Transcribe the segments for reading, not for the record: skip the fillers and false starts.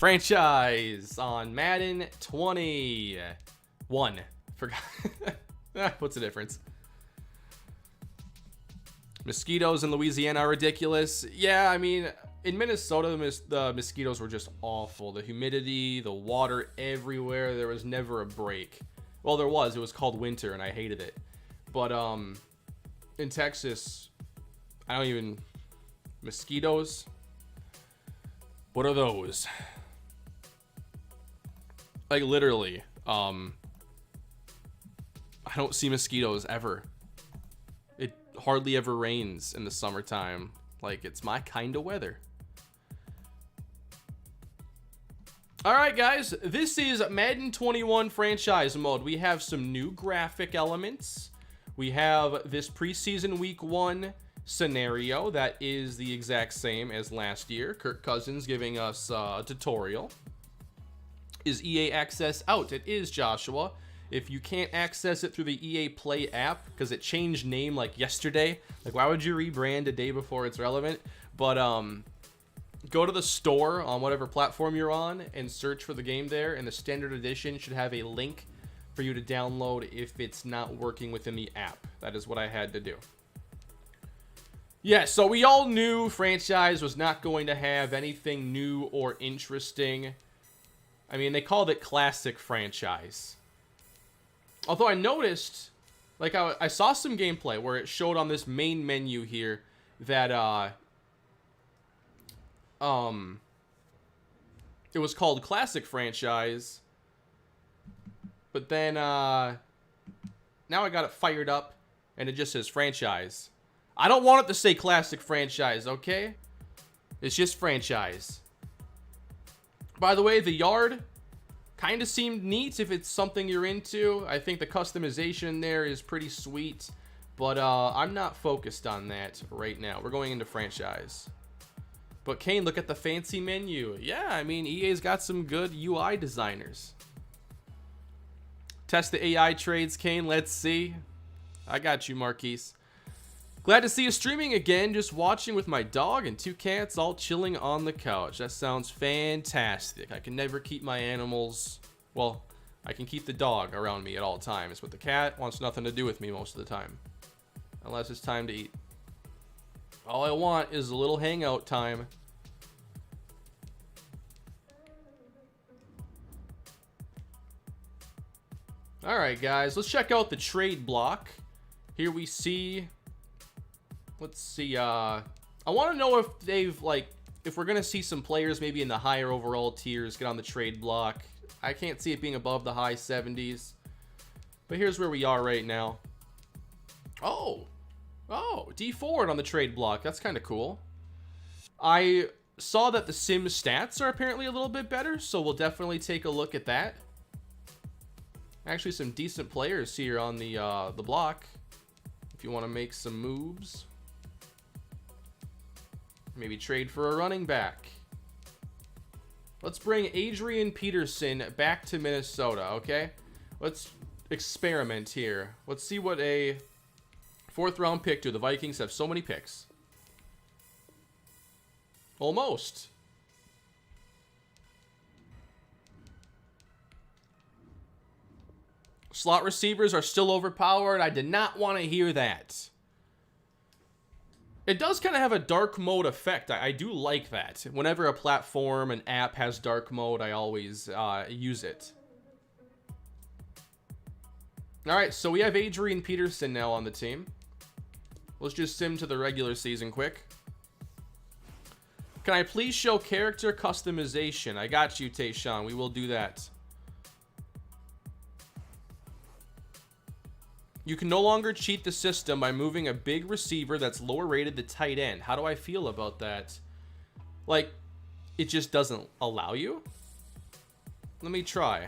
Franchise on Madden 21. Forgot. What's the difference? Mosquitoes in Louisiana are ridiculous. Yeah, I mean, in Minnesota, the mosquitoes were just awful. The humidity, the water everywhere. There was never a break. Well, there was. It was called winter, and I hated it. But in Texas, I don't even... Mosquitoes? What are those? Like, literally, I don't see mosquitoes ever. It hardly ever rains in the summertime. Like, it's my kind of weather. Alright, guys, this is Madden 21 franchise mode. We have some new graphic elements. We have this preseason week 1 scenario that is the exact same as last year. Kirk Cousins giving us a tutorial. Is EA Access out? It is, Joshua. If you can't access it through the EA Play app, because it changed name like yesterday, like why would you rebrand a day before it's relevant? But go to the store on whatever platform you're on and search for the game there, and the standard edition should have a link for you to download if it's not working within the app. That is what I had to do. Yeah, so we all knew franchise was not going to have anything new or interesting. I mean, they called it classic franchise. Although I noticed, like, I saw some gameplay where it showed on this main menu here that, it was called classic franchise. But then, now I got it fired up and it just says franchise. I don't want it to say classic franchise, okay? It's just franchise. By the way, the yard kind of seemed neat if it's something you're into. I think the customization there is pretty sweet, but I'm not focused on that right now. We're going into franchise. But Kane, look at the fancy menu. Yeah, I mean, EA's got some good UI designers. Test the AI trades, Kane. Let's see. I got you, Marquise. Glad to see you streaming again, just watching with my dog and 2 cats all chilling on the couch. That sounds fantastic. I can never keep my animals, well, I can keep the dog around me at all times, but the cat wants nothing to do with me most of the time. Unless it's time to eat. All I want is a little hangout time. Alright guys, let's check out the trade block. Here we see... Let's see, I want to know if they've, like, if we're going to see some players maybe in the higher overall tiers get on the trade block. I can't see it being above the high 70s. But here's where we are right now. Oh, D Ford on the trade block. That's kind of cool. I saw that the sim stats are apparently a little bit better, so we'll definitely take a look at that. Actually, some decent players here on the block. If you want to make some moves. Maybe trade for a running back. Let's bring Adrian Peterson back to Minnesota, okay? Let's experiment here. Let's see what a 4th round pick do. The Vikings have so many picks. Almost. Slot receivers are still overpowered. I did not want to hear that. It does kind of have a dark mode effect. I do like that. Whenever a platform, an app has dark mode, I always use it. Alright, so we have Adrian Peterson now on the team. Let's just sim to the regular season quick. Can I please show character customization? I got you, Tayshawn. We will do that. You can no longer cheat the system by moving a big receiver that's lower rated to tight end. How do I feel about that? Like, it just doesn't allow you? Let me try.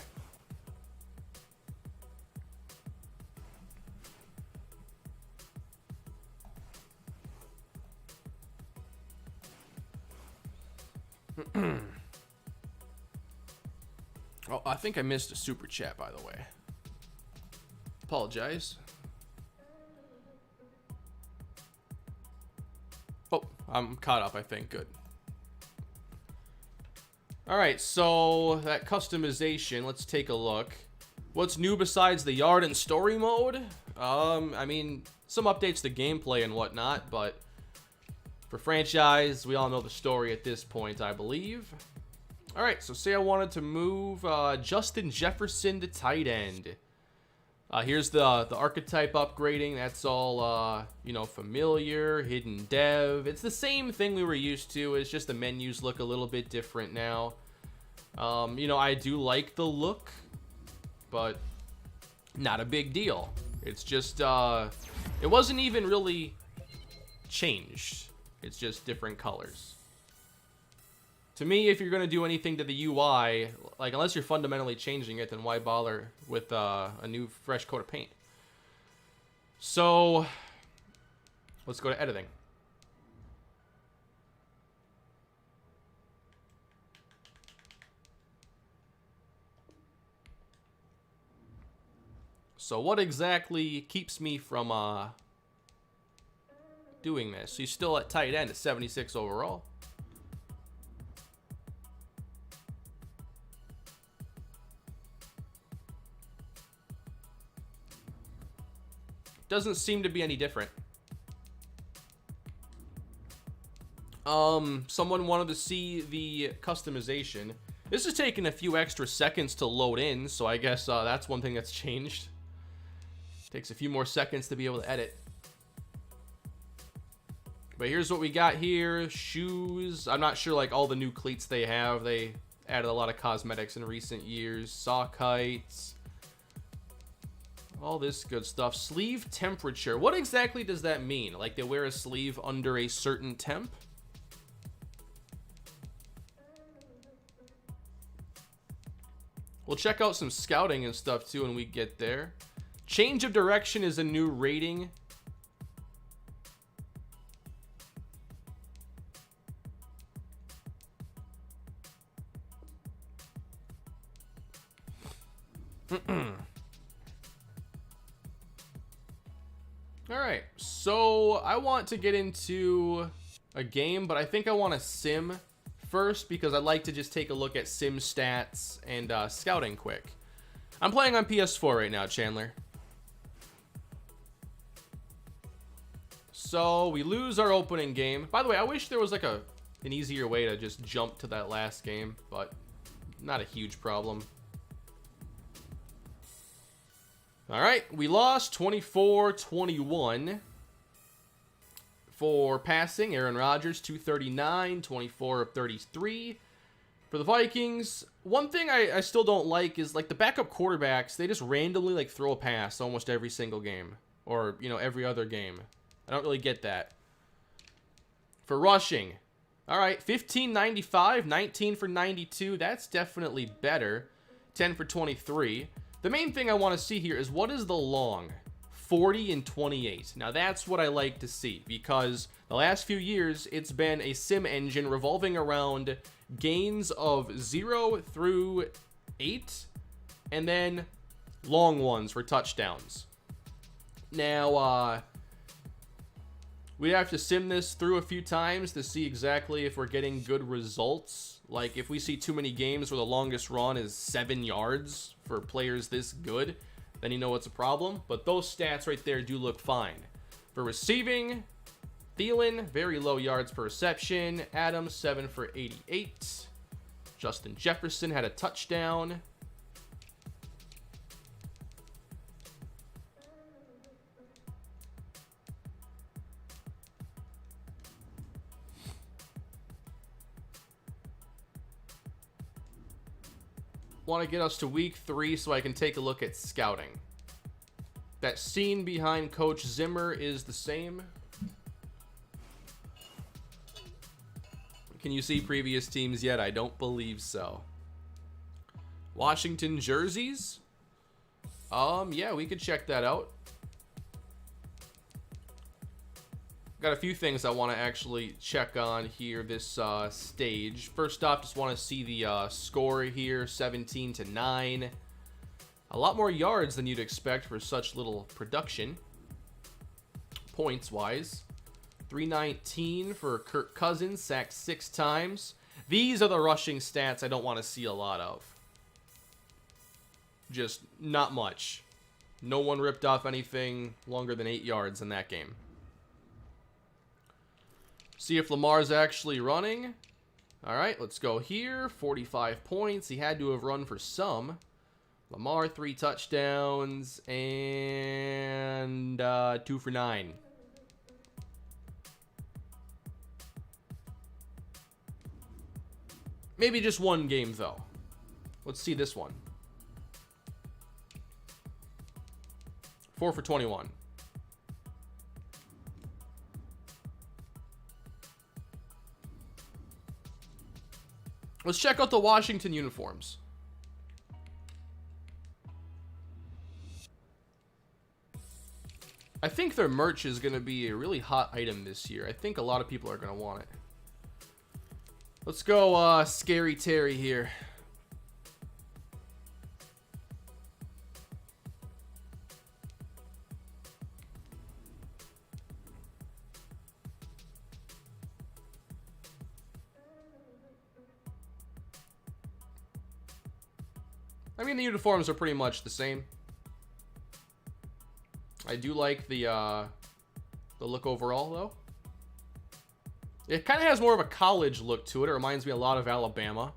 Oh, I think I missed a super chat, by the way. Apologize. Oh, I'm caught up, I think. Good. All right, so that customization, let's take a look. What's new besides the yard and story mode? I mean, some updates to gameplay and whatnot, but for franchise, we all know the story at this point, I believe. All right, so say I wanted to move Justin Jefferson to tight end. Here's the archetype upgrading. That's all, you know, familiar, hidden dev. It's the same thing we were used to. It's just the menus look a little bit different now. You know, I do like the look, but not a big deal. It's just, it wasn't even really changed. It's just different colors. To me, if you're going to do anything to the UI, like, unless you're fundamentally changing it, then why bother with a new fresh coat of paint? So, let's go to editing. So what exactly keeps me from doing this? He's still at tight end at 76 overall. Doesn't seem to be any different. Someone wanted to see the customization. This is taking a few extra seconds to load in, so I guess that's one thing that's changed. Takes a few more seconds to be able to edit. But here's what we got here. Shoes. I'm not sure, like, all the new cleats they have. They added a lot of cosmetics in recent years. Sock heights. All this good stuff. Sleeve temperature. What exactly does that mean? Like, they wear a sleeve under a certain temp? We'll check out some scouting and stuff, too, when we get there. Change of direction is a new rating. Alright, so I want to get into a game, but I think I want to sim first because I'd like to just take a look at sim stats and scouting quick. I'm playing on PS4 right now, Chandler. So we lose our opening game. By the way, I wish there was like an easier way to just jump to that last game, but not a huge problem. All right, we lost 24-21 for passing. Aaron Rodgers, 239, 24 of 33. For the Vikings, one thing I still don't like is, like, the backup quarterbacks, they just randomly, like, throw a pass almost every single game. Or, you know, every other game. I don't really get that. For rushing, all right, 15-95, 19 for 92. That's definitely better. 10 for 23. The main thing I want to see here is what is the long? 40 and 28. Now that's what I like to see because the last few years it's been a sim engine revolving around gains of 0 through 8 and then long ones for touchdowns. Now, we have to sim this through a few times to see exactly if we're getting good results. Like, if we see too many games where the longest run is 7 yards for players this good, then you know it's a problem. But those stats right there do look fine. For receiving, Thielen, very low yards per reception. Adams, 7 for 88. Justin Jefferson had a touchdown. Want to get us to week 3 so I can take a look at scouting. That scene behind Coach Zimmer is the same. Can you see previous teams yet? I don't believe so. Washington jerseys? Yeah, we could check that out. Got a few things I want to actually check on here this stage. First off, just want to see the score here, 17-9. A lot more yards than you'd expect for such little production. Points-wise. 319 for Kirk Cousins, sacked 6 times. These are the rushing stats I don't want to see a lot of. Just not much. No one ripped off anything longer than 8 yards in that game. See if Lamar's actually running. All right, let's go here. 45 points. He had to have run for some. Lamar, 3 touchdowns and 2 for 9. Maybe just one game, though. Let's see this one. 4 for 21. Let's check out the Washington uniforms. I think their merch is going to be a really hot item this year. I think a lot of people are going to want it. Let's go Scary Terry here. I mean, the uniforms are pretty much the same. I do like the look overall, though. It kind of has more of a college look to it. It reminds me a lot of Alabama.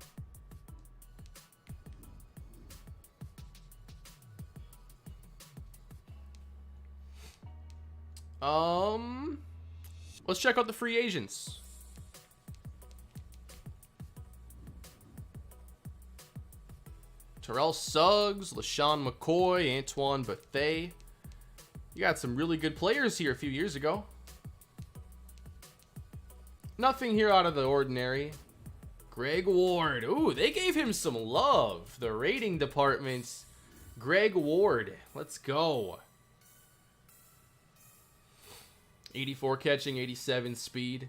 Let's check out the free agents. Terrell Suggs, LaShawn McCoy, Antoine Bethea. You got some really good players here a few years ago. Nothing here out of the ordinary. Greg Ward. Ooh, they gave him some love. The rating department. Greg Ward. Let's go. 84 catching, 87 speed.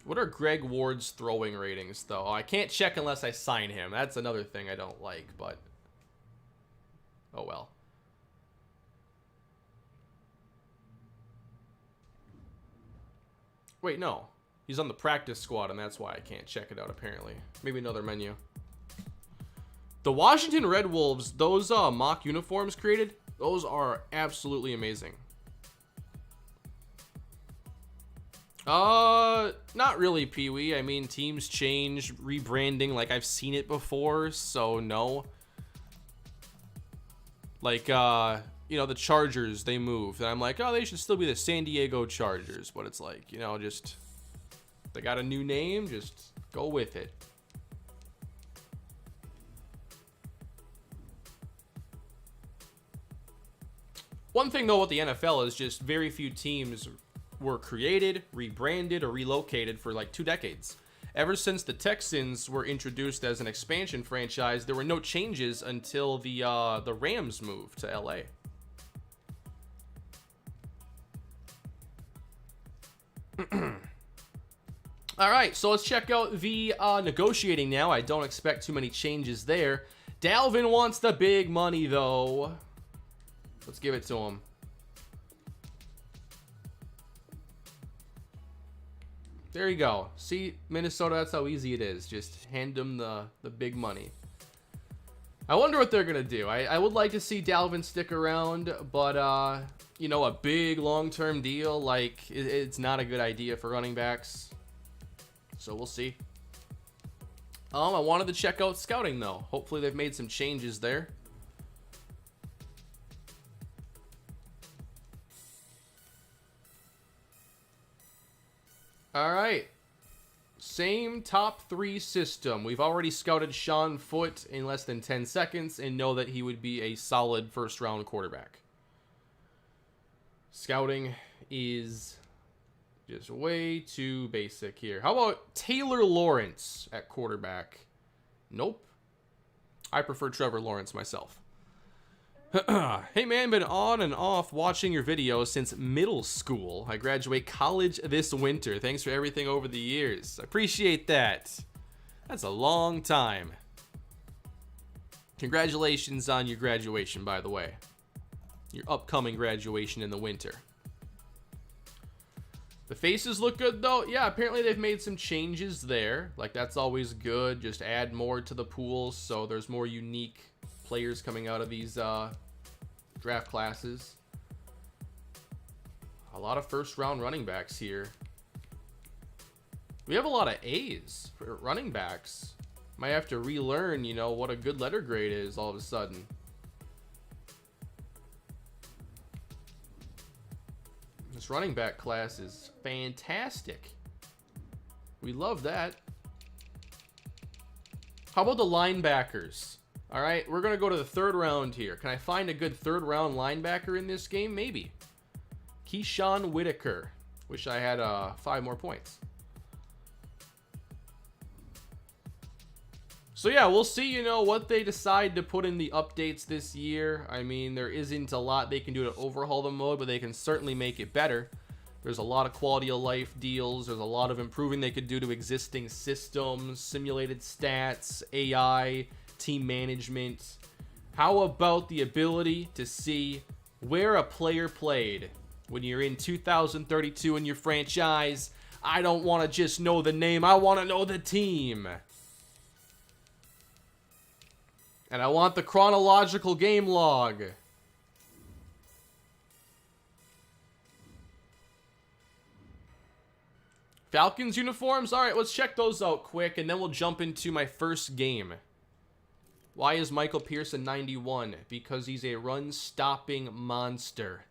What are Greg Ward's throwing ratings, though? Oh, I can't check unless I sign him. That's another thing I don't like, but... oh, well. Wait, no. He's on the practice squad, and that's why I can't check it out, apparently. Maybe another menu. The Washington Red Wolves, those mock uniforms created, those are absolutely amazing. Not really, Pee-wee. I mean, teams change, rebranding, like I've seen it before, so no. Like, you know, the Chargers, they moved, and I'm like, oh, they should still be the San Diego Chargers, but it's like, you know, just, they got a new name, just go with it. One thing, though, with the NFL is just very few teams were created, rebranded, or relocated for like 2 decades. Ever since the Texans were introduced as an expansion franchise, there were no changes until the Rams moved to LA. All right, so let's check out the negotiating now. I don't expect too many changes there. Dalvin wants the big money, though. Let's give it to him. There you go. See, Minnesota, that's how easy it is. Just hand them the big money. I wonder what they're going to do. I would like to see Dalvin stick around, but, you know, a big long-term deal, like, it's not a good idea for running backs. So we'll see. I wanted to check out scouting, though. Hopefully they've made some changes there. All right. Same top 3 system. We've already scouted Sean Foote in less than 10 seconds and know that he would be a solid first-round quarterback. Scouting is just way too basic here. How about Taylor Lawrence at quarterback? Nope. I prefer Trevor Lawrence myself. Hey man, been on and off watching your videos since middle school. I graduate college this winter. Thanks for everything over the years. I appreciate that. That's a long time. Congratulations on your graduation, by the way. Your upcoming graduation in the winter. The faces look good, though. Yeah, apparently they've made some changes there. Like, that's always good. Just add more to the pools so there's more unique players coming out of these draft classes. A lot of first-round running backs here. We have a lot of A's for running backs. Might have to relearn, you know, what a good letter grade is all of a sudden. This running back class is fantastic. We love that. How about the linebackers? All right, we're going to go to the third round here. Can I find a good third round linebacker in this game? Maybe. Keyshawn Whitaker. Wish I had 5 more points. So yeah, we'll see, you know, what they decide to put in the updates this year. I mean, there isn't a lot they can do to overhaul the mode, but they can certainly make it better. There's a lot of quality of life deals. There's a lot of improving they could do to existing systems, simulated stats, AI, team management. How about the ability to see where a player played when you're in 2032 in your franchise? I don't want to just know the name. I want to know the team. And I want the chronological game log. Falcons uniforms? All right, let's check those out quick, and then we'll jump into my first game. Why is Michael Pearson 91? Because he's a run-stopping monster.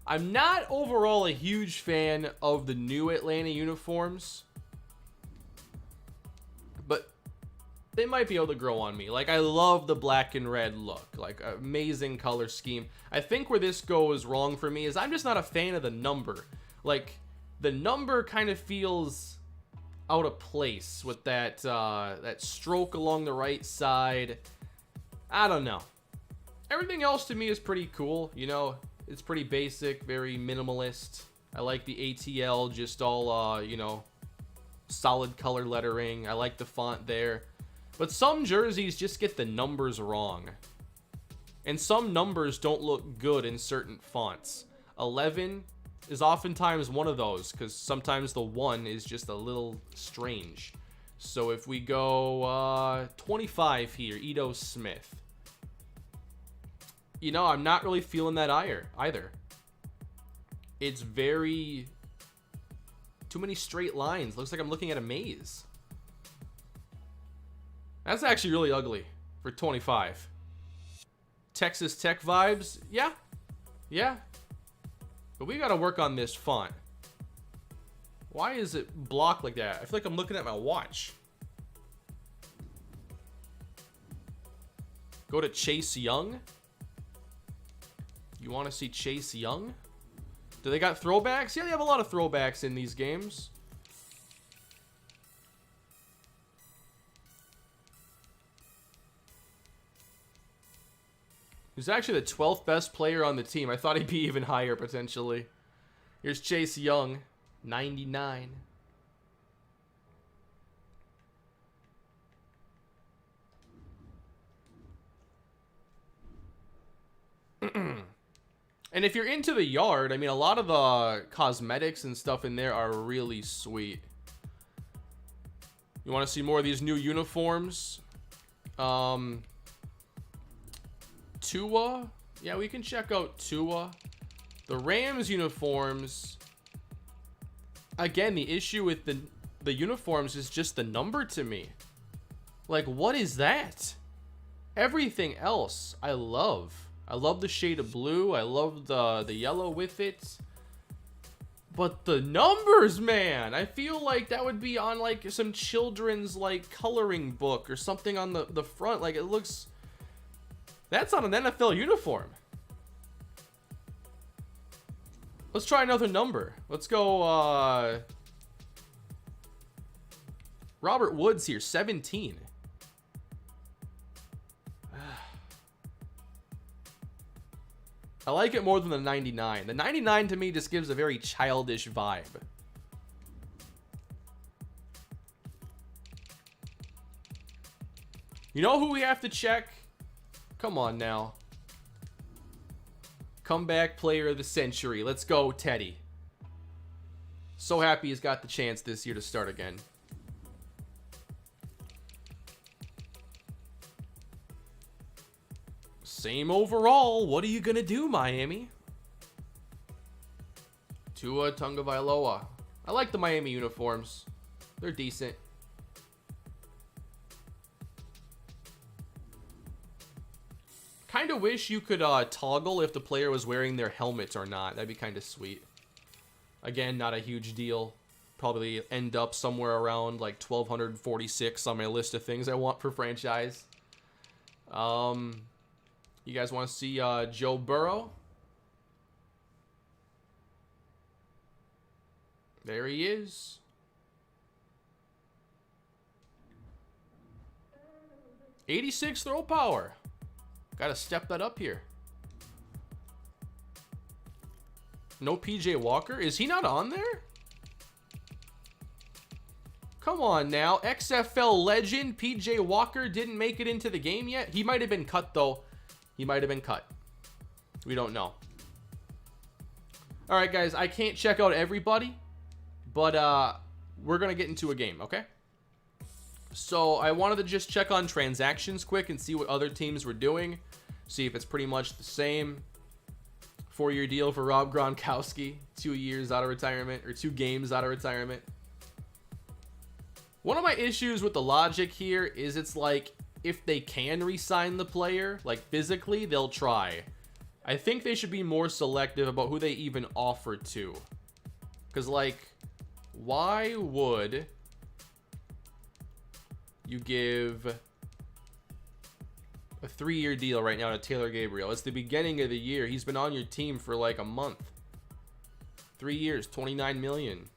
I'm not overall a huge fan of the new Atlanta uniforms, but they might be able to grow on me. Like, I love the black and red look, like amazing color scheme. I think where this goes wrong for me is I'm just not a fan of the number. Like, the number kind of feels out of place with that that stroke along the right side. I don't know. Everything else to me is pretty cool, you know. It's pretty basic, very minimalist. I like the ATL, just all, you know, solid color lettering. I like the font there. But some jerseys just get the numbers wrong. And some numbers don't look good in certain fonts. 11 is oftentimes one of those, because sometimes the 1 is just a little strange. So if we go 25 here, Ito Smith. You know, I'm not really feeling that either. It's very... too many straight lines. Looks like I'm looking at a maze. That's actually really ugly for 25. Texas Tech vibes? Yeah. Yeah. But we gotta work on this font. Why is it blocked like that? I feel like I'm looking at my watch. Go to Chase Young. You want to see Chase Young? Do they got throwbacks? Yeah, they have a lot of throwbacks in these games. He's actually the 12th best player on the team. I thought he'd be even higher, potentially. Here's Chase Young, 99. And if you're into the yard, I mean, a lot of the cosmetics and stuff in there are really sweet. You want to see more of these new uniforms? Tua? Yeah, we can check out Tua. The Rams uniforms. Again, the issue with the uniforms is just the number to me. Like, what is that? Everything else, I love. I love the shade of blue. I love the yellow with it. But the numbers, man, I feel like that would be on like some children's like coloring book or something on the front. Like, it looks, that's on an NFL uniform. Let's try another number. Let's go Robert Woods here, 17. I like it more than the 99. The 99 to me just gives a very childish vibe. You know who we have to check? Come on now. Comeback player of the century. Let's go, Teddy. So happy he's got the chance this year to start again. Same overall. What are you going to do, Miami? Tua Tagovailoa. I like the Miami uniforms. They're decent. Kind of wish you could toggle if the player was wearing their helmet or not. That'd be kind of sweet. Again, not a huge deal. Probably end up somewhere around like 1,246 on my list of things I want for franchise. You guys want to see Joe Burrow? There he is. '86 throw power. Got to step that up here. No PJ Walker? Is he not on there? Come on now. XFL legend PJ Walker didn't make it into the game yet. He might have been cut, though. He might have been cut. We don't know. All right, guys. I can't check out everybody, but we're going to get into a game, okay? So I wanted to just check on transactions quick and see what other teams were doing. See if it's pretty much the same. 4-year deal for Rob Gronkowski. 2 years out of retirement, or 2 games out of retirement. One of my issues with the logic here is it's like, if they can re-sign the player, like physically, they'll try. I think they should be more selective about who they even offer to. Because, like, why would you give a 3-year deal right now to Taylor Gabriel? It's the beginning of the year. He's been on your team for like a month. 3 years, $29 million.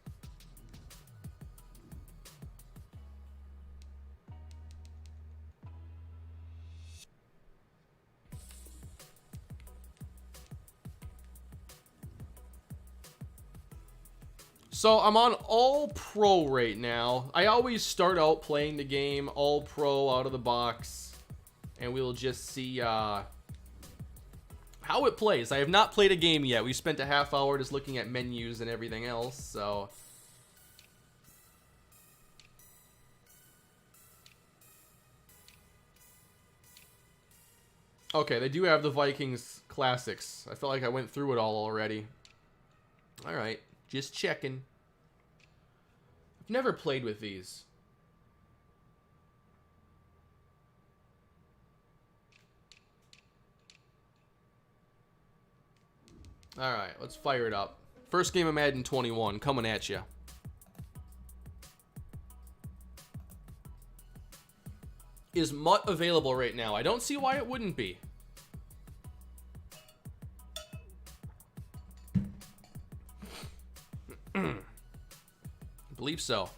So I'm on All Pro right now. I always start out playing the game All Pro out of the box, and we'll just see how it plays. I have not played a game yet. We spent a half hour just looking at menus and everything else, so. Okay, they do have the Vikings Classics. I felt like I went through it all already. All right, just checking. I've never played with these. All right, let's fire it up. First game of Madden 21 coming at you. Is Mutt available right now? I don't see why it wouldn't be. I believe so.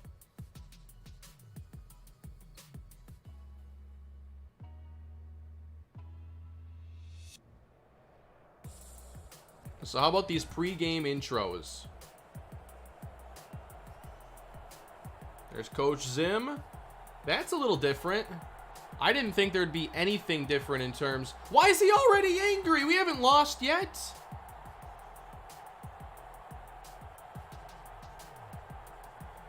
So how about these pre-game intros? There's Coach Zim. That's a little different. I didn't think there'd be anything different in terms... Why is he already angry? We haven't lost yet.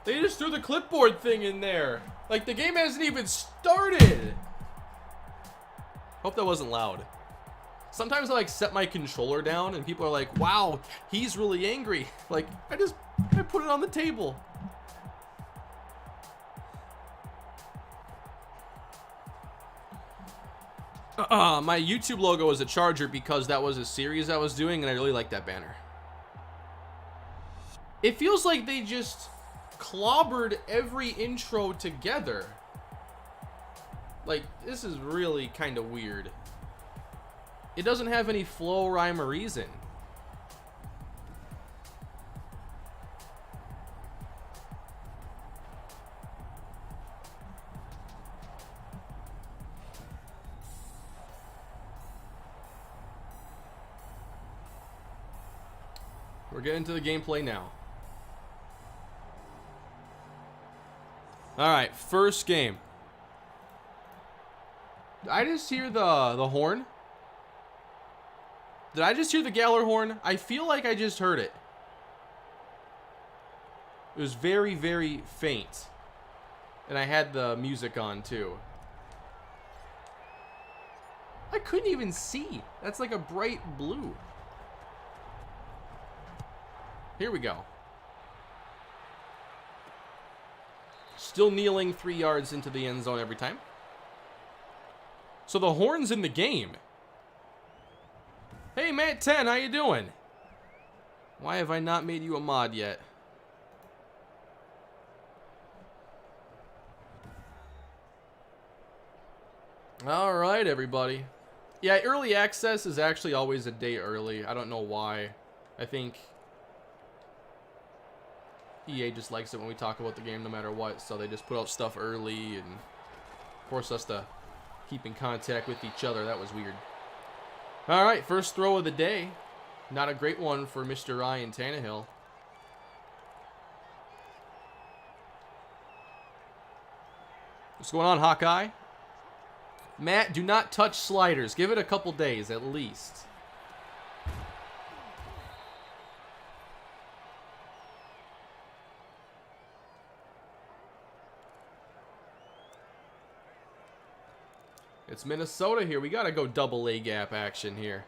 They just threw the clipboard thing in there. Like, the game hasn't even started. Hope that wasn't loud. Sometimes I, like, set my controller down and people are like, wow, he's really angry. Like, I put it on the table. My YouTube logo is a Charger because that was a series I was doing and I really like that banner. It feels like they just clobbered every intro together. Like, this is really kind of weird. It doesn't have any flow, rhyme, or reason. We're getting to the gameplay now. All right, first game. I just hear the horn? Did I just hear the Galler horn? I feel like I just heard it. It was very, very faint. And I had the music on too. I couldn't even see. That's like a bright blue. Here we go. Still kneeling 3 yards into the end zone every time. So the horn's in the game. Hey, Matt 10, how you doing? Why have I not made you a mod yet? All right, everybody. Yeah, early access is actually always a day early. I don't know why. I think EA just likes it when we talk about the game no matter what, so they just put out stuff early and force us to keep in contact with each other. That was weird. All right, first throw of the day. Not a great one for Mr. Ryan Tannehill. What's going on, Hawkeye? Matt, do not touch sliders. Give it a couple days at least. It's Minnesota here. We got to go double A gap action here.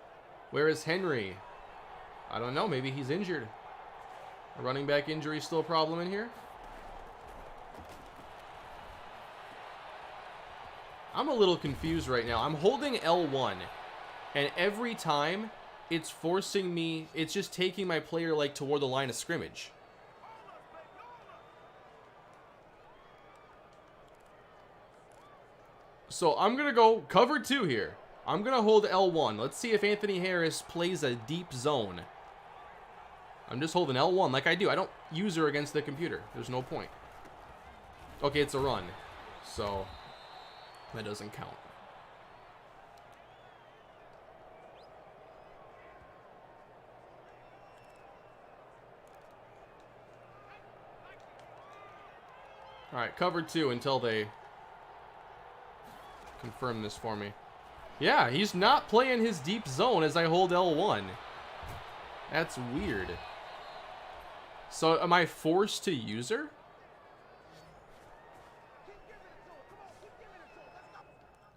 Where is Henry? I don't know. Maybe he's injured. A running back injury still a problem in here? I'm a little confused right now. I'm holding L1, and every time it's forcing me, it's just taking my player like toward the line of scrimmage. So I'm going to go cover 2 here. I'm going to hold L1. Let's see if Anthony Harris plays a deep zone. I'm just holding L1 like I do. I don't use her against the computer. There's no point. Okay, it's a run. So that doesn't count. All right, cover 2 until they confirm this for me. Yeah, he's not playing his deep zone as I hold L1. That's weird. So am I forced to use her?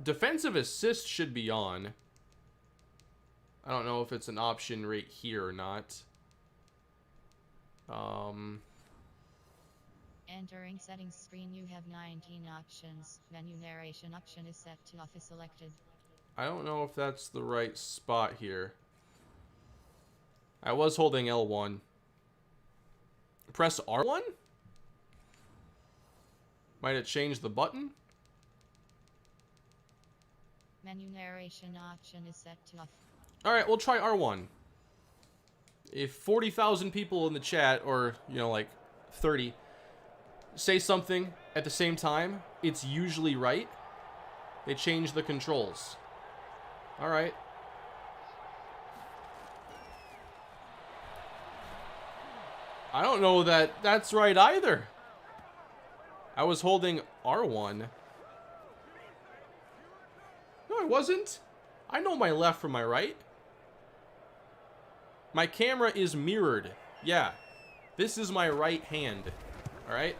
Defensive assist should be on. I don't know if it's an option right here or not. Entering settings screen, you have 19 options. Menu narration option is set to off is selected. I don't know if that's the right spot here. I was holding L1. Press R1? Might it change the button? Menu narration option is set to off. Alright, we'll try R1. If 40,000 people in the chat, or, you know, like 30, say something at the same time, it's usually right. They change the controls. Alright. I don't know that that's right either. I was holding R1. No, I wasn't. I know my left from my right. My camera is mirrored. Yeah. This is my right hand. Alright?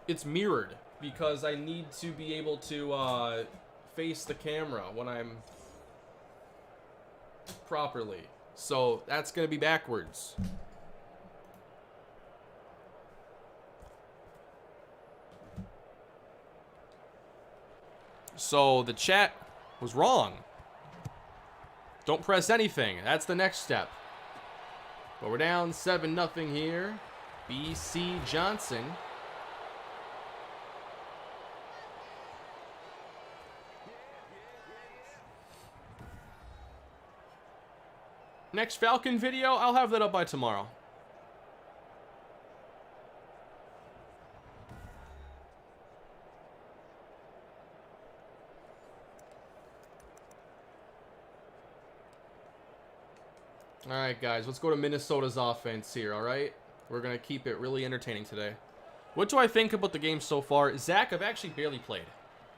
It's mirrored because I need to be able to face the camera when I'm properly. So that's going to be backwards. So the chat was wrong. Don't press anything. That's the next step. But we're down 7-0 here. BC Johnson. Next Falcon video, I'll have that up by tomorrow. Alright, guys, let's go to Minnesota's offense here, alright? We're going to keep it really entertaining today. What do I think about the game so far? Zach, I've actually barely played.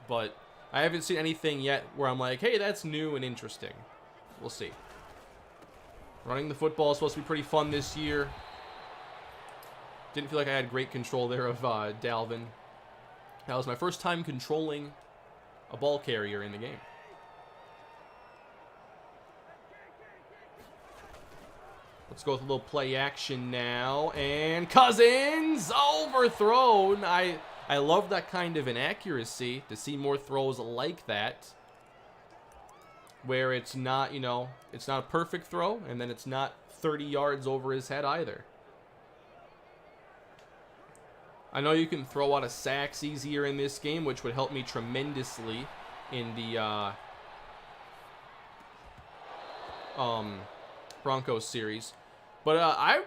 But I haven't seen anything yet where I'm like, hey, that's new and interesting. We'll see. Running the football is supposed to be pretty fun this year. Didn't feel like I had great control there of Dalvin. That was my first time controlling a ball carrier in the game. Let's go with a little play action now. And Cousins overthrown. I love that kind of inaccuracy, to see more throws like that, where it's not, you know, it's not a perfect throw, and then it's not 30 yards over his head either. I know you can throw out of sacks easier in this game, which would help me tremendously in the Broncos series. But I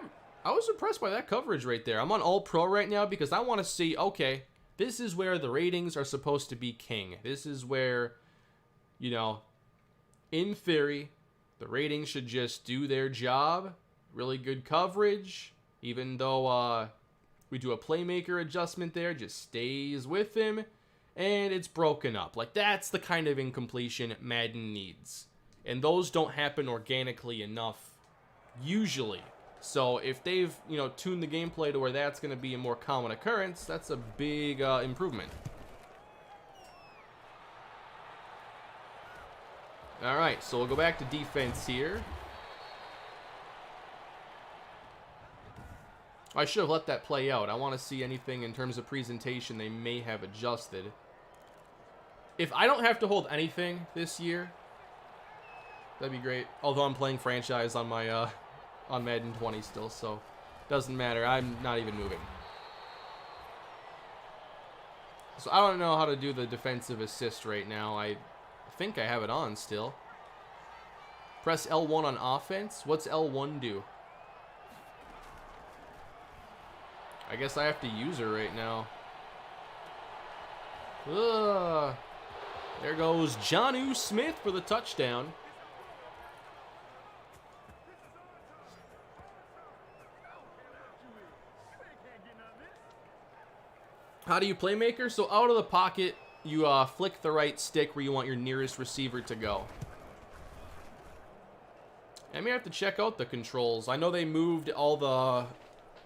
was impressed by that coverage right there. I'm on All-Pro right now because I want to see, okay, this is where the ratings are supposed to be king. This is where, you know, in theory, the ratings should just do their job. Really good coverage. Even though we do a playmaker adjustment there, just stays with him. And it's broken up. Like, that's the kind of incompletion Madden needs. And those don't happen organically enough, usually. So if they've, you know, tuned the gameplay to where that's going to be a more common occurrence, that's a big improvement. Alright, so we'll go back to defense here. I should have let that play out. I want to see anything in terms of presentation they may have adjusted. If I don't have to hold anything this year, that'd be great. Although I'm playing franchise on my on Madden 20 still, so doesn't matter. I'm not even moving. So I don't know how to do the defensive assist right now. I think I have it on still. Press L1 on offense. What's L1 do? I guess I have to use her right now. Ugh. There goes Jonnu Smith for the touchdown. How do you playmaker? So out of the pocket, you flick the right stick where you want your nearest receiver to go. I may have to check out the controls. I know they moved all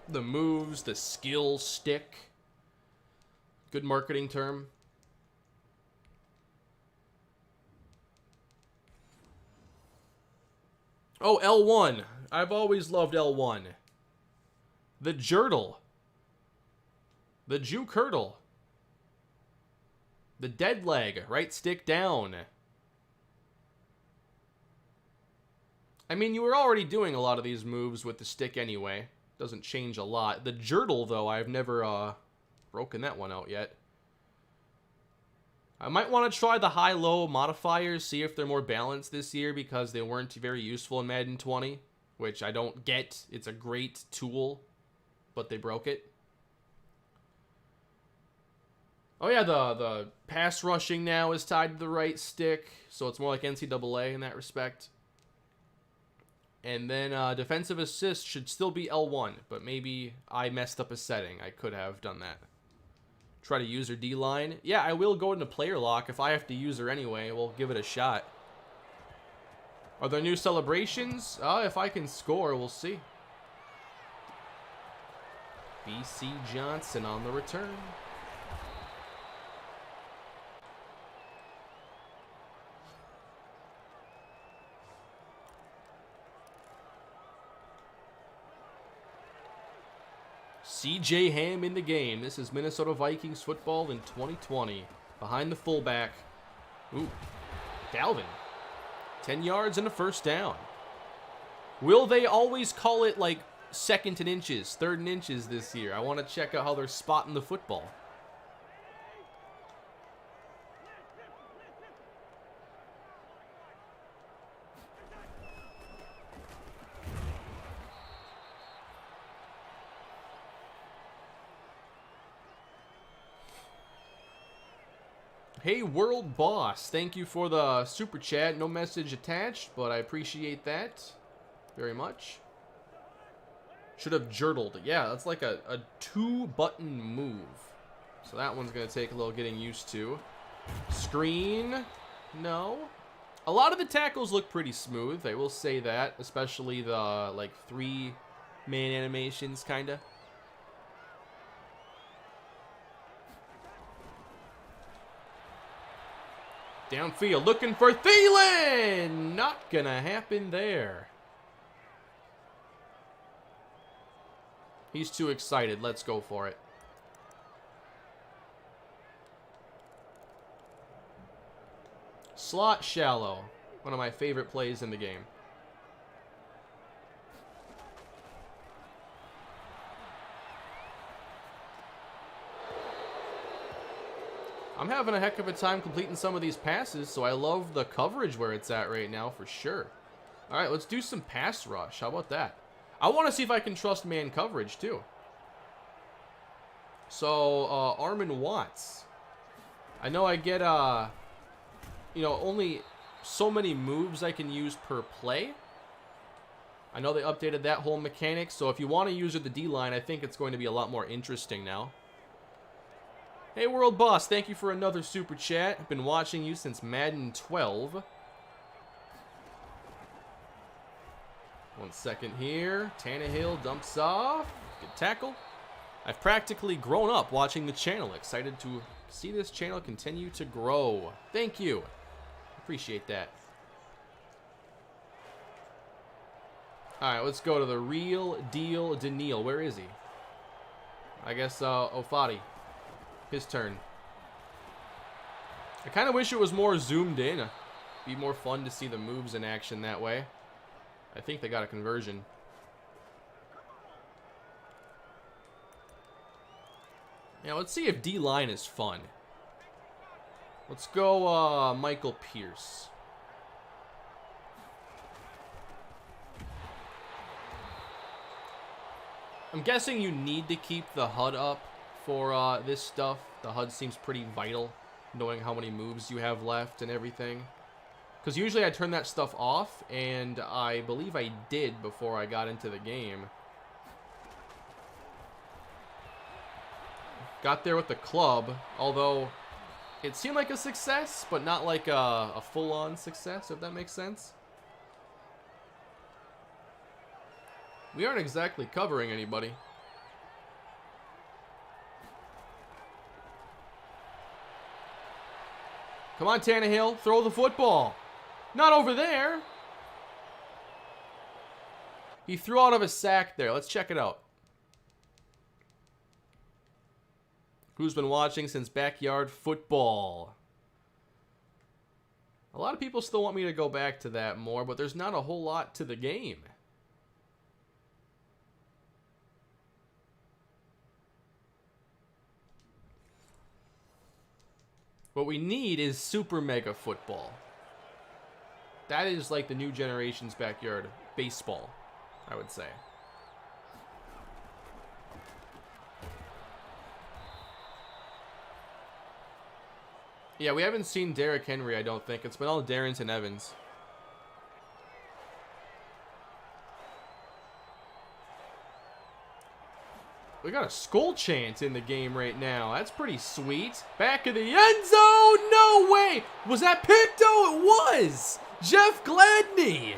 the moves, the skill stick. Good marketing term. Oh, L1. I've always loved L1. The Jurtle. The Juke Hurdle. The dead leg. Right stick down. I mean, you were already doing a lot of these moves with the stick anyway. Doesn't change a lot. The Jurtle, though, I've never broken that one out yet. I might want to try the high-low modifiers, see if they're more balanced this year, because they weren't very useful in Madden 20, which I don't get. It's a great tool, but they broke it. Oh yeah, the pass rushing now is tied to the right stick, so it's more like NCAA in that respect. And then defensive assist should still be L1, but maybe I messed up a setting. I could have done that. Try to use her D-line. Yeah, I will go into player lock if I have to use her anyway. We'll give it a shot. Are there new celebrations? If I can score, we'll see. BC Johnson on the return. CJ Ham in the game. This is Minnesota Vikings football in 2020. Behind the fullback. Ooh, Dalvin. 10 yards and a first down. Will they always call it like second and inches, third and inches this year? I want to check out how they're spotting the football. Hey, World Boss, thank you for the super chat. No message attached, but I appreciate that very much. Should have jurtled. Yeah, that's like a two-button move. So that one's going to take a little getting used to. Screen. No. A lot of the tackles look pretty smooth. I will say that. Especially the, like, 3-man animations, kind of. Downfield, looking for Thielen! Not gonna happen there. He's too excited. Let's go for it. Slot shallow. One of my favorite plays in the game. I'm having a heck of a time completing some of these passes, so I love the coverage where it's at right now for sure. All right, let's do some pass rush. How about that? I want to see if I can trust man coverage too. So, Armin Watts. I know I get, you know, only so many moves I can use per play. I know they updated that whole mechanic, so if you want to use the D-line, I think it's going to be a lot more interesting now. Hey, World Boss, thank you for another super chat. I've been watching you since Madden 12. 1 second here. Tannehill dumps off. Good tackle. I've practically grown up watching the channel. Excited to see this channel continue to grow. Thank you. Appreciate that. Alright, let's go to the real deal Daniil. Where is he? I guess Ofati. His turn. I kind of wish it was more zoomed in. It'd be more fun to see the moves in action that way. I think they got a conversion. Now, let's see if D-line is fun. Let's go Michael Pierce. I'm guessing you need to keep the HUD up for this stuff. The HUD seems pretty vital, knowing how many moves you have left and everything. Because usually I turn that stuff off, and I believe I did before I got into the game. Got there with the club, although it seemed like a success, but not like a full-on success, if that makes sense. We aren't exactly covering anybody. Come on, Tannehill. Throw the football. Not over there. He threw out of a sack there. Let's check it out. Who's been watching since Backyard Football? A lot of people still want me to go back to that more, but there's not a whole lot to the game. What we need is Super Mega Football. That is like the new generation's Backyard Baseball, I would say. Yeah, we haven't seen Derrick Henry, I don't think. It's been all Darrington Evans. We got a skull chant in the game right now. That's pretty sweet. Back of the end zone. No way. Was that Pinto? It was. Jeff Gladney.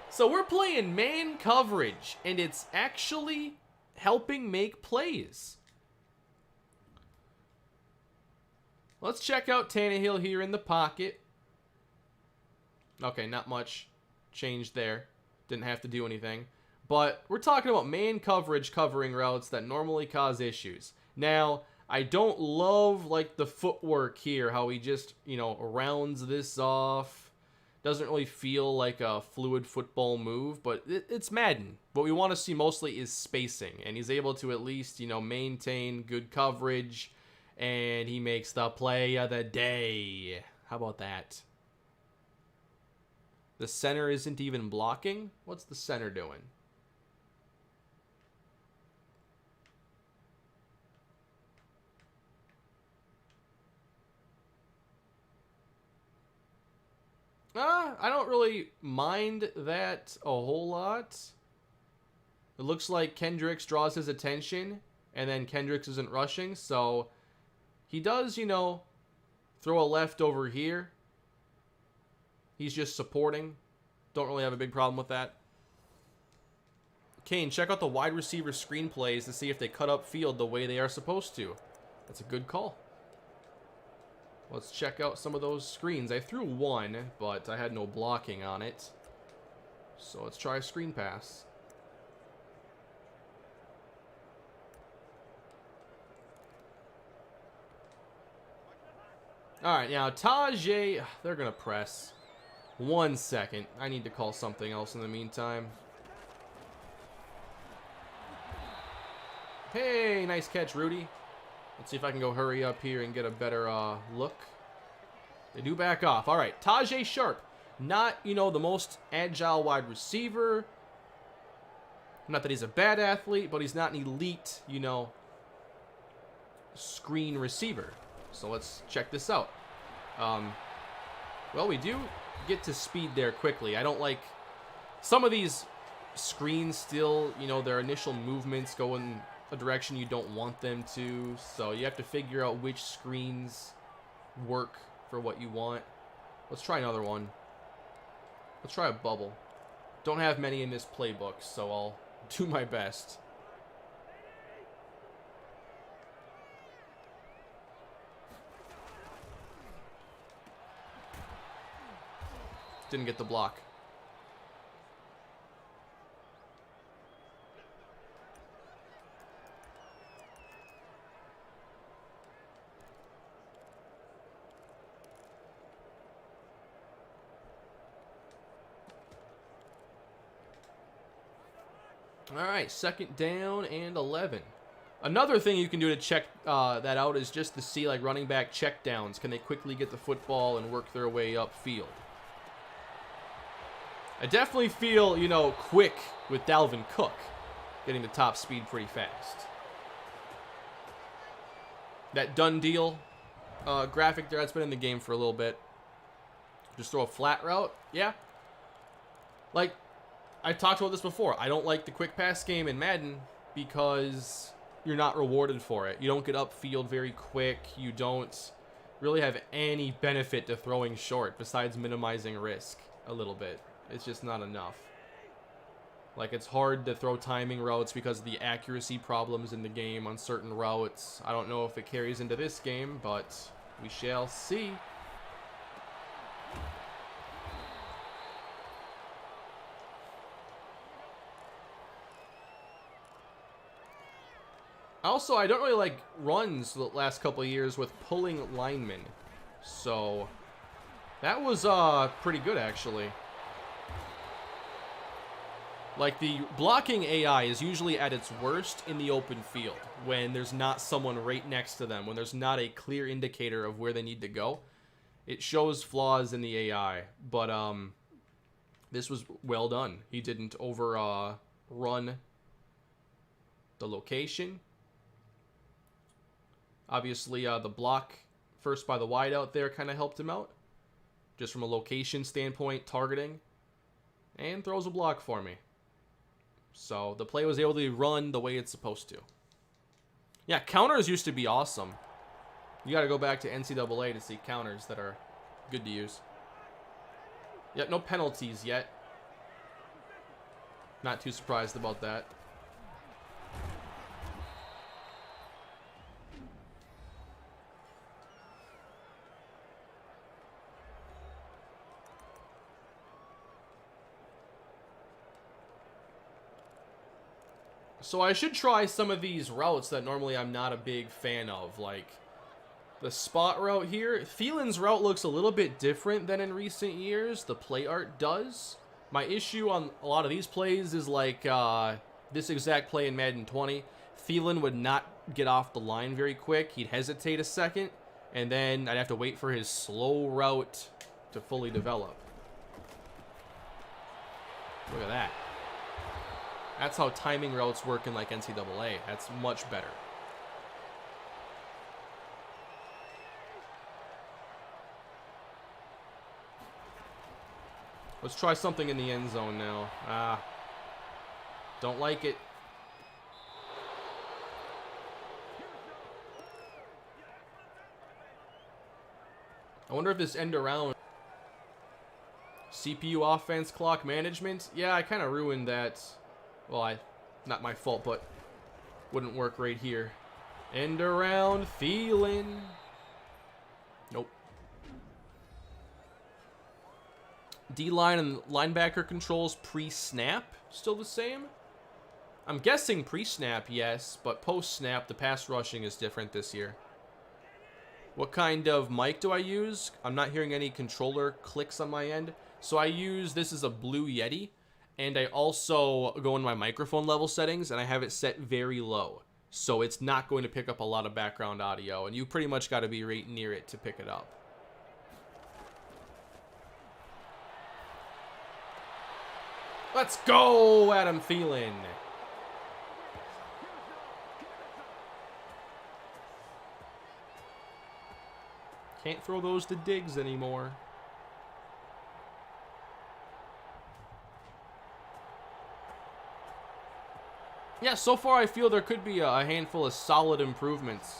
So we're playing man coverage, and it's actually helping make plays. Let's check out Tannehill here in the pocket. Okay, not much change there. Didn't have to do anything. But we're talking about man coverage covering routes that normally cause issues. Now, I don't love, like, the footwork here, how he just, you know, rounds this off. Doesn't really feel like a fluid football move, but it's Madden. What we want to see mostly is spacing, and he's able to at least, you know, maintain good coverage, and he makes the play of the day. How about that? The center isn't even blocking? What's the center doing? I don't really mind that a whole lot. It looks like Kendricks draws his attention, and then Kendricks isn't rushing, so he does, you know, Throw a left over here. He's just supporting. Don't really have a big problem with that. Kane, check out the wide receiver screen plays to see if they cut up field the way they are supposed to. That's a good call. Let's check out some of those screens. I threw one, but I had no blocking on it. So let's try a screen pass. Alright, now Tajay, they're going to press. 1 second. I need to call something else in the meantime. Hey, nice catch, Rudy. Let's see if I can go hurry up here and get a better look. They do back off. All right, Tajay Sharp. Not, you know, the most agile wide receiver. Not that he's a bad athlete, but he's not an elite, you know, screen receiver. So let's check this out. Well, we do get to speed there quickly. I don't like some of these screens still, you know, their initial movements go in a direction you don't want them to. So you have to figure out which screens work for what you want. Let's try another one. Let's try a bubble. Don't have many in this playbook, so I'll do my best. Didn't get the block. All right, 2nd down and 11. Another thing you can do to check that out is just to see like running back check downs. Can they quickly get the football and work their way upfield? I definitely feel, you know, quick with Dalvin Cook getting the top speed pretty fast. That done deal graphic there, that's been in the game for a little bit. Just throw a flat route. Yeah. Like, I've talked about this before. I don't like the quick pass game in Madden because you're not rewarded for it. You don't get upfield very quick. You don't really have any benefit to throwing short besides minimizing risk a little bit. It's just not enough. Like, it's hard to throw timing routes because of the accuracy problems in the game on certain routes. I don't know if it carries into this game, but we shall see. Also, I don't really like runs the last couple of years with pulling linemen. So, that was pretty good, actually. Like, the blocking AI is usually at its worst in the open field, when there's not someone right next to them, when there's not a clear indicator of where they need to go. It shows flaws in the AI, but this was well done. He didn't overrun the location. Obviously, the block first by the wide out there kind of helped him out, just from a location standpoint, targeting, and throws a block for me. So the play was able to run the way it's supposed to. Yeah, counters used to be awesome. You got to go back to NCAA to see counters that are good to use. Yeah, no penalties yet. Not too surprised about that. So I should try some of these routes that normally I'm not a big fan of, like the spot route here. Thielen's route looks a little bit different than in recent years. The play art does. My issue on a lot of these plays is like this exact play in Madden 20. Thielen would not get off the line very quick. He'd hesitate a second, and then I'd have to wait for his slow route to fully develop. Look at that. That's how timing routes work in like NCAA. That's much better. Let's try something in the end zone now. Don't like it. wonder if this end around CPU offense clock management. Yeah, I kind of ruined that. Well, not my fault, but wouldn't work right here. End around Thielen. Nope. D-line and linebacker controls pre-snap still the same? I'm guessing pre-snap, yes, but post-snap, the pass rushing is different this year. What kind of mic do I use? I'm not hearing any controller clicks on my end. So I use, this is a Blue Yeti, and I also go in my microphone level settings, and I have it set very low. So it's not going to pick up a lot of background audio, and you pretty much got to be right near it to pick it up. Let's go, Adam Thielen. Can't throw those to Diggs anymore. Yeah, so far I feel there could be a handful of solid improvements.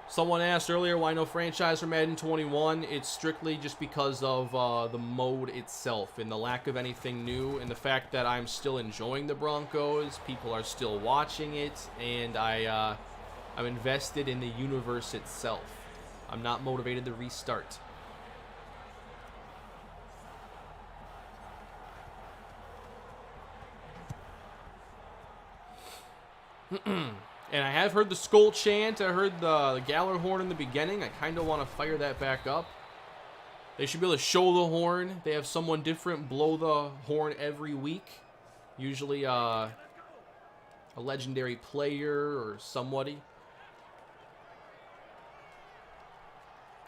Someone asked earlier why no franchise for Madden 21. It's strictly just because of the mode itself and the lack of anything new, and the fact that I'm still enjoying the Broncos, people are still watching it, and I'm invested in the universe itself. I'm not motivated to restart. And I have heard the Skull chant. I heard the Galler horn in the beginning. I kind of want to fire that back up. They should be able to show the horn. They have someone different blow the horn every week. Usually a legendary player or somebody.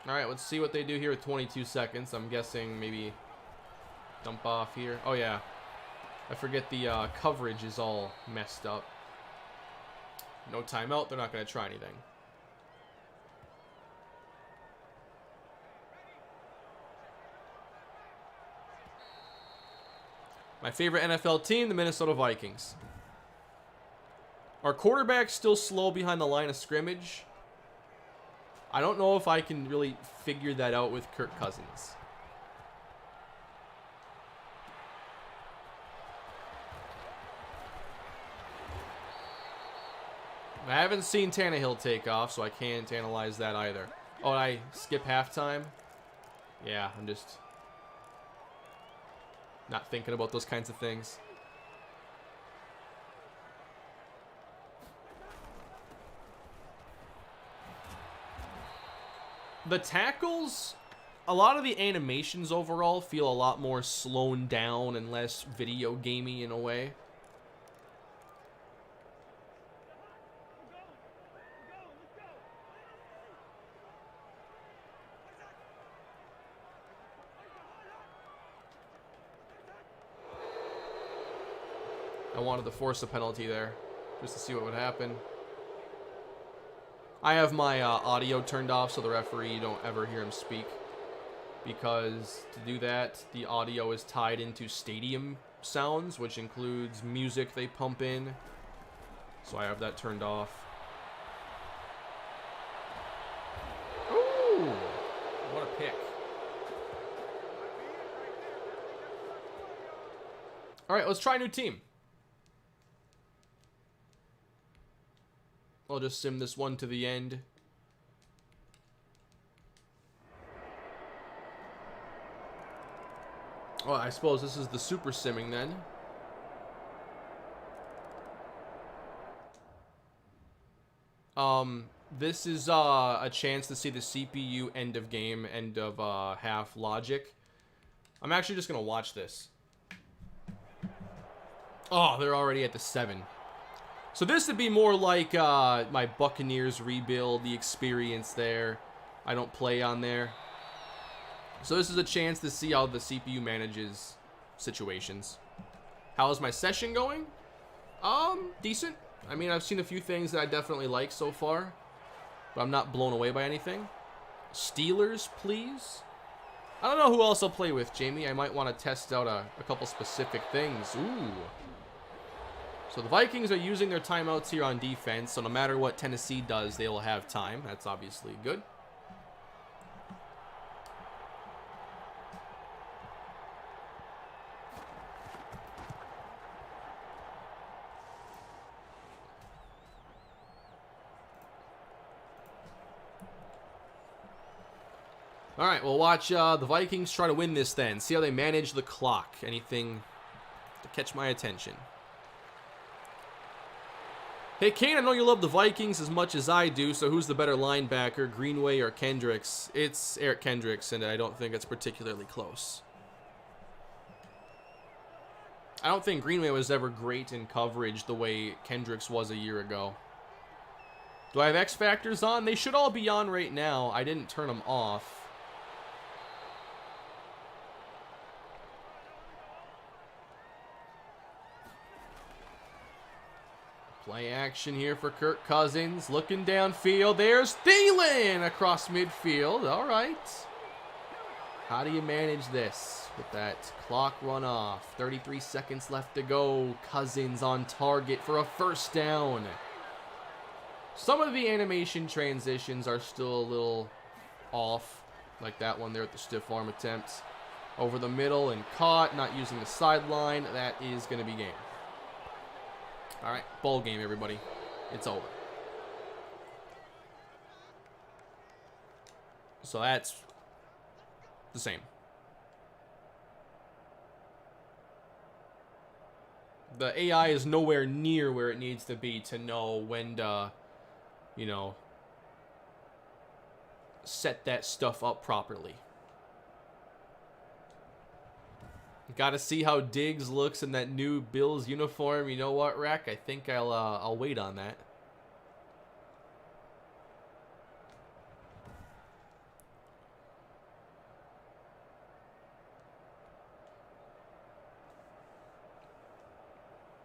Alright, let's see what they do here with 22 seconds. I'm guessing maybe dump off here. Oh, yeah. I forget the coverage is all messed up. No timeout. They're not going to try anything. My favorite NFL team, the Minnesota Vikings. Our quarterback's still slow behind the line of scrimmage. I don't know if I can really figure that out with Kirk Cousins. I haven't seen Tannehill take off, so I can't analyze that either. Oh, and I skip halftime? Yeah, I'm just not thinking about those kinds of things. The tackles, a lot of the animations overall feel a lot more slowed down and less video gamey in a way. I wanted to force a penalty there, just to see what would happen. I have my audio turned off so the referee, you don't ever hear him speak. Because to do that, the audio is tied into stadium sounds, which includes music they pump in. So I have that turned off. Ooh, what a pick. All right, let's try a new team. I'll just sim this one to the end. Well, I suppose this is the super simming then. This is a chance to see the CPU end of game, end of half logic. I'm actually just gonna watch this. Oh, they're already at the 7. So this would be more like my Buccaneers rebuild, the experience there. I don't play on there. So this is a chance to see how the CPU manages situations. How is my session going? Decent. I mean, I've seen a few things that I definitely like so far, but I'm not blown away by anything. Steelers, please. I don't know who else I'll play with, Jamie. I might want to test out a couple specific things. Ooh. So the Vikings are using their timeouts here on defense, so no matter what Tennessee does, they will have time. That's obviously good. All right, we'll watch the Vikings try to win this then. See how they manage the clock. Anything to catch my attention. Hey, Kane, I know you love the Vikings as much as I do, so who's the better linebacker, Greenway or Kendricks? It's Eric Kendricks, and I don't think it's particularly close. I don't think Greenway was ever great in coverage the way Kendricks was a year ago. Do I have X Factors on? They should all be on right now. I didn't turn them off. Play action here for Kirk Cousins. Looking downfield. There's Thielen across midfield. All right. How do you manage this with that clock run off? 33 seconds left to go. Cousins on target for a first down. Some of the animation transitions are still a little off. Like that one there at the stiff arm attempt. Over the middle and caught. Not using the sideline. That is going to be game. All right, bowl game, everybody. It's over. So that's the same. The AI is nowhere near where it needs to be to know when to, you know, set that stuff up properly. Got to see how Diggs looks in that new Bills uniform. You know what, Rack? I think I'll wait on that.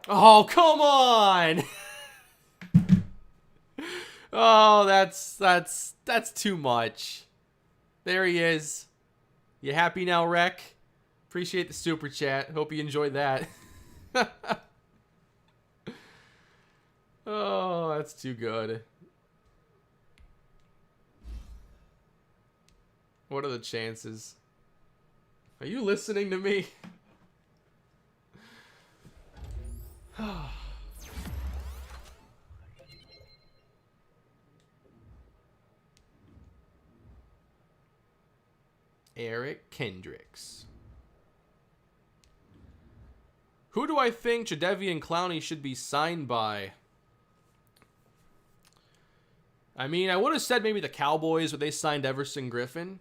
Oh, come on! Oh, that's too much. There he is. You happy now, Rec? Appreciate the super chat. Hope you enjoyed that. Oh, that's too good. What are the chances? Are you listening to me? Eric Kendricks. Who do I think Jadeveon Clowney should be signed by? I mean, I would have said maybe the Cowboys, but they signed Everson Griffin.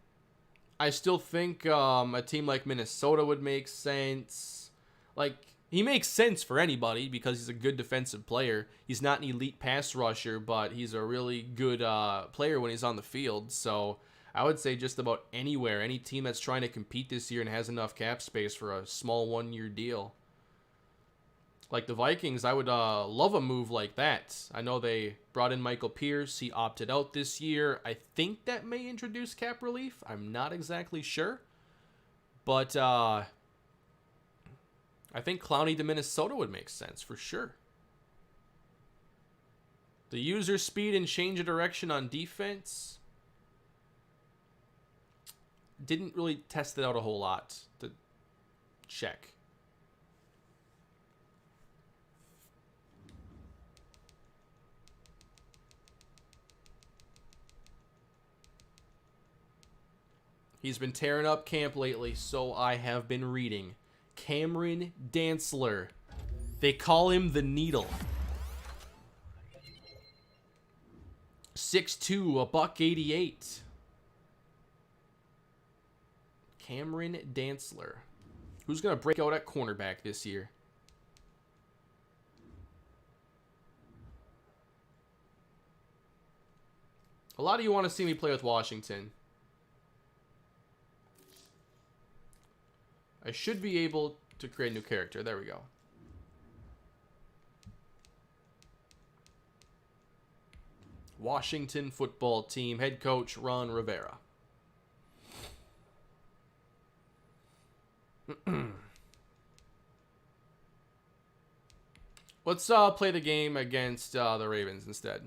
I still think a team like Minnesota would make sense. Like, he makes sense for anybody because he's a good defensive player. He's not an elite pass rusher, but he's a really good player when he's on the field. So I would say just about anywhere, any team that's trying to compete this year and has enough cap space for a small one-year deal. Like the Vikings, I would love a move like that. I know they brought in Michael Pierce. He opted out this year. I think that may introduce cap relief. I'm not exactly sure. But I think Clowney to Minnesota would make sense for sure. The user speed and change of direction on defense. Didn't really test it out a whole lot to check. He's been tearing up camp lately, so I have been reading. Cameron Dantzler. They call him the Needle. 6'2", $188. Cameron Dantzler. Who's going to break out at cornerback this year? A lot of you want to see me play with Washington. I should be able to create a new character. There we go. Washington football team head coach Ron Rivera. Let's play the game against the Ravens instead.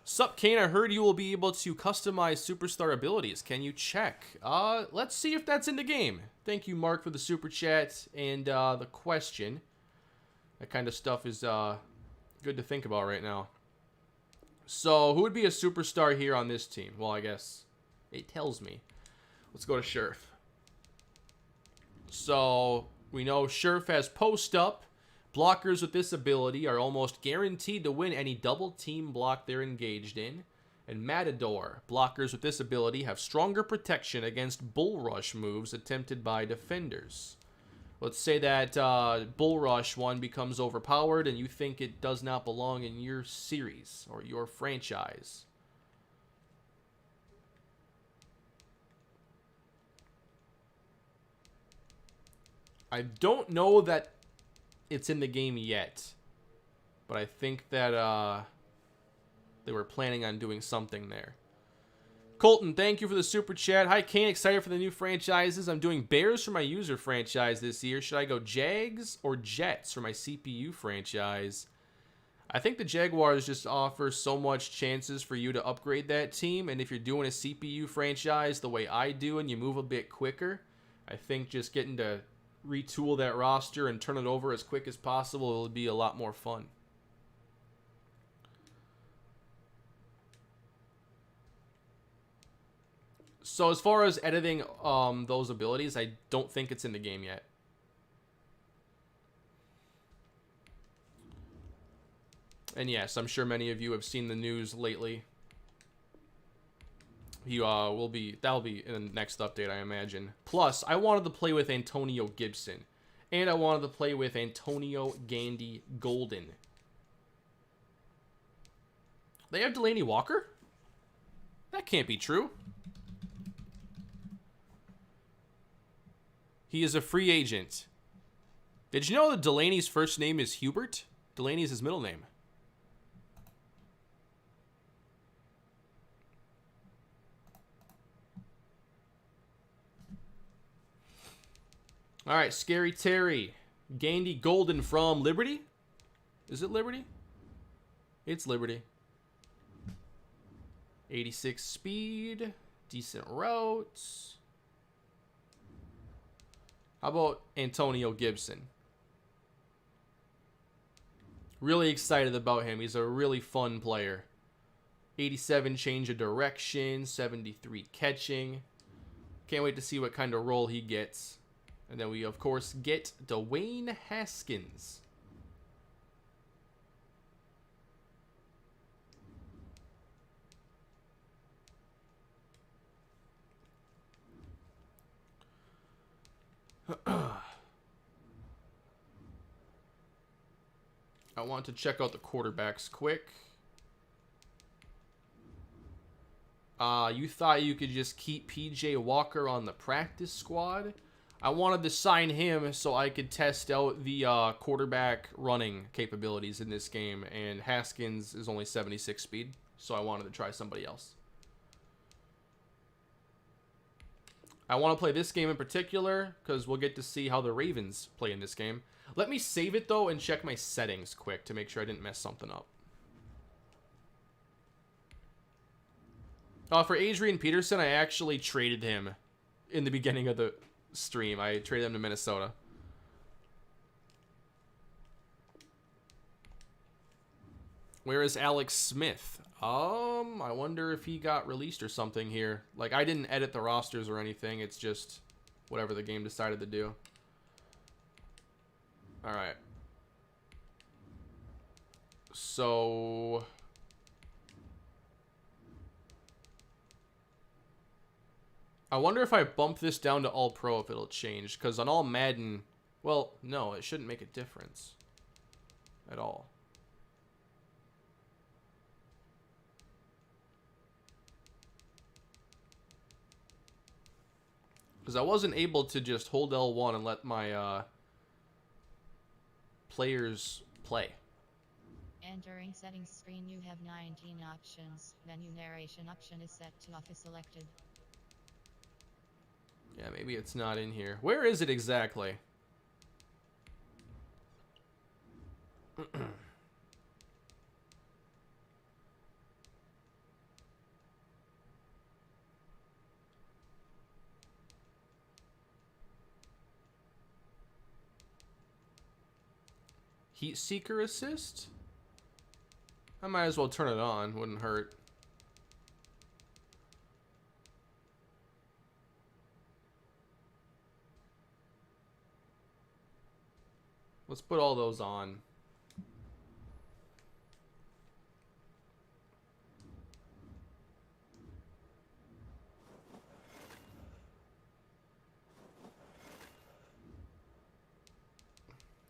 Sup, Kane? I heard you will be able to customize superstar abilities. Can you check? Let's see if that's in the game. Thank you, Mark, for the super chat and the question. That kind of stuff is good to think about right now. So, who would be a superstar here on this team? Well, I guess It tells me. Let's go to Scherf. So we know Scherf has post up. Blockers with this ability are almost guaranteed to win any double team block they're engaged in. And Matador, blockers with this ability have stronger protection against bull rush moves attempted by defenders. Let's say that bull rush one becomes overpowered and you think it does not belong in your series or your franchise. I don't know that it's in the game yet, but I think that they were planning on doing something there. Colton, thank you for the super chat. Hi, Kane. Excited for the new franchises. I'm doing Bears for my user franchise this year. Should I go Jags or Jets for my CPU franchise? I think the Jaguars just offer so much chances for you to upgrade that team. And if you're doing a CPU franchise the way I do and you move a bit quicker, I think just getting to retool that roster and turn it over as quick as possible will be a lot more fun. So as far as editing those abilities, I don't think it's in the game yet. And yes, I'm sure many of you have seen the news lately. That'll be in the next update, I imagine. Plus, I wanted to play with Antonio Gibson. And I wanted to play with Antonio Gandy Golden. They have Delaney Walker? That can't be true. He is a free agent. Did you know that Delaney's first name is Hubert? Delaney is his middle name. All right, Scary Terry. Gandy Golden from Liberty? Is it Liberty? It's Liberty. 86 speed. Decent routes. How about Antonio Gibson? Really excited about him. He's a really fun player. 87 change of direction. 73 catching. Can't wait to see what kind of role he gets. And then we, of course, get Dwayne Haskins. I want to check out the quarterbacks quick. You thought you could just keep PJ Walker on the practice squad? I wanted to sign him so I could test out the quarterback running capabilities in this game, and Haskins is only 76 speed, so I wanted to try somebody else. I want to play this game in particular because we'll get to see how the Ravens play in this game. Let me save it, though, and check my settings quick to make sure I didn't mess something up. For Adrian Peterson, I actually traded him in the beginning of the stream. I traded him to Minnesota. Where is Alex Smith? I wonder if he got released or something here. Like, I didn't edit the rosters or anything. It's just whatever the game decided to do. All right. So I wonder if I bump this down to All Pro if it'll change. Because on All Madden, well, no, it shouldn't make a difference at all. Because I wasn't able to just hold L1 and let my players play. Entering settings screen, you have 19 options. Menu narration option is set to office selected. Yeah, maybe it's not in here. Where is it exactly? Heat Seeker Assist? I might as well turn it on. Wouldn't hurt. Let's put all those on.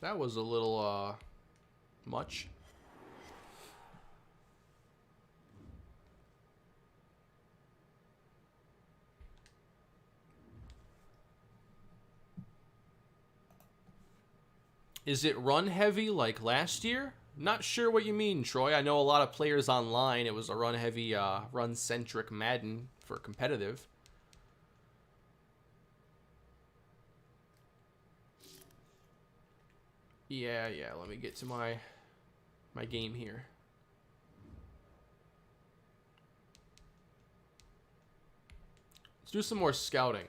That was a little, much. Is it run heavy like last year? Not sure what you mean, Troy. I know a lot of players online. It was a run heavy, run centric Madden for competitive. Yeah. Let me get to my game here. Let's do some more scouting.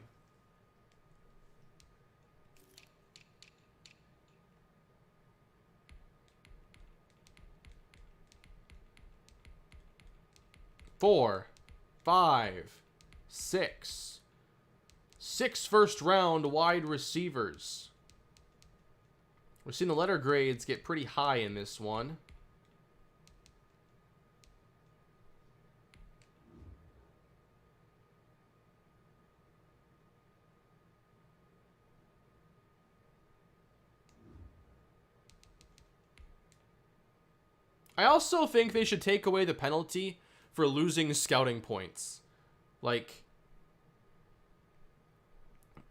Four, 5, 6. 6 first-round wide receivers. We're seeing the letter grades get pretty high in this one. I also think they should take away the penalty for losing scouting points. Like,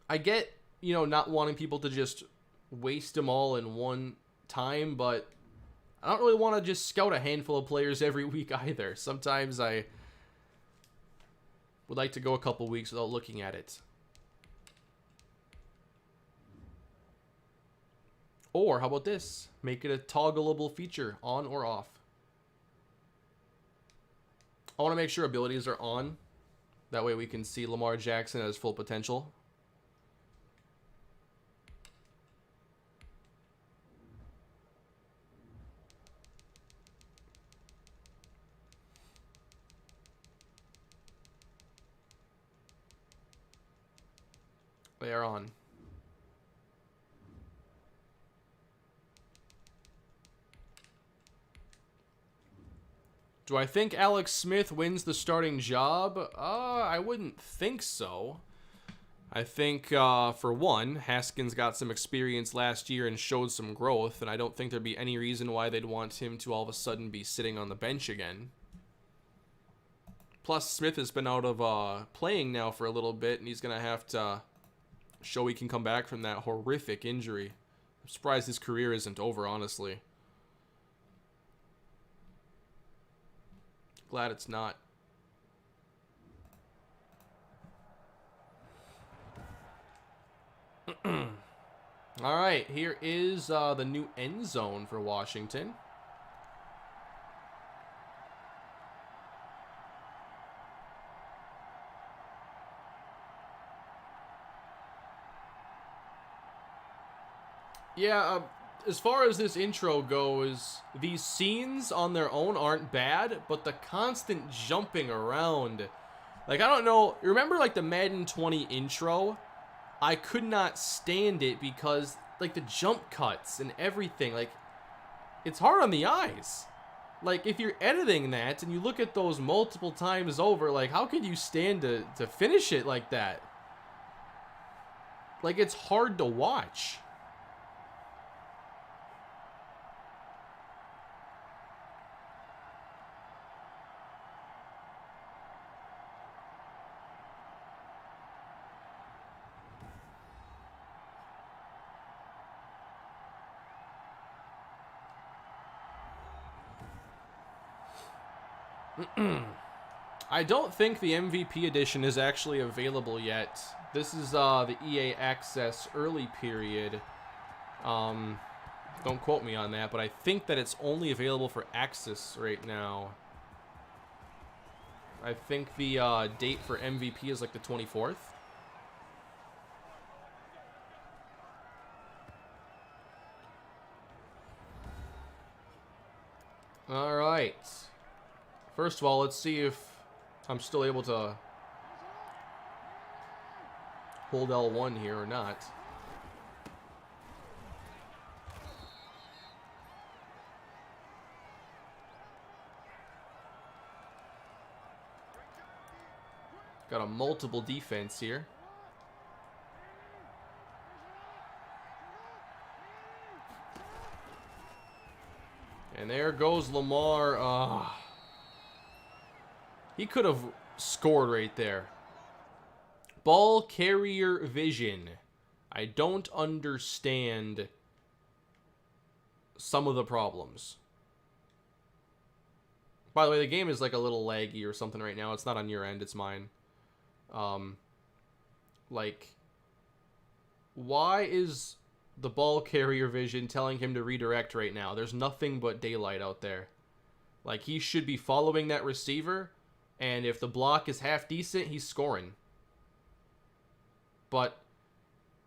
I get, you know, not wanting people to just waste them all in one time, but I don't really want to just scout a handful of players every week either. Sometimes I would like to go a couple weeks without looking at it. Or how about this? Make it a toggleable feature, on or off. I want to make sure abilities are on. That way we can see Lamar Jackson at his full potential. They are on. Do I think Alex Smith wins the starting job? I wouldn't think so. I think, for one, Haskins got some experience last year and showed some growth, and I don't think there'd be any reason why they'd want him to all of a sudden be sitting on the bench again. Plus, Smith has been out of playing now for a little bit, and he's going to have to show he can come back from that horrific injury. I'm surprised his career isn't over, honestly. Glad it's not. All right, here is the new end zone for Washington. Yeah, as far as this intro goes, these scenes on their own aren't bad, but the constant jumping around. Like, I don't know, remember like the Madden 20 intro? I could not stand it because, like, the jump cuts and everything, like, it's hard on the eyes. Like, if you're editing that and you look at those multiple times over, like, how could you stand to finish it like that? Like, it's hard to watch. I don't think the MVP edition is actually available yet. This is the EA Access early period. Don't quote me on that, but I think that it's only available for Access right now. I think the date for MVP is like the 24th. All right. First of all, let's see if I'm still able to hold L1 here or not. Got a multiple defense here. And there goes Lamar. He could have scored right there. Ball carrier vision. I don't understand some of the problems. By the way, the game is like a little laggy or something right now. It's not on your end, it's mine. Like, why is the ball carrier vision telling him to redirect right now? There's nothing but daylight out there. Like, he should be following that receiver, and if the block is half decent, he's scoring. But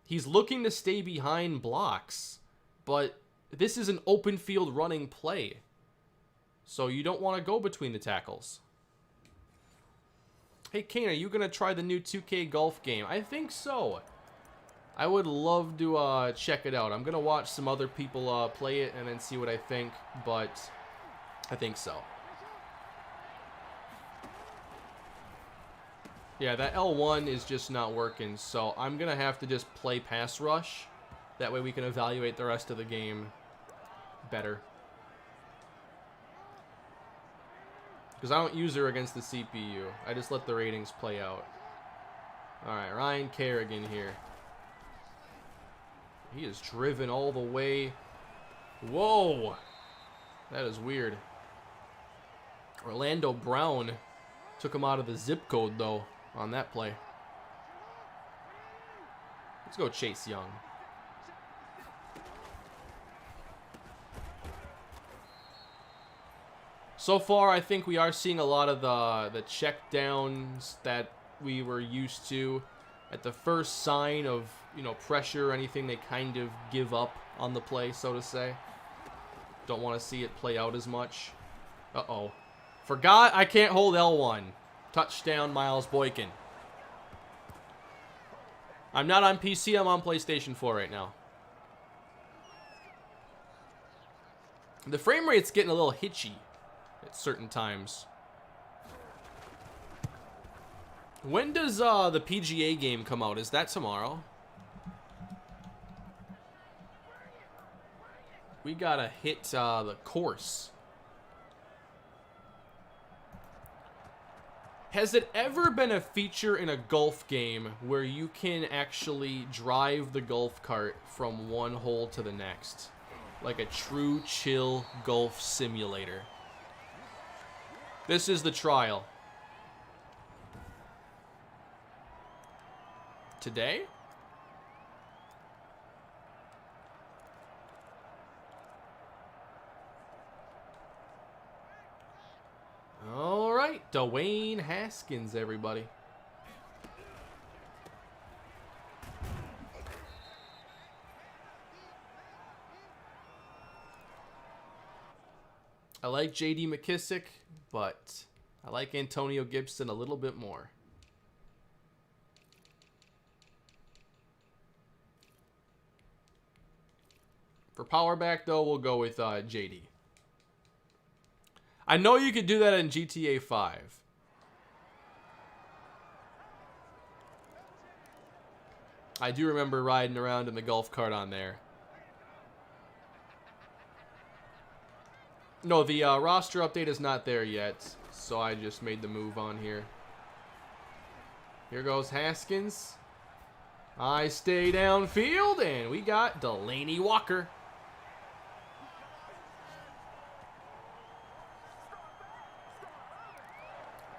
he's looking to stay behind blocks, but this is an open field running play. So you don't want to go between the tackles. Hey, Kane, are you going to try the new 2K golf game? I think so. I would love to check it out. I'm going to watch some other people play it and then see what I think, but I think so. Yeah, that L1 is just not working, so I'm going to have to just play pass rush. That way we can evaluate the rest of the game better. Because I don't use her against the CPU. I just let the ratings play out. Alright, Ryan Kerrigan here. He is driven all the way. Whoa! That is weird. Orlando Brown took him out of the zip code, though, on that play. Let's go Chase Young. So far, I think we are seeing a lot of the check downs that we were used to. At the first sign of, pressure or anything, they kind of give up on the play, so to say. Don't want to see it play out as much. Uh-oh. Forgot I can't hold L1. Touchdown, Miles Boykin. I'm not on PC, I'm on PlayStation 4 right now. The frame rate's getting a little hitchy at certain times. When does the PGA game come out? Is that tomorrow? We gotta hit the course. Has it ever been a feature in a golf game where you can actually drive the golf cart from one hole to the next? Like a true chill golf simulator. This is the trial. Today? All right, Dwayne Haskins, everybody. I like J.D. McKissick, but I like Antonio Gibson a little bit more. For power back, though, we'll go with J.D. I know you could do that in GTA 5. I do remember riding around in the golf cart on there. No, the roster update is not there yet, so I just made the move on here. Here goes Haskins. I stay downfield, and we got Delaney Walker.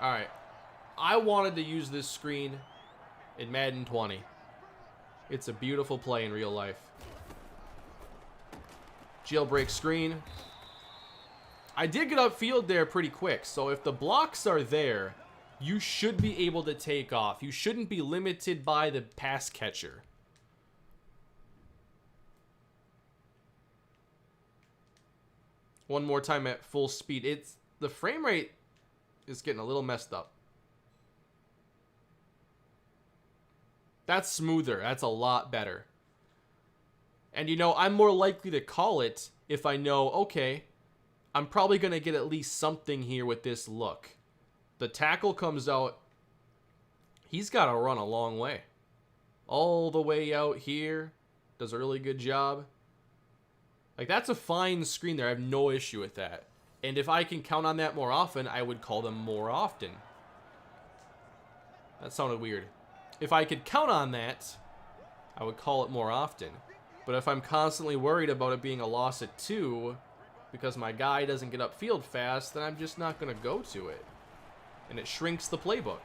Alright, I wanted to use this screen in Madden 20. It's a beautiful play in real life. Jailbreak screen. I did get upfield there pretty quick, so if the blocks are there, you should be able to take off. You shouldn't be limited by the pass catcher. One more time at full speed. The frame rate is getting a little messed up. That's smoother. That's a lot better. And I'm more likely to call it if I know, okay, I'm probably going to get at least something here with this look. The tackle comes out He's got to run a long way. All the way out here. Does a really good job. Like, that's a fine screen there. I have no issue with that. And if I can count on that more often, I would call them more often. That sounded weird. If I could count on that, I would call it more often. But if I'm constantly worried about it being a loss at 2 because my guy doesn't get upfield fast, then I'm just not going to go to it. And it shrinks the playbook.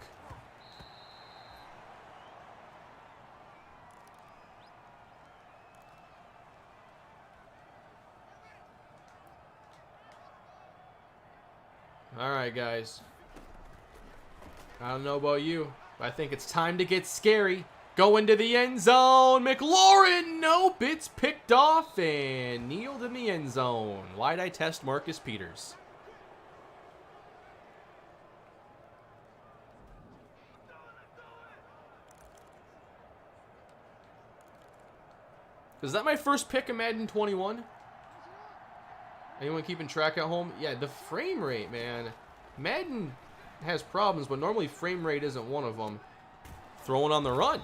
Alright, guys. I don't know about you, but I think it's time to get scary. Go into the end zone. McLaurin, nope, it's picked off and kneeled in the end zone. Why'd I test Marcus Peters? Is that my first pick in Madden 21? Anyone keeping track at home? Yeah, the frame rate, man. Madden has problems, but normally frame rate isn't one of them. Throwing on the run.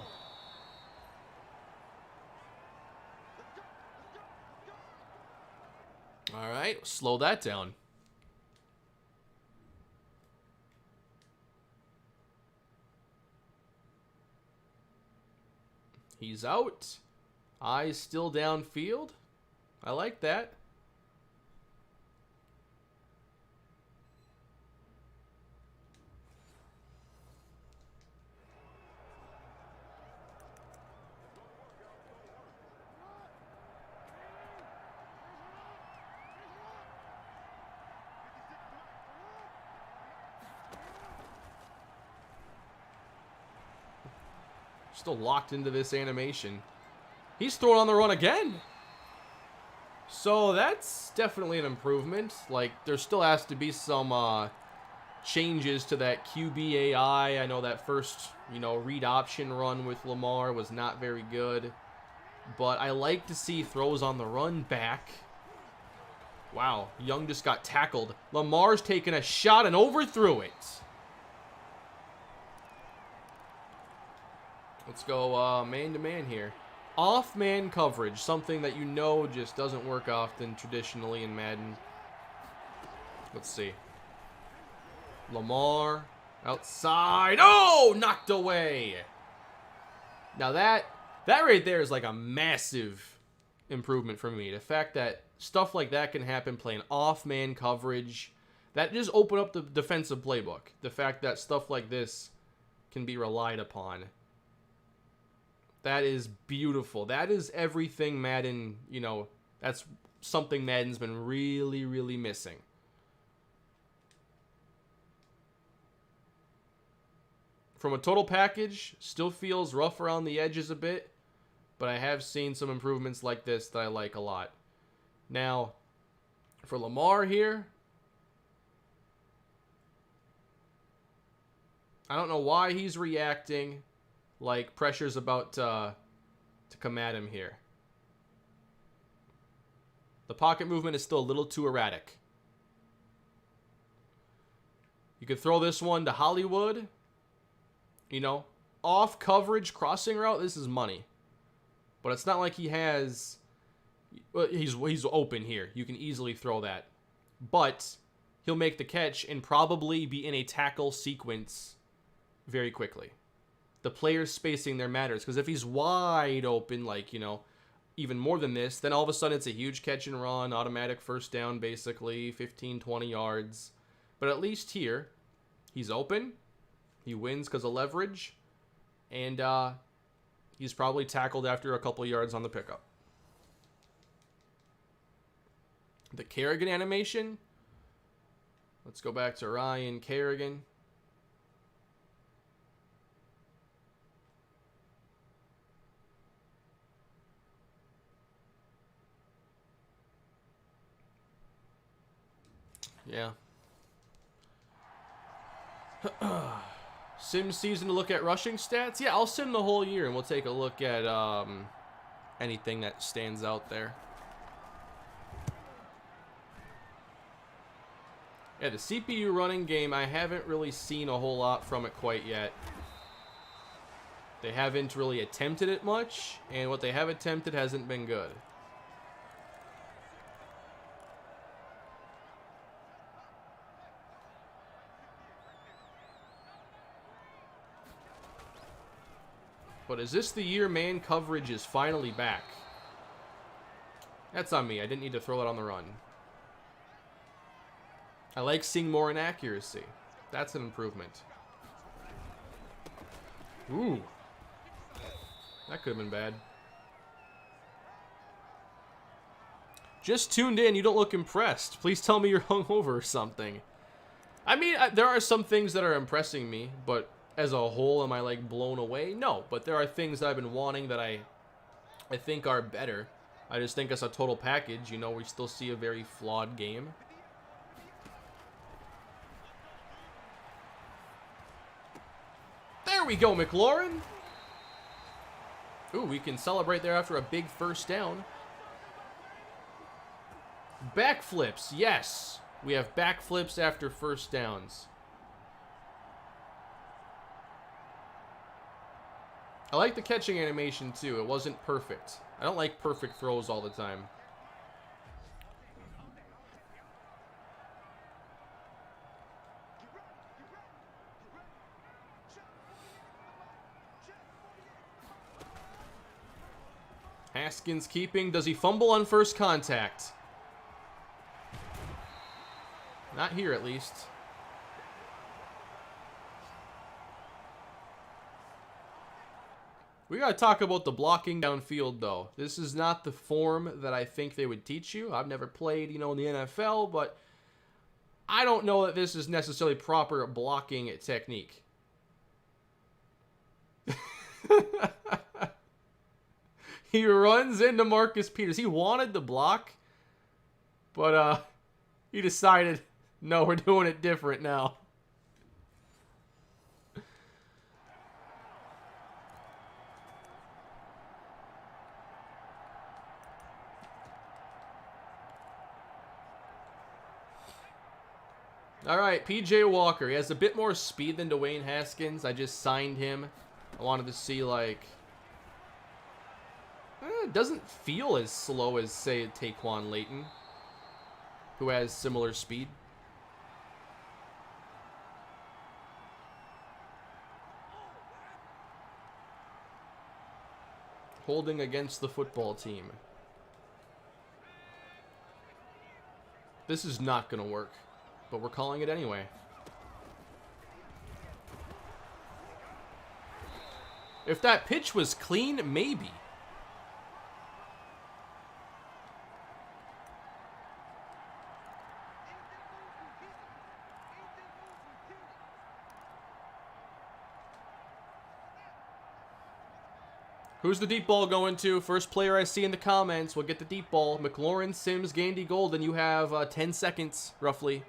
All right, slow that down. He's out. Eyes still downfield. I like that. Still locked into this animation. He's throwing on the run again. So that's definitely an improvement. Like, there still has to be some changes to that QB AI. I know that first, read option run with Lamar was not very good. But I like to see throws on the run back. Wow, Young just got tackled. Lamar's taking a shot and overthrew it. Let's go man-to-man here. Off-man coverage, something that just doesn't work often traditionally in Madden. Let's see. Lamar, outside. Oh, knocked away. Now that right there is like a massive improvement for me. The fact that stuff like that can happen playing off-man coverage, that just opened up the defensive playbook. The fact that stuff like this can be relied upon. That is beautiful. That is everything Madden, that's something Madden's been really, really missing. From a total package, still feels rough around the edges a bit, but I have seen some improvements like this that I like a lot. Now, for Lamar here, I don't know why he's reacting like pressure's about to come at him here. The pocket movement is still a little too erratic. You could throw this one to Hollywood. Off coverage crossing route, this is money. But it's not like he has... Well, he's open here. You can easily throw that. But he'll make the catch and probably be in a tackle sequence very quickly. The players spacing there matters, because if he's wide open, like, even more than this, then all of a sudden it's a huge catch and run, automatic first down, basically, 15, 20 yards. But at least here, he's open, he wins because of leverage, and he's probably tackled after a couple yards on the pickup. The Kerrigan animation, let's go back to Ryan Kerrigan. Yeah. Sim season to look at rushing stats? Yeah, I'll sim the whole year and we'll take a look at anything that stands out there. Yeah, the CPU running game, I haven't really seen a whole lot from it quite yet. They haven't really attempted it much, and what they have attempted hasn't been good. But is this the year man coverage is finally back? That's on me. I didn't need to throw it on the run. I like seeing more inaccuracy. That's an improvement. Ooh. That could have been bad. Just tuned in. You don't look impressed. Please tell me you're hungover or something. I mean, there are some things that are impressing me, but as a whole, am I like blown away? No, but there are things that I've been wanting that I think are better. I just think as a total package, you know, we still see a very flawed game. There we go, McLaurin. Ooh, we can celebrate there after a big first down. Backflips, yes. We have backflips after first downs. I like the catching animation too. It wasn't perfect. I don't like perfect throws all the time. Haskins keeping. Does he fumble on first contact? Not here, at least. We gotta talk about the blocking downfield, though. This is not the form that I think they would teach you. I've never played, you know, in the NFL, but I don't know that this is necessarily proper blocking technique. He runs into Marcus Peters. He wanted the block, but he decided, no, we're doing it different now. All right, P.J. Walker. He has a bit more speed than Dwayne Haskins. I just signed him. I wanted to see, like... it doesn't feel as slow as, say, Taquan Layton, who has similar speed. Holding against the football team. This is not going to work, but we're calling it anyway. If that pitch was clean, maybe. Who's the deep ball going to? First player I see in the comments will get the deep ball. McLaurin, Sims, Gandy, Golden. You have 10 seconds, roughly.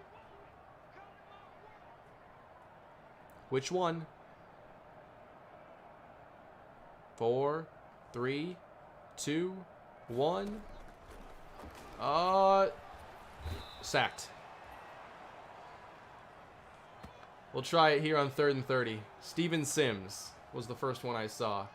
Which one? 4, 3, 2, 1. Sacked. We'll try it here on 3rd and 30. Steven Sims was the first one I saw.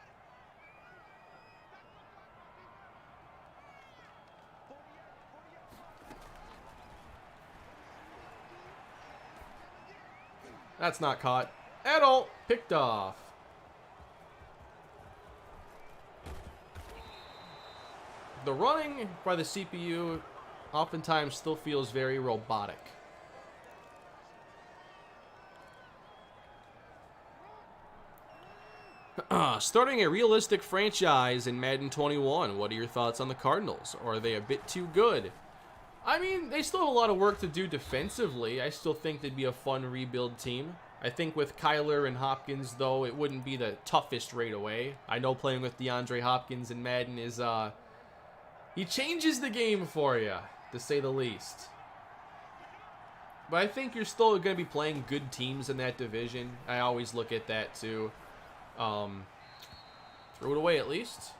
That's not caught at all. Picked off. The running by the CPU oftentimes still feels very robotic. Starting a realistic franchise in Madden 21. What are your thoughts on the Cardinals? Or are they a bit too good? I mean, they still have a lot of work to do defensively. I still think they'd be a fun rebuild team. I think with Kyler and Hopkins, though, it wouldn't be the toughest right away. I know playing with DeAndre Hopkins in Madden is, he changes the game for you, to say the least. But I think you're still going to be playing good teams in that division. I always look at that, too. Throw it away, at least.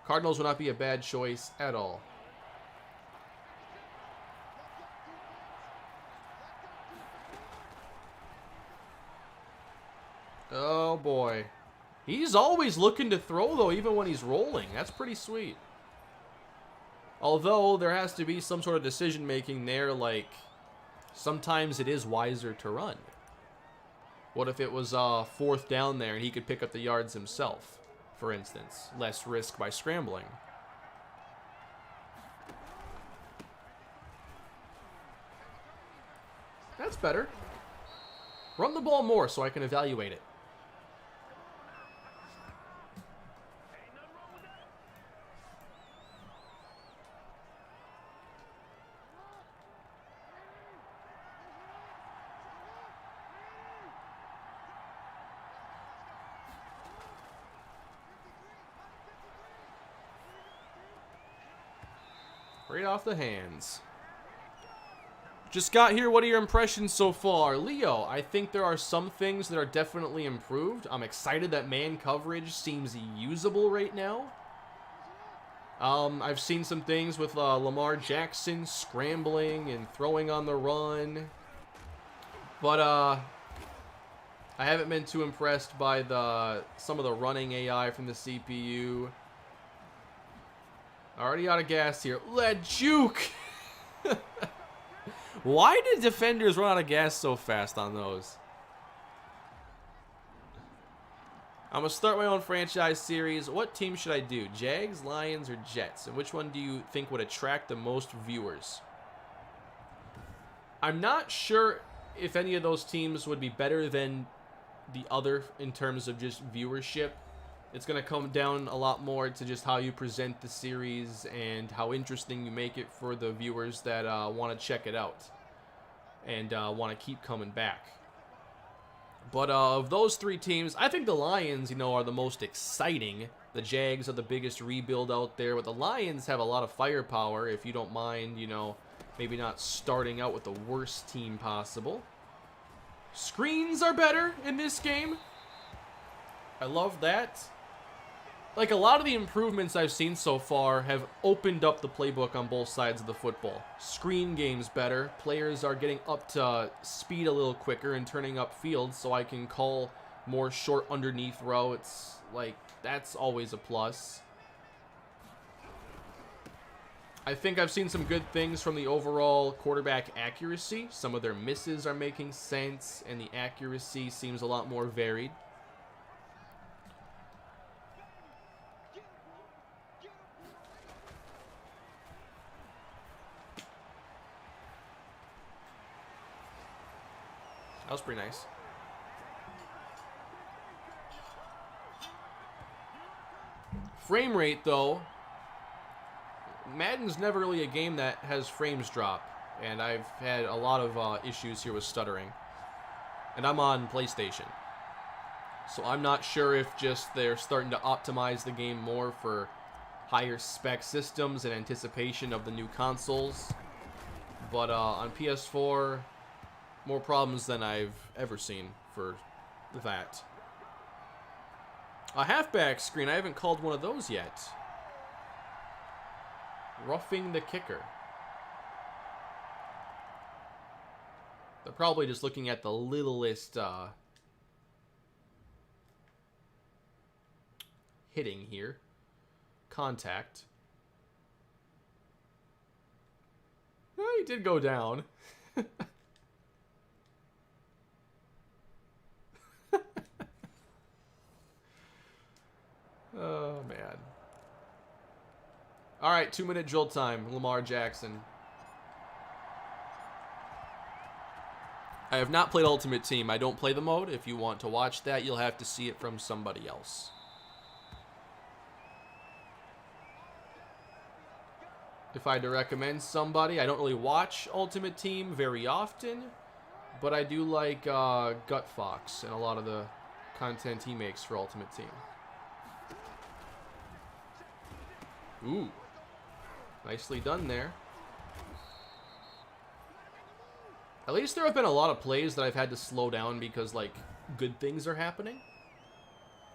Cardinals would not be a bad choice at all. Oh, boy. He's always looking to throw, though, even when he's rolling. That's pretty sweet. Although, there has to be some sort of decision-making there, like, sometimes it is wiser to run. What if it was 4th down there and he could pick up the yards himself, for instance? Less risk by scrambling. That's better. Run the ball more so I can evaluate it. Right off the hands. Just got here. What are your impressions so far? Leo, I think there are some things that are definitely improved. I'm excited that man coverage seems usable right now. I've seen some things with Lamar Jackson scrambling and throwing on the run. But I haven't been too impressed by some of the running AI from the CPU. Already out of gas here. Let juke! Why did defenders run out of gas so fast on those? I'm going to start my own franchise series. What team should I do? Jags, Lions, or Jets? And which one do you think would attract the most viewers? I'm not sure if any of those teams would be better than the other in terms of just viewership. It's going to come down a lot more to just how you present the series and how interesting you make it for the viewers that want to check it out and want to keep coming back. But of those 3 teams, I think the Lions, are the most exciting. The Jags are the biggest rebuild out there, but the Lions have a lot of firepower if you don't mind, maybe not starting out with the worst team possible. Screens are better in this game. I love that. Like, a lot of the improvements I've seen so far have opened up the playbook on both sides of the football. Screen game's better. Players are getting up to speed a little quicker and turning up field, so I can call more short underneath routes. Like, that's always a plus. I think I've seen some good things from the overall quarterback accuracy. Some of their misses are making sense, and the accuracy seems a lot more varied. That was pretty nice. Frame rate, though. Madden's never really a game that has frames drop. And I've had a lot of issues here with stuttering. And I'm on PlayStation. So I'm not sure if just they're starting to optimize the game more for higher spec systems in anticipation of the new consoles. But on PS4... more problems than I've ever seen for that. A halfback screen. I haven't called one of those yet. Roughing the kicker. They're probably just looking at the littlest hitting here. Contact. Oh, he did go down. Oh, man. All right, 2-minute drill time. Lamar Jackson. I have not played Ultimate Team. I don't play the mode. If you want to watch that, you'll have to see it from somebody else. If I had to recommend somebody, I don't really watch Ultimate Team very often, but I do like Gut Fox and a lot of the content he makes for Ultimate Team. Ooh. Nicely done there. At least there have been a lot of plays that I've had to slow down because, like, good things are happening.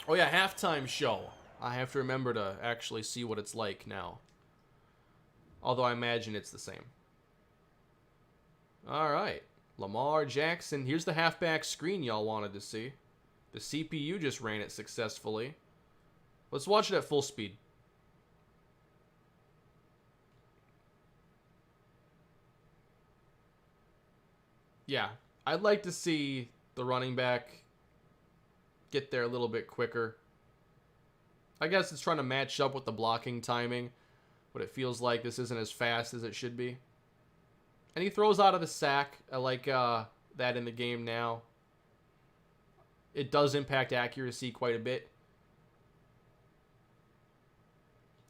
Oh, yeah, halftime show. I have to remember to actually see what it's like now. Although I imagine it's the same. All right. Lamar Jackson. Here's the halfback screen y'all wanted to see. The CPU just ran it successfully. Let's watch it at full speed. Yeah, I'd like to see the running back get there a little bit quicker. I guess it's trying to match up with the blocking timing, but it feels like this isn't as fast as it should be. And he throws out of the sack. I like that in the game now. It does impact accuracy quite a bit.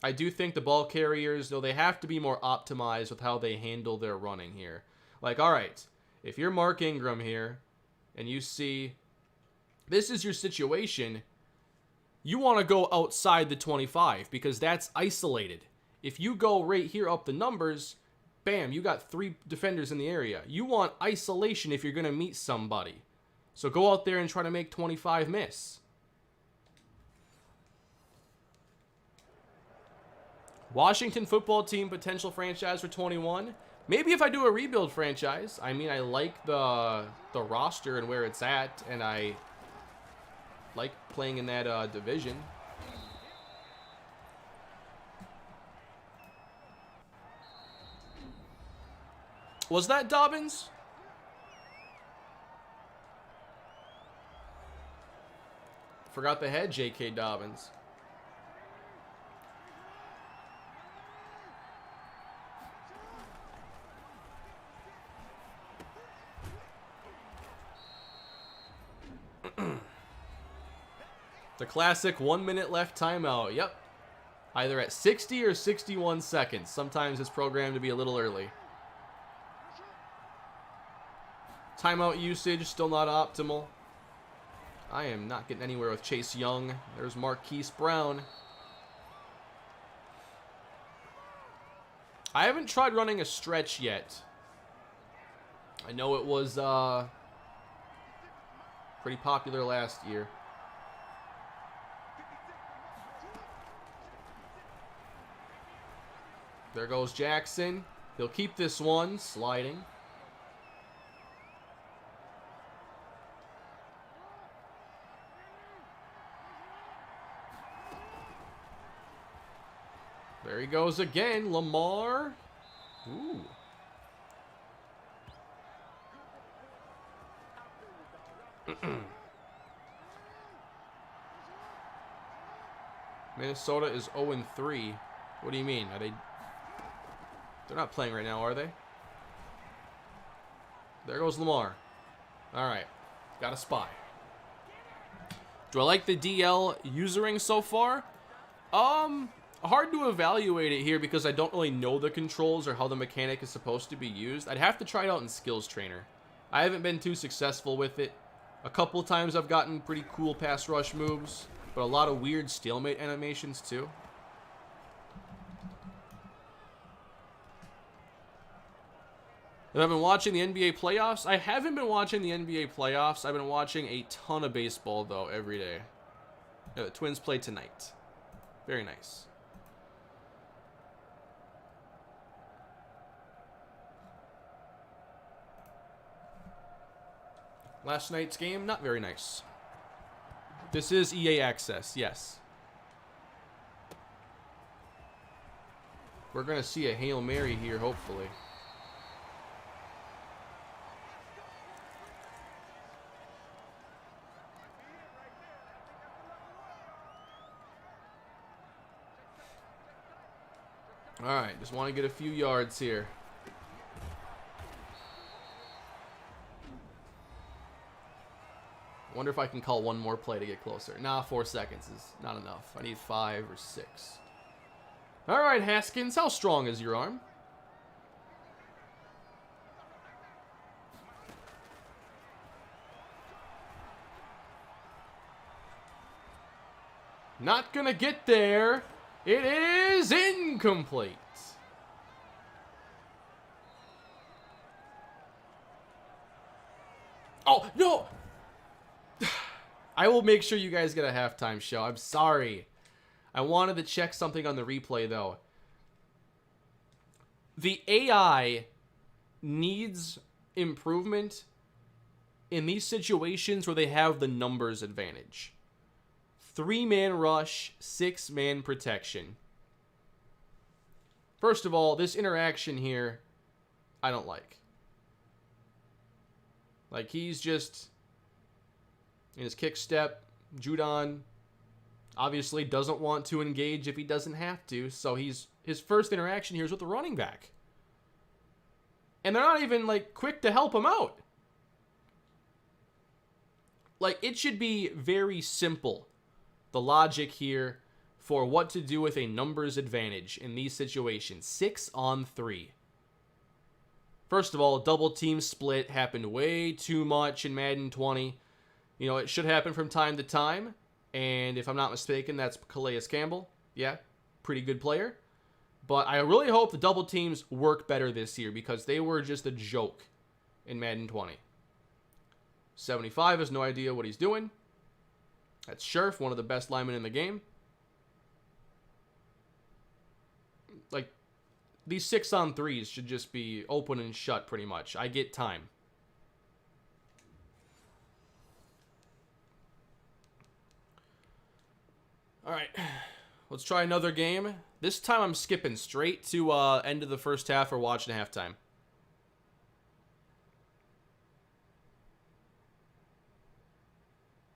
I do think the ball carriers, though, they have to be more optimized with how they handle their running here. Like, all right, if you're Mark Ingram here and you see this is your situation, you want to go outside the 25 because that's isolated. If you go right here up the numbers, bam, you got 3 defenders in the area. You want isolation if you're going to meet somebody. So go out there and try to make 25 miss. Washington football team potential franchise for 21. Maybe if I do a rebuild franchise. I mean, I like the roster and where it's at, and I like playing in that division. Was that Dobbins? Forgot they had J.K. Dobbins. The classic 1 minute left timeout. Yep. Either at 60 or 61 seconds. Sometimes it's programmed to be a little early. Timeout usage still not optimal. I am not getting anywhere with Chase Young. There's Marquise Brown. I haven't tried running a stretch yet. I know it was pretty popular last year. There goes Jackson. He'll keep this one sliding. There he goes again, Lamar. Ooh. Minnesota is 0-3. What do you mean? Are they? They're not playing right now, are they? There goes Lamar. All right, got a spy. Do I like the DL usering so far? Hard to evaluate it here because I don't really know the controls or how the mechanic is supposed to be used. I'd have to try it out in Skills Trainer. I haven't been too successful with it. A couple times I've gotten pretty cool pass rush moves, but a lot of weird stalemate animations too. Have I been watching the NBA playoffs? I haven't been watching the NBA playoffs. I've been watching a ton of baseball, though, every day. Yeah, the Twins play tonight. Very nice. Last night's game, not very nice. This is EA Access, yes. We're going to see a Hail Mary here, hopefully. All right, just want to get a few yards here. Wonder if I can call one more play to get closer. Nah, 4 seconds is not enough. I need 5 or 6. All right, Haskins, how strong is your arm? Not gonna get there. It is incomplete. Oh, no! I will make sure you guys get a halftime show. I'm sorry. I wanted to check something on the replay, though. The AI needs improvement in these situations where they have the numbers advantage. 3-man rush, 6-man protection. First of all, this interaction here, I don't like. Like, he's just in his kick step. Judon obviously doesn't want to engage if he doesn't have to, so his first interaction here is with the running back. And they're not even, like, quick to help him out. Like, it should be very simple, the logic here for what to do with a numbers advantage in these situations. 6-on-3. First of all, double team split happened way too much in Madden 20. You know, it should happen from time to time. And if I'm not mistaken, that's Calais Campbell. Yeah, pretty good player. But I really hope the double teams work better this year because they were just a joke in Madden 20. 75 has no idea what he's doing. That's Scherf, one of the best linemen in the game. Like, these 6-on-3s should just be open and shut pretty much. I get time. All right, let's try another game. This time I'm skipping straight to end of the first half or watching halftime.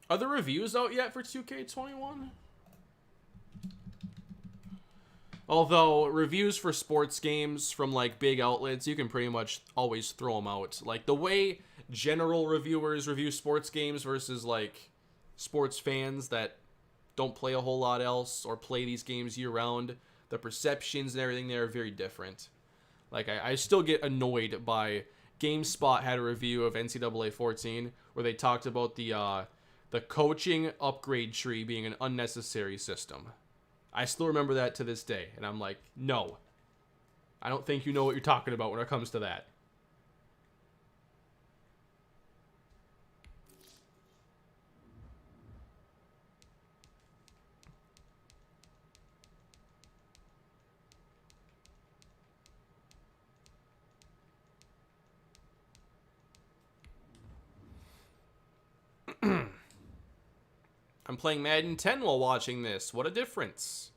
Are the reviews out yet for 2K21? Although, reviews for sports games from, like, big outlets, you can pretty much always throw them out. Like, the way general reviewers review sports games versus, like, sports fans that don't play a whole lot else or play these games year-round, the perceptions and everything there are very different. Like, I still get annoyed by GameSpot had a review of NCAA 14 where they talked about the coaching upgrade tree being an unnecessary system. I still remember that to this day, and I'm like, no. I don't think you know what you're talking about when it comes to that. I'm playing Madden 10 while watching this. What a difference.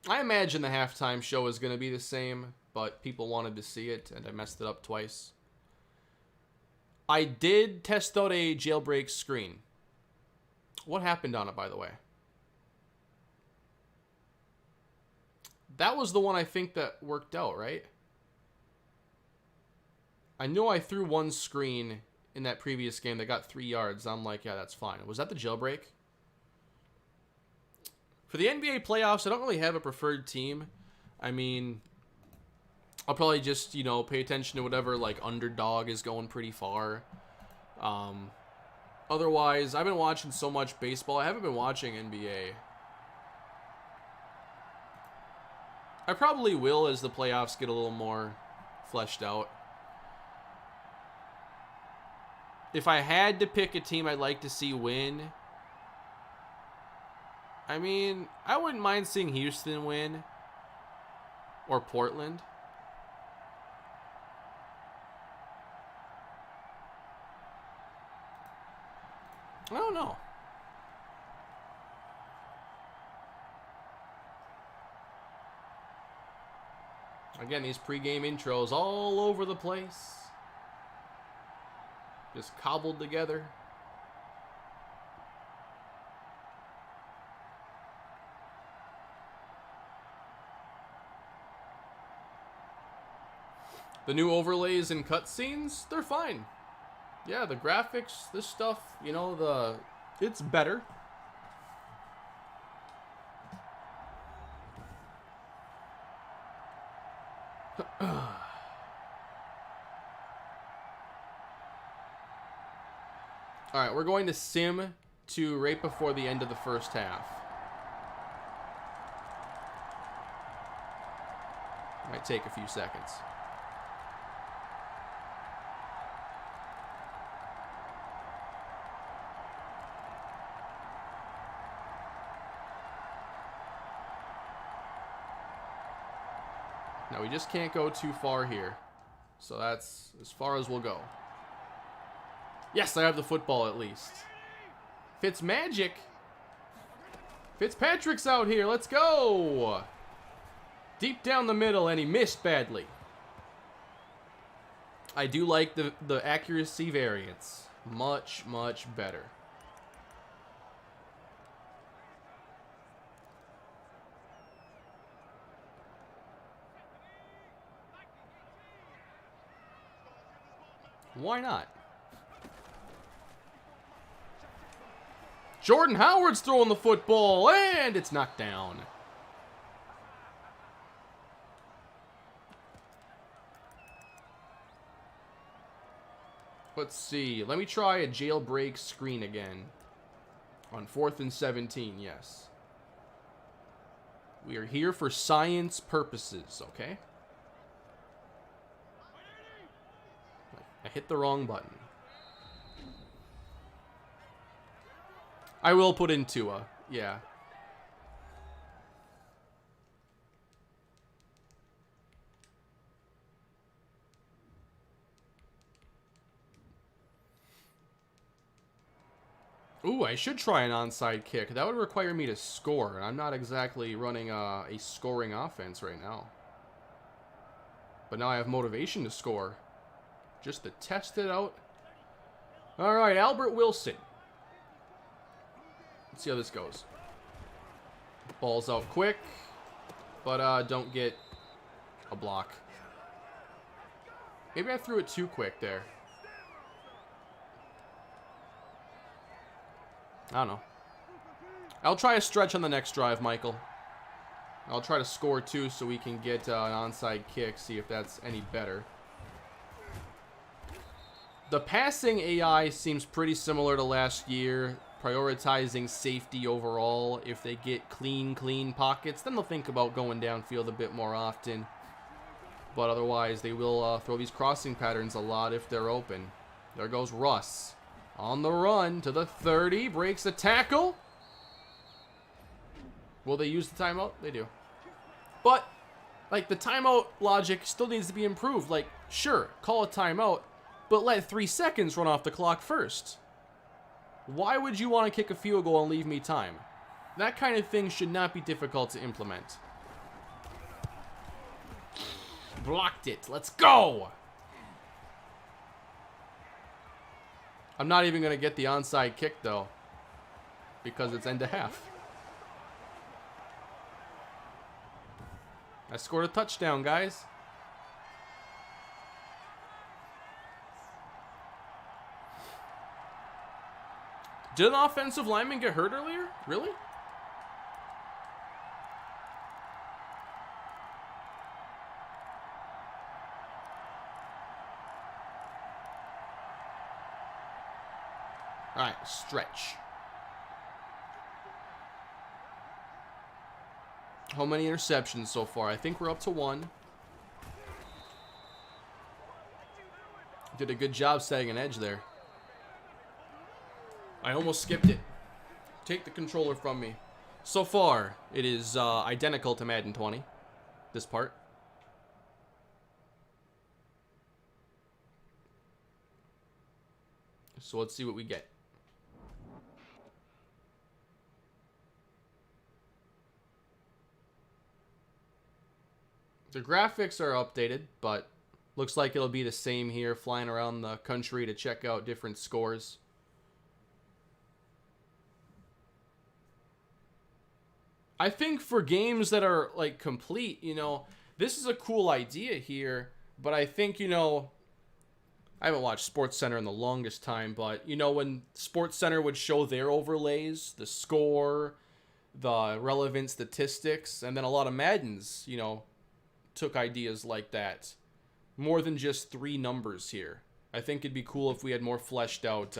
I imagine the halftime show is going to be the same, but people wanted to see it, and I messed it up twice. I did test out a jailbreak screen. What happened on it, by the way? That was the one I think that worked out, right? I knew I threw one screen in that previous game that got 3 yards. I'm like, yeah, that's fine. Was that the jailbreak? For the NBA playoffs, I don't really have a preferred team. I mean, I'll probably just, you know, pay attention to whatever, like, underdog is going pretty far. Otherwise, I've been watching so much baseball. I haven't been watching NBA. I probably will as the playoffs get a little more fleshed out. If I had to pick a team I'd like to see win, I mean, I wouldn't mind seeing Houston win. Or Portland. I don't know. Again, these pregame intros all over the place. Just cobbled together. The new overlays and cutscenes, they're fine. Yeah, the graphics, this stuff, you know, it's better. Alright, we're going to sim to right before the end of the first half. Might take a few seconds. Now, we just can't go too far here. So that's as far as we'll go. Yes, I have the football at least. Fitzmagic. Fitzpatrick's out here. Let's go. Deep down the middle, and he missed badly. I do like the accuracy variance. Much, much better. Why not? Jordan Howard's throwing the football, and it's knocked down. Let's see. Let me try a jailbreak screen again. On 4th and 17, yes. We are here for science purposes, okay? I hit the wrong button. I will put in Tua, yeah. Ooh, I should try an onside kick. That would require me to score, and I'm not exactly running a scoring offense right now. But now I have motivation to score. Just to test it out. All right, Albert Wilson. Let's see how this goes. Ball's out quick, but don't get a block. Maybe I threw it too quick there. I don't know. I'll try a stretch on the next drive, Michael. I'll try to score too so we can get an onside kick, see if that's any better. The passing AI seems pretty similar to last year, prioritizing safety overall. If they get clean pockets, then they'll think about going downfield a bit more often. But otherwise, they will throw these crossing patterns a lot if they're open. There goes Russ. On the run to the 30, breaks a tackle. Will they use the timeout? They do. But, like, the timeout logic still needs to be improved. Like, sure, call a timeout, but let 3 seconds run off the clock first. Why would you want to kick a field goal and leave me time? That kind of thing should not be difficult to implement. Blocked it. Let's go! I'm not even going to get the onside kick, though, because it's end of half. I scored a touchdown, guys. Did an offensive lineman get hurt earlier? Really? All right, stretch. How many interceptions so far? I think we're up to 1. Did a good job setting an edge there. I almost skipped it. Take the controller from me. So far, it is identical to Madden 20. This part. So let's see what we get. The graphics are updated, but looks like it'll be the same here, flying around the country to check out different scores. I think for games that are, like, complete, you know, this is a cool idea here, but I think, you know, I haven't watched SportsCenter in the longest time, but, you know, when SportsCenter would show their overlays, the score, the relevant statistics, and then a lot of Maddens, you know, took ideas like that. More than just 3 numbers here. I think it'd be cool if we had more fleshed out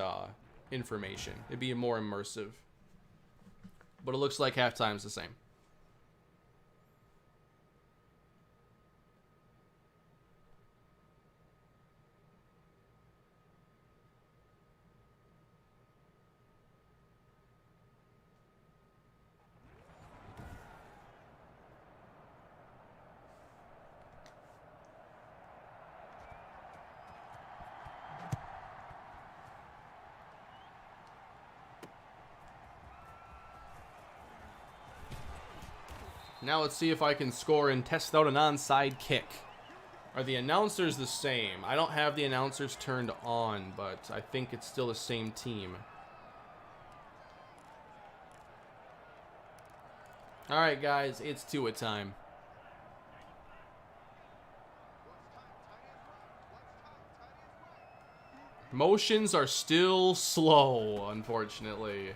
information. It'd be more immersive. But it looks like halftime's the same. Now let's see if I can score and test out an onside kick. Are the announcers the same? I don't have the announcers turned on, but I think it's still the same team. Alright guys, it's Tua time. Motions are still slow, unfortunately.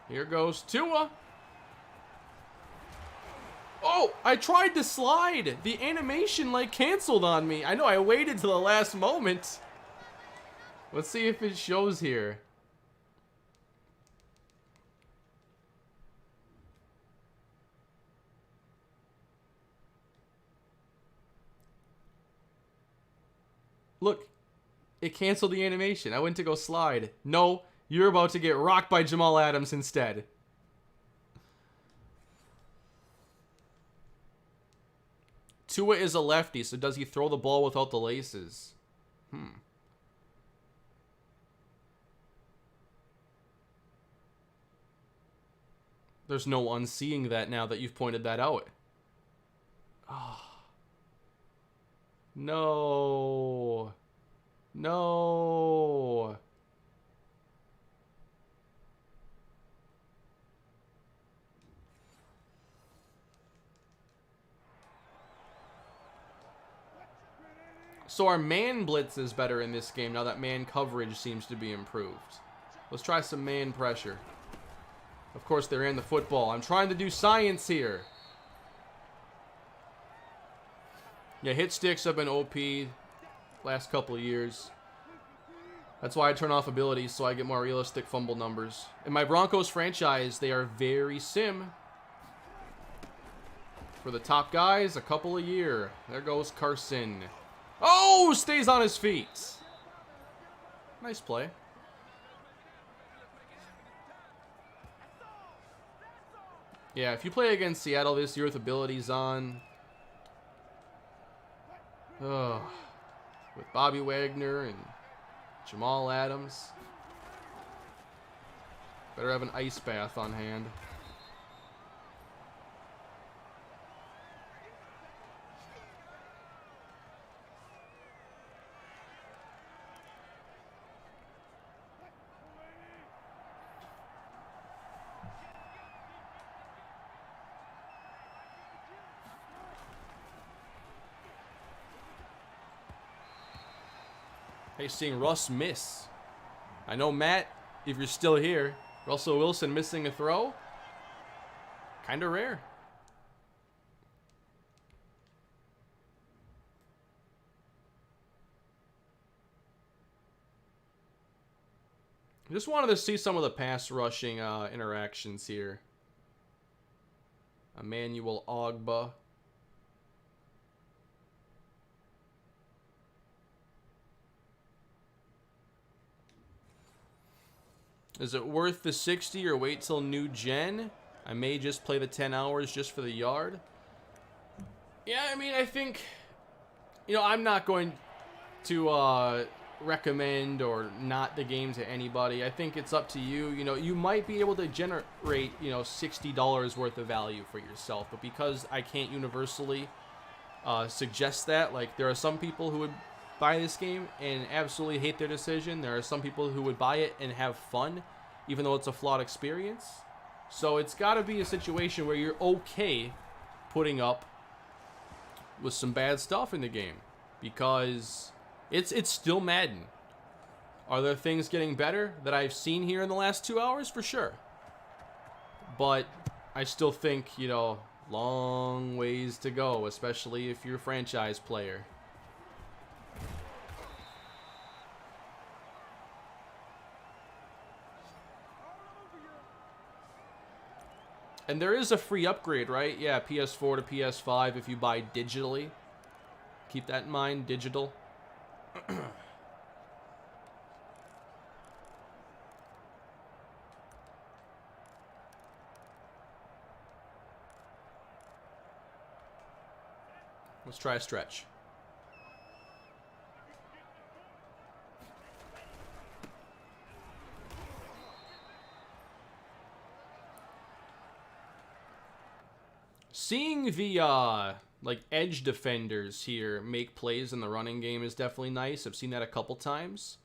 Here goes Tua. Oh, I tried to slide. The animation like canceled on me. I know, I waited till the last moment. Let's see if it shows here. Look, it canceled the animation. I went to go slide. No, you're about to get rocked by Jamal Adams instead. Tua is a lefty, so does he throw the ball without the laces? There's no unseeing that now that you've pointed that out. Oh. No. No. So our man blitz is better in this game now that man coverage seems to be improved. Let's try some man pressure. Of course, they're in the football. I'm trying to do science here. Yeah, hit sticks have been OP last couple of years. That's why I turn off abilities so I get more realistic fumble numbers. In my Broncos franchise, they are very sim. For the top guys, a couple a year. There goes Carson. Oh, stays on his feet. Nice play. Yeah, if you play against Seattle this year with abilities on, with Bobby Wagner and Jamal Adams, better have an ice bath on hand. Hey, seeing Russ miss. I know, Matt, if you're still here, Russell Wilson missing a throw. Kind of rare. Just wanted to see some of the pass rushing interactions here. Emmanuel Ogba. Is it worth the 60 or wait till new gen? I may just play the 10 hours just for the yard. Yeah, I mean, I think, I'm not going to recommend or not the game to anybody. I think it's up to you. You might be able to generate, $60 worth of value for yourself, but because I can't universally suggest that, like, there are some people who would buy this game and absolutely hate their decision. There are some people who would buy it and have fun, even though it's a flawed experience. So it's got to be a situation where you're okay putting up with some bad stuff in the game, because it's still Madden. Are there things getting better that I've seen here in the last 2 hours? For sure. But I still think, long ways to go, especially if you're a franchise player. And there is a free upgrade, right? Yeah, PS4 to PS5 if you buy digitally. Keep that in mind, digital. Let's try a stretch. Seeing the like edge defenders here make plays in the running game is definitely nice. I've seen that a couple times.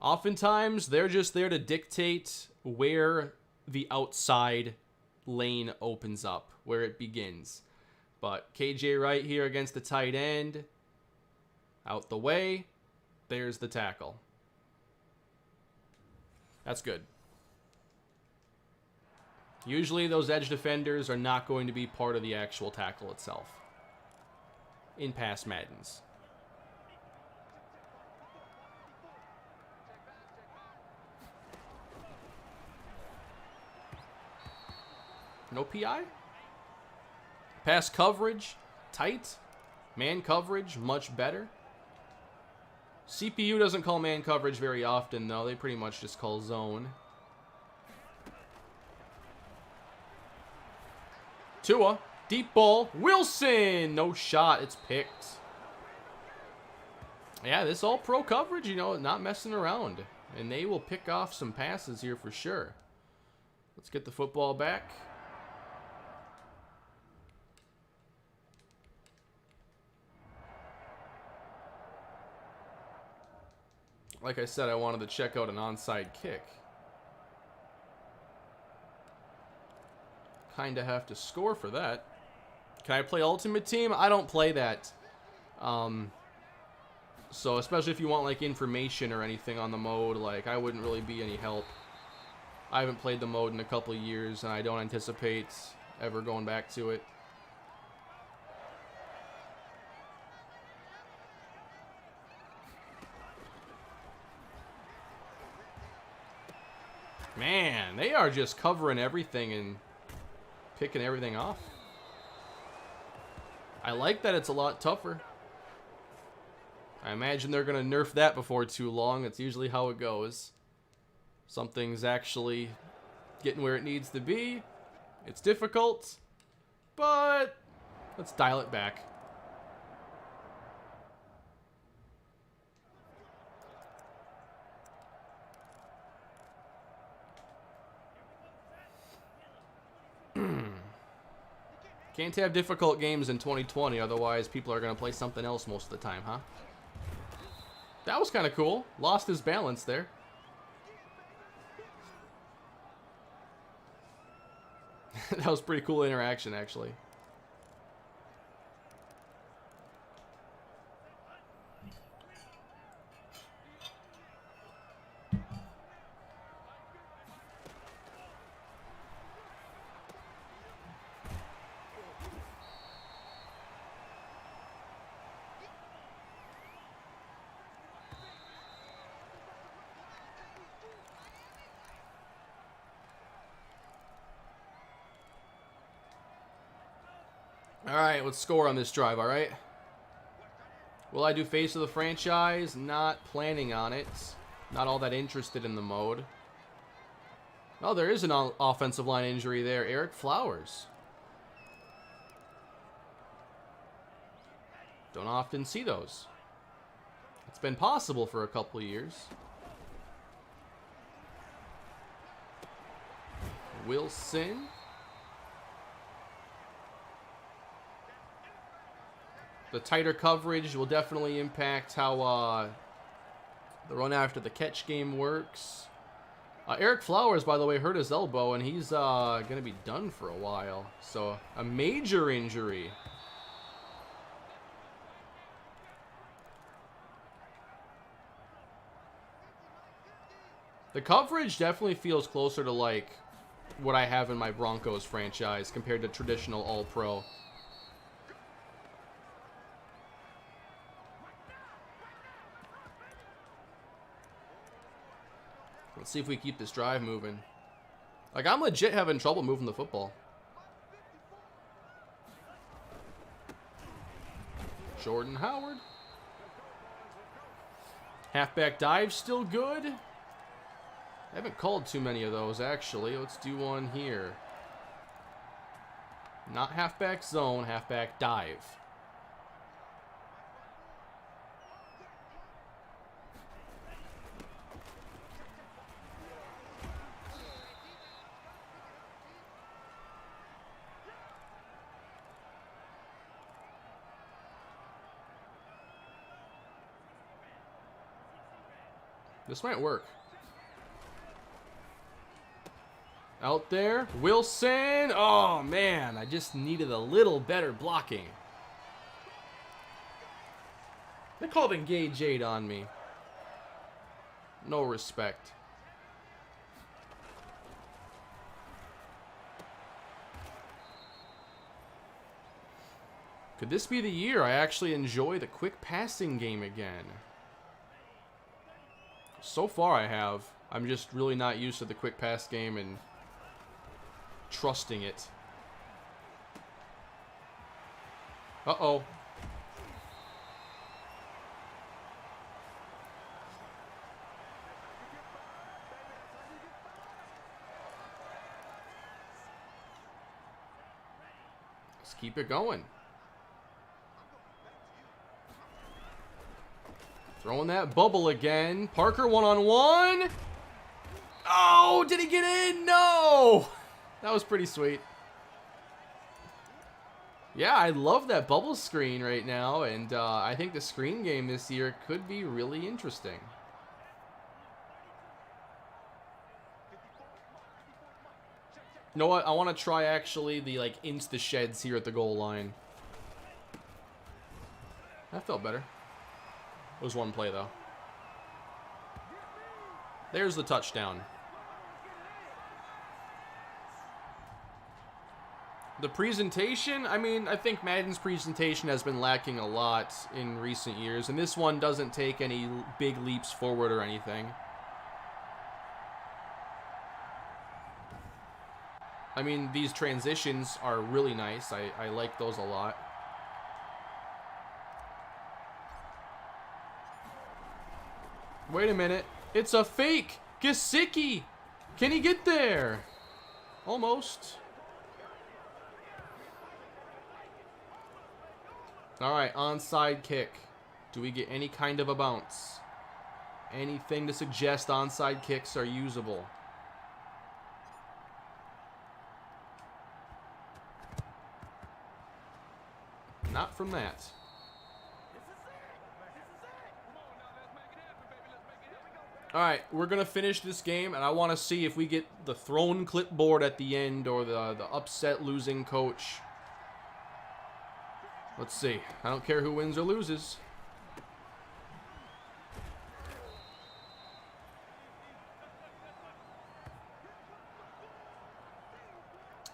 Oftentimes, they're just there to dictate where the outside lane opens up, where it begins. But KJ Wright here against the tight end. Out the way. There's the tackle. That's good. Usually those edge defenders are not going to be part of the actual tackle itself in past Maddens. No PI? Pass coverage, tight. Man coverage, much better. CPU doesn't call man coverage very often, though. They pretty much just call zone. Tua, deep ball. Wilson, no shot. It's picked. Yeah, this all-pro coverage, you know, not messing around. And they will pick off some passes here for sure. Let's get the football back. Like I said, I wanted to check out an onside kick. Kind of have to score for that. Can I play Ultimate Team? I don't play that. So especially if you want like information or anything on the mode, like I wouldn't really be any help. I haven't played the mode in a couple of years, and I don't anticipate ever going back to it. Man, they are just covering everything and picking everything off. I like that it's a lot tougher. I imagine they're going to nerf that before too long. That's usually how it goes. Something's actually getting where it needs to be. It's difficult, but let's dial it back. Can't have difficult games in 2020, otherwise people are going to play something else most of the time, huh? That was kind of cool. Lost his balance there. That was pretty cool interaction, actually. All right, let's score on this drive, all right? Will I do face of the franchise? Not planning on it. Not all that interested in the mode. Oh, there is an offensive line injury there. Eric Flowers. Don't often see those. It's been possible for a couple of years. Wilson. The tighter coverage will definitely impact how the run after the catch game works. Eric Flowers, by the way, hurt his elbow, and he's going to be done for a while. So, a major injury. The coverage definitely feels closer to, like, what I have in my Broncos franchise compared to traditional All-Pro. Let's see if we keep this drive moving. Like, I'm legit having trouble moving the football. Jordan Howard. Halfback dive still good. I haven't called too many of those, actually. Let's do one here. Not halfback zone, halfback dive. This might work. Out there. Wilson. Oh, man. I just needed a little better blocking. They called Engage 8 on me. No respect. Could this be the year I actually enjoy the quick passing game again? So far I have. I'm just really not used to the quick pass game and trusting it. Uh-oh. Let's keep it going. Throwing that bubble again. Parker one-on-one. Oh, did he get in? No! That was pretty sweet. Yeah, I love that bubble screen right now, and I think the screen game this year could be really interesting. You know what? I want to try actually the like insta sheds here at the goal line. That felt better. It was one play though. There's the touchdown. The presentation, I mean, I think Madden's presentation has been lacking a lot in recent years, and this one doesn't take any big leaps forward or anything. I mean, these transitions are really nice. I like those a lot. Wait a minute. It's a fake! Gesicki! Can he get there? Almost. Alright, onside kick. Do we get any kind of a bounce? Anything to suggest onside kicks are usable? Not from that. Alright, we're going to finish this game, and I want to see if we get the thrown clipboard at the end or the upset losing coach. Let's see. I don't care who wins or loses.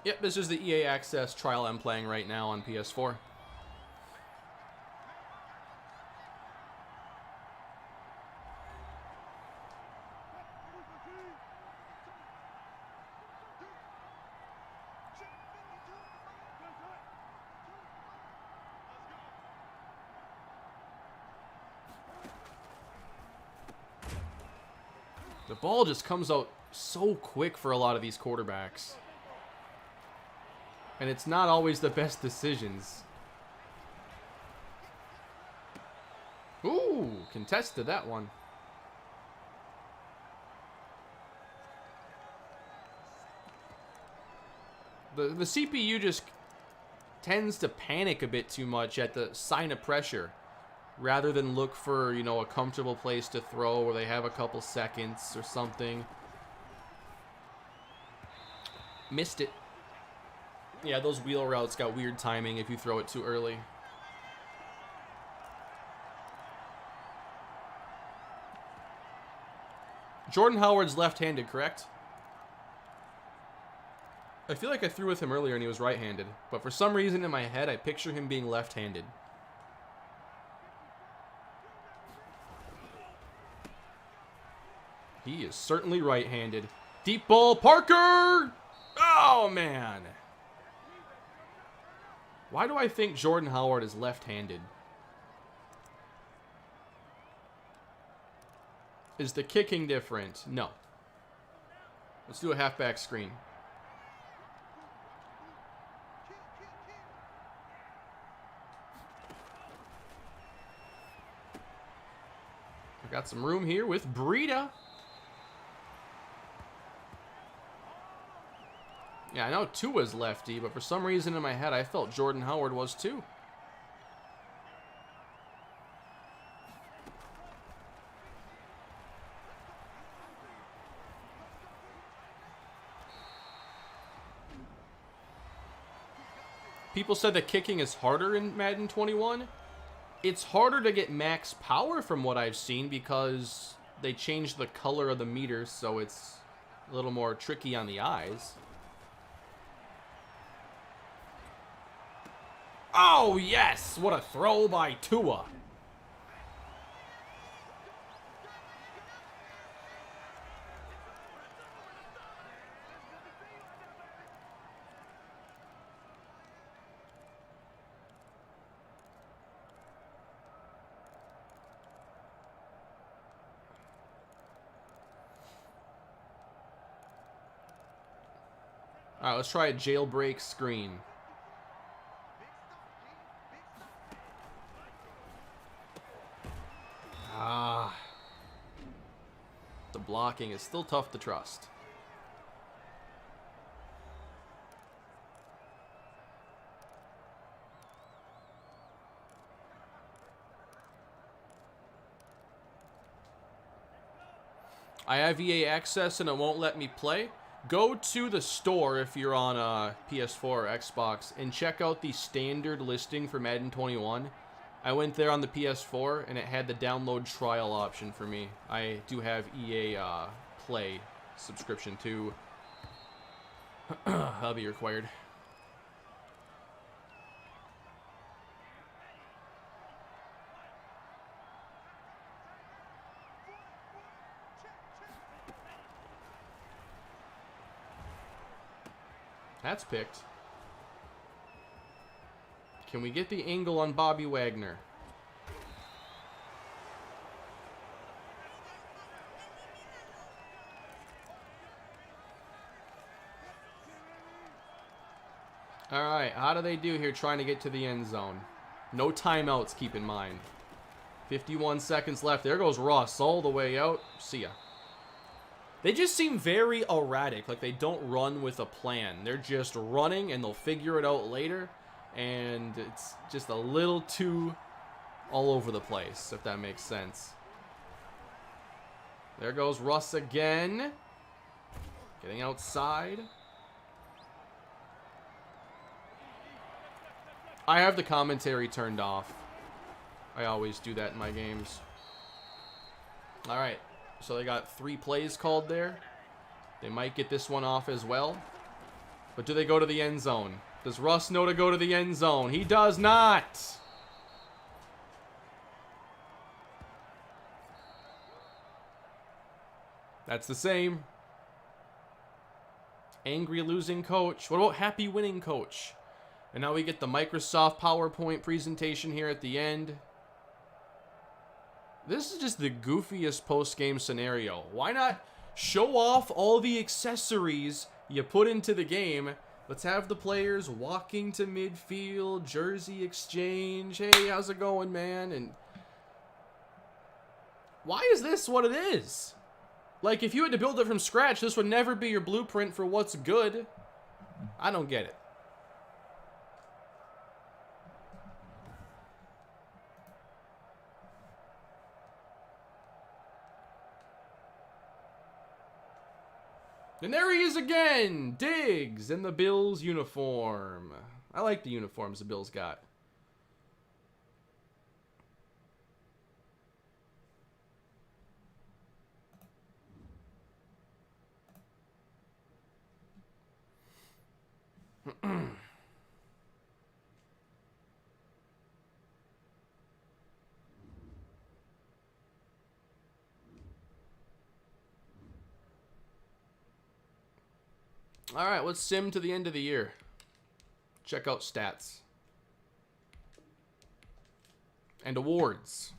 Yep, this is the EA Access trial I'm playing right now on PS4. The ball just comes out so quick for a lot of these quarterbacks. And it's not always the best decisions. Ooh, contested that one. The CPU just tends to panic a bit too much at the sign of pressure, rather than look for, you know, a comfortable place to throw where they have a couple seconds or something. Missed it. Yeah, those wheel routes got weird timing if you throw it too early. Jordan Howard's left-handed, correct? I feel like I threw with him earlier and he was right-handed, but for some reason in my head I picture him being left-handed. He is certainly right-handed. Deep ball, Parker! Oh, man. Why do I think Jordan Howard is left-handed? Is the kicking different? No. Let's do a halfback screen. I got some room here with Breida. Yeah, I know Tua's lefty, but for some reason in my head, I felt Jordan Howard was too. People said that kicking is harder in Madden 21. It's harder to get max power from what I've seen because they changed the color of the meters, so it's a little more tricky on the eyes. Oh, yes! What a throw by Tua. All right, let's try a jailbreak screen. The blocking is still tough to trust. I have EA access and it won't let me play. Go to the store if you're on a PS4 or Xbox and check out the standard listing for Madden 21. I went there on the PS4 and it had the download trial option for me. I do have EA Play subscription too. That'll be required. That's picked. Can we get the angle on Bobby Wagner? All right, how do they do here trying to get to the end zone? No timeouts, keep in mind. 51 seconds left. There goes Russ all the way out. See ya. They just seem very erratic, like they don't run with a plan. They're just running and they'll figure it out later. And it's just a little too all over the place, if that makes sense. There goes Russ again. Getting outside. I have the commentary turned off. I always do that in my games. All right. So they got 3 plays called there. They might get this one off as well. But do they go to the end zone? Does Russ know to go to the end zone? He does not. That's the same. Angry losing coach. What about happy winning coach? And now we get the Microsoft PowerPoint presentation here at the end. This is just the goofiest post-game scenario. Why not show off all the accessories you put into the game? Let's have the players walking to midfield, jersey exchange. Hey, how's it going, man? And why is this what it is? Like, if you had to build it from scratch, this would never be your blueprint for what's good. I don't get it. And there he is again! Diggs in the Bills uniform. I like the uniforms the Bills got. All right, let's sim to the end of the year. Check out stats. And awards.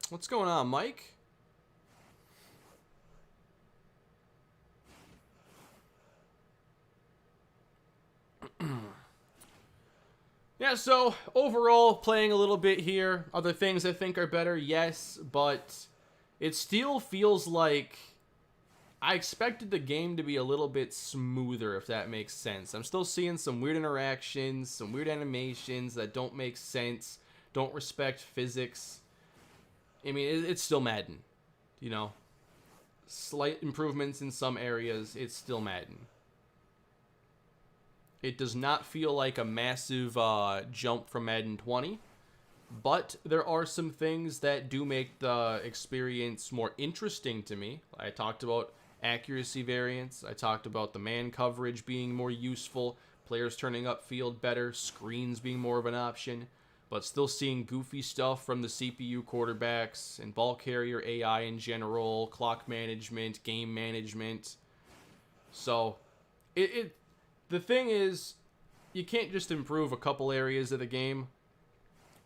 What's going on, Mike? Yeah, so overall, playing a little bit here. Other things I think are better, yes, but it still feels like I expected the game to be a little bit smoother, if that makes sense. I'm still seeing some weird interactions, some weird animations that don't make sense, don't respect physics. I mean, it's still Madden, you know? Slight improvements in some areas, it's still Madden. It does not feel like a massive jump from Madden 20, but there are some things that do make the experience more interesting to me. I talked about accuracy variance. I talked about the man coverage being more useful, players turning upfield better, screens being more of an option, but still seeing goofy stuff from the CPU quarterbacks and ball carrier AI in general, clock management, game management. So, the thing is, you can't just improve a couple areas of the game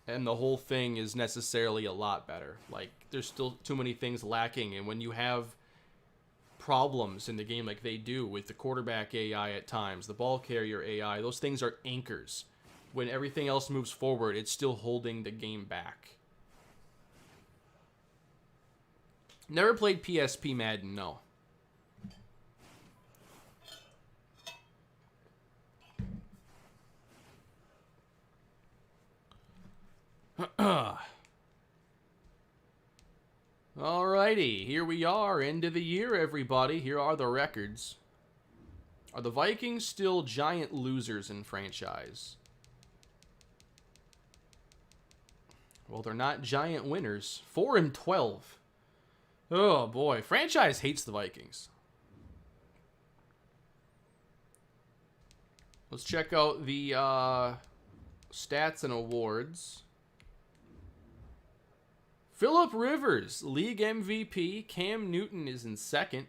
and the whole thing is necessarily a lot better. Like, there's still too many things lacking, and when you have problems in the game like they do with the quarterback AI at times, the ball carrier AI, those things are anchors. When everything else moves forward, it's still holding the game back. Never played PSP Madden, no. Alrighty, here we are, end of the year, everybody. Here are the records. Are the Vikings still giant losers in franchise? Well, they're not giant winners. 4-12. Oh boy, franchise hates the Vikings. Let's check out the stats and awards. Phillip Rivers, league MVP. Cam Newton is in second.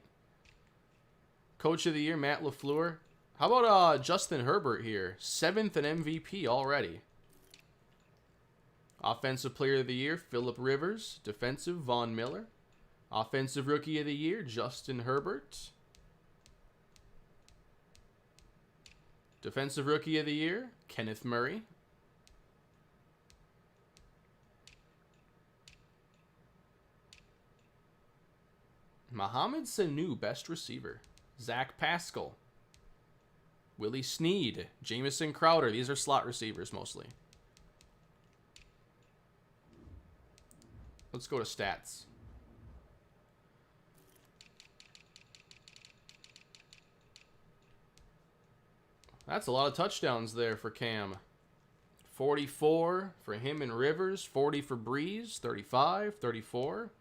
Coach of the year, Matt LaFleur. How about Justin Herbert here? 7th in MVP already. Offensive player of the year, Phillip Rivers. Defensive, Von Miller. Offensive rookie of the year, Justin Herbert. Defensive rookie of the year, Kenneth Murray. Mohamed Sanu, best receiver. Zach Pascal. Willie Snead. Jamison Crowder. These are slot receivers mostly. Let's go to stats. That's a lot of touchdowns there for Cam. 44 for him and Rivers. 40 for Breeze. 35, 34.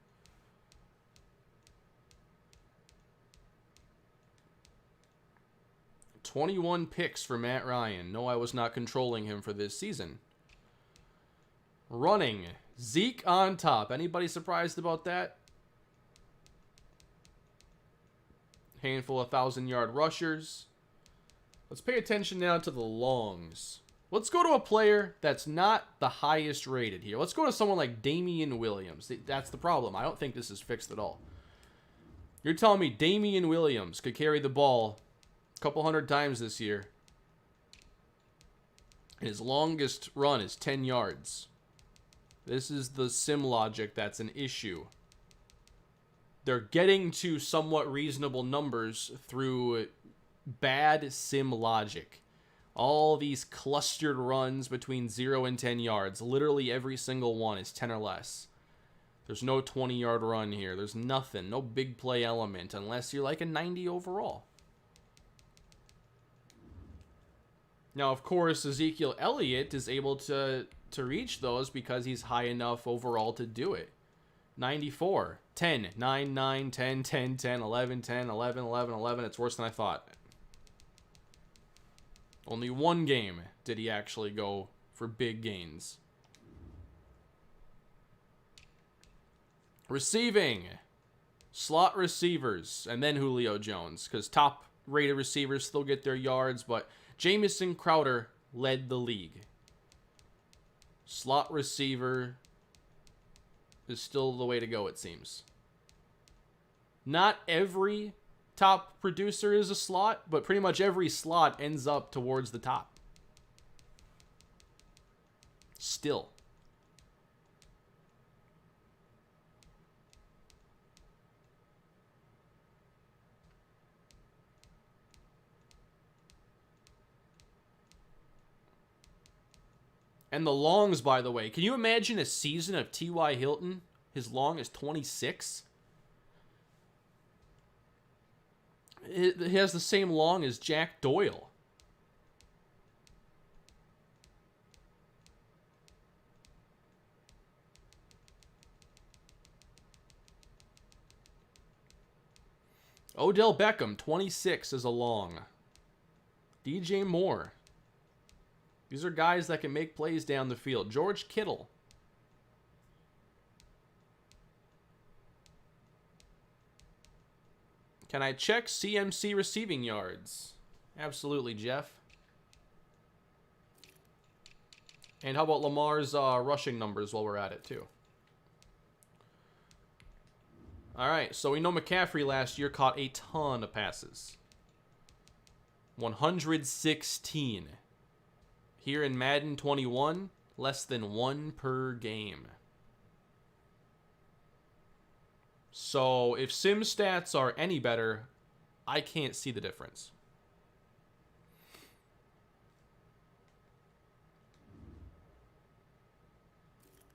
$21 picks for Matt Ryan. No, I was not controlling him for this season. Running. Zeke on top. Anybody surprised about that? Handful of 1,000-yard rushers. Let's pay attention now to the longs. Let's go to a player that's not the highest rated here. Let's go to someone like Damian Williams. That's the problem. I don't think this is fixed at all. You're telling me Damian Williams could carry the ball a couple hundred times this year. His longest run is 10 yards. This is the sim logic that's an issue. They're getting to somewhat reasonable numbers through bad sim logic. All these clustered runs between 0 and 10 yards. Literally every single one is 10 or less. There's no 20-yard run here. There's nothing. No big play element unless you're like a 90 overall. Now, of course, Ezekiel Elliott is able to reach those because he's high enough overall to do it. 94, 10, 9, 9, 10, 10, 10, 11, 10, 11, 11, 11. It's worse than I thought. Only one game did he actually go for big gains. Receiving. Slot receivers. And then Julio Jones. Because top-rated receivers still get their yards, but Jamison Crowder led the league. Slot receiver is still the way to go, it seems. Not every top producer is a slot, but pretty much every slot ends up towards the top. Still. And the longs, by the way. Can you imagine a season of T.Y. Hilton? His long is 26. He has the same long as Jack Doyle. Odell Beckham, 26 is a long. DJ Moore. These are guys that can make plays down the field. George Kittle. Can I check CMC receiving yards? Absolutely, Jeff. And how about Lamar's rushing numbers while we're at it, too? All right, so we know McCaffrey last year caught a ton of passes. 116. Here in Madden 21, less than 1 per game. So if sim stats are any better, I can't see the difference.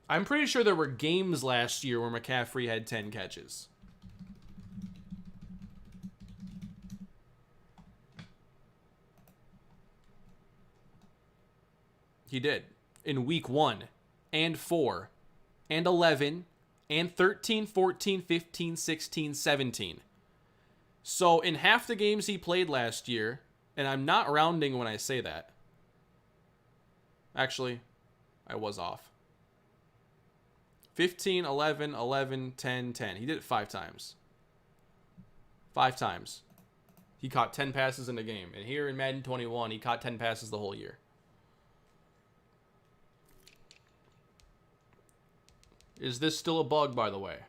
I'm pretty sure there were games last year where McCaffrey had 10 catches. He did. In week 1, and 4, and 11, and 13, 14, 15, 16, 17. So in half the games he played last year, and I'm not rounding when I say that. Actually, I was off. 15, 11, 11, 10, 10. He did it 5 times. 5 times. He caught 10 passes in a game. And here in Madden 21, he caught 10 passes the whole year. Is this still a bug, by the way?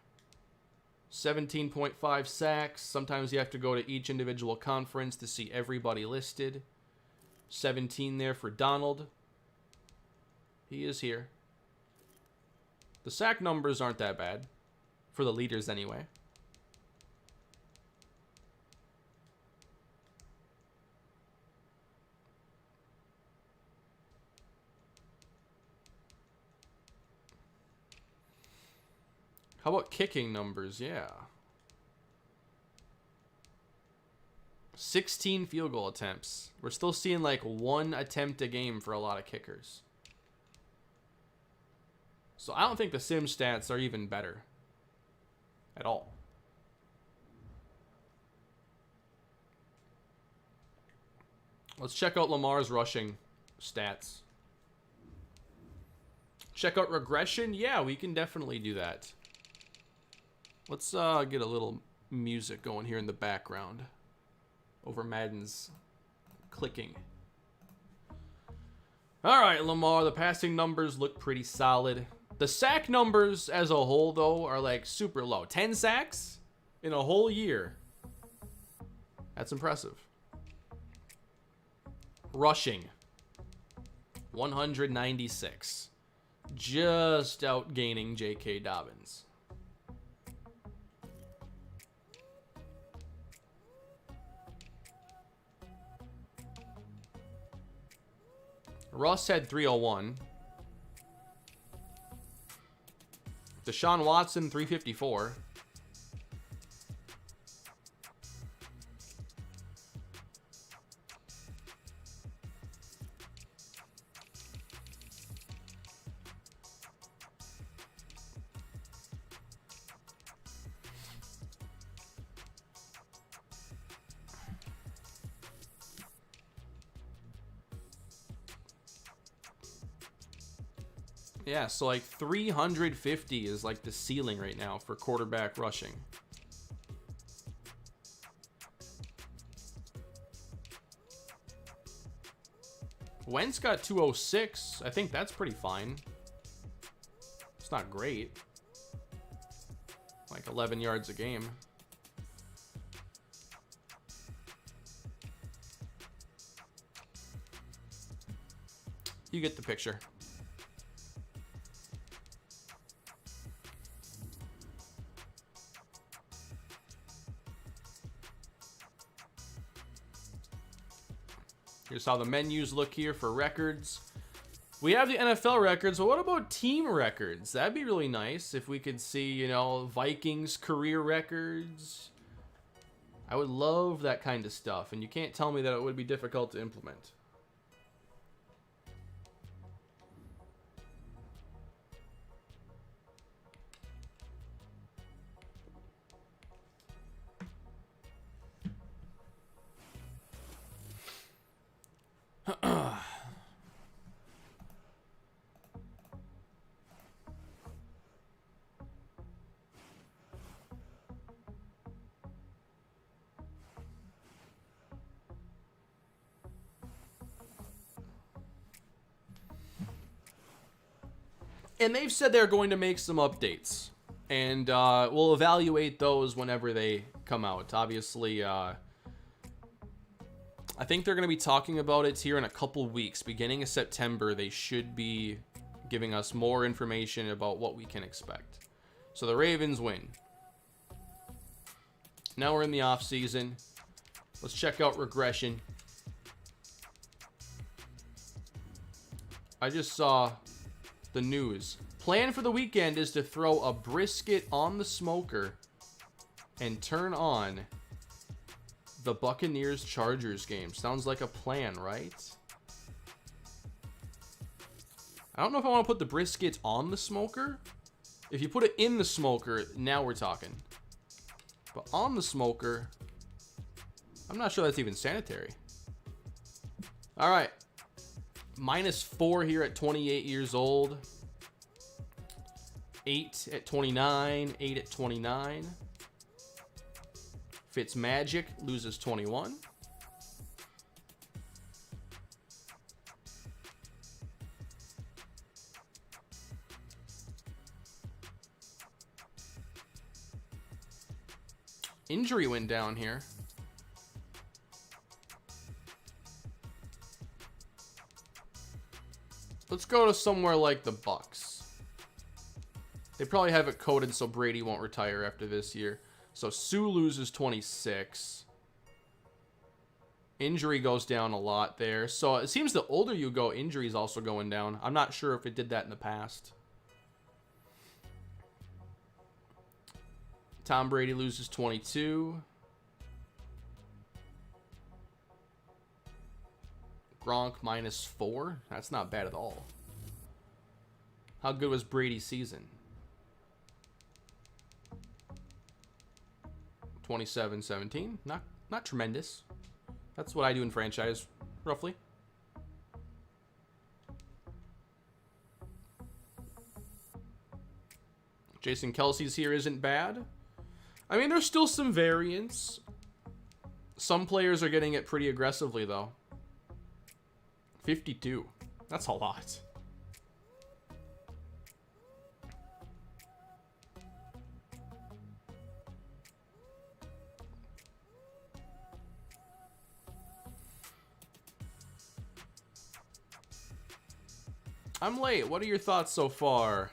17.5 sacks. Sometimes you have to go to each individual conference to see everybody listed. 17 there for Donald. He is here. The sack numbers aren't that bad. For the leaders, anyway. How about kicking numbers? Yeah. 16 field goal attempts. We're still seeing like 1 attempt a game for a lot of kickers. So I don't think the sim stats are even better. At all. Let's check out Lamar's rushing stats. Check out regression? Yeah, we can definitely do that. Let's get a little music going here in the background over Madden's clicking. All right, Lamar, the passing numbers look pretty solid. The sack numbers as a whole, though, are like super low. 10 sacks in a whole year. That's impressive. Rushing. 196. Just outgaining J.K. Dobbins. Russ had 301. Deshaun Watson, 354. Yeah, so like 350 is like the ceiling right now for quarterback rushing. Wentz got 206. I think that's pretty fine. It's not great. Like 11 yards a game. You get the picture. Here's how the menus look here for records. We have the NFL records, but what about team records? That'd be really nice if we could see, you know, Vikings career records. I would love that kind of stuff, and you can't tell me that it would be difficult to implement. And they've said they're going to make some updates. And we'll evaluate those whenever they come out. Obviously, I think they're going to be talking about it here in a couple weeks. Beginning of September, they should be giving us more information about what we can expect. So the Ravens win. Now we're in the off season. Let's check out regression. I just saw the news. Plan for the weekend is to throw a brisket on the smoker and turn on the Buccaneers-Chargers game. Sounds like a plan, right? I don't know if I want to put the brisket on the smoker. If you put it in the smoker, now we're talking. But on the smoker, I'm not sure that's even sanitary. All right. -4 here at 28 years old. 8 at 29. 8 at 29. Fitzmagic loses 21. Injury went down here. Let's go to somewhere like the Bucks. They probably have it coded so Brady won't retire after this year. So Sue loses 26. Injury goes down a lot there. So it seems the older you go, injury is also going down. I'm not sure if it did that in the past. Tom Brady loses 22. Gronk -4. That's not bad at all. How good was Brady's season? 27-17. Not tremendous. That's what I do in franchise, roughly. Jason Kelsey's here isn't bad. I mean, there's still some variance. Some players are getting it pretty aggressively, though. 52. That's a lot. I'm late. What are your thoughts so far?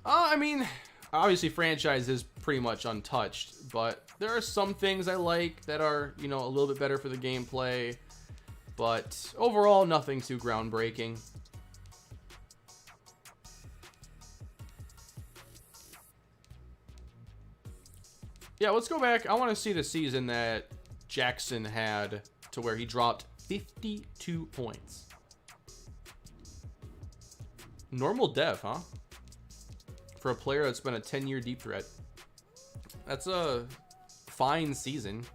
I mean, obviously franchise is pretty much untouched, but there are some things I like that are, you know, a little bit better for the gameplay, but overall nothing too groundbreaking. Yeah, let's go back. I want to see the season that Jackson had to where he dropped 52 points. Normal dev, huh? For a player that's been a 10-year deep threat. That's a fine season.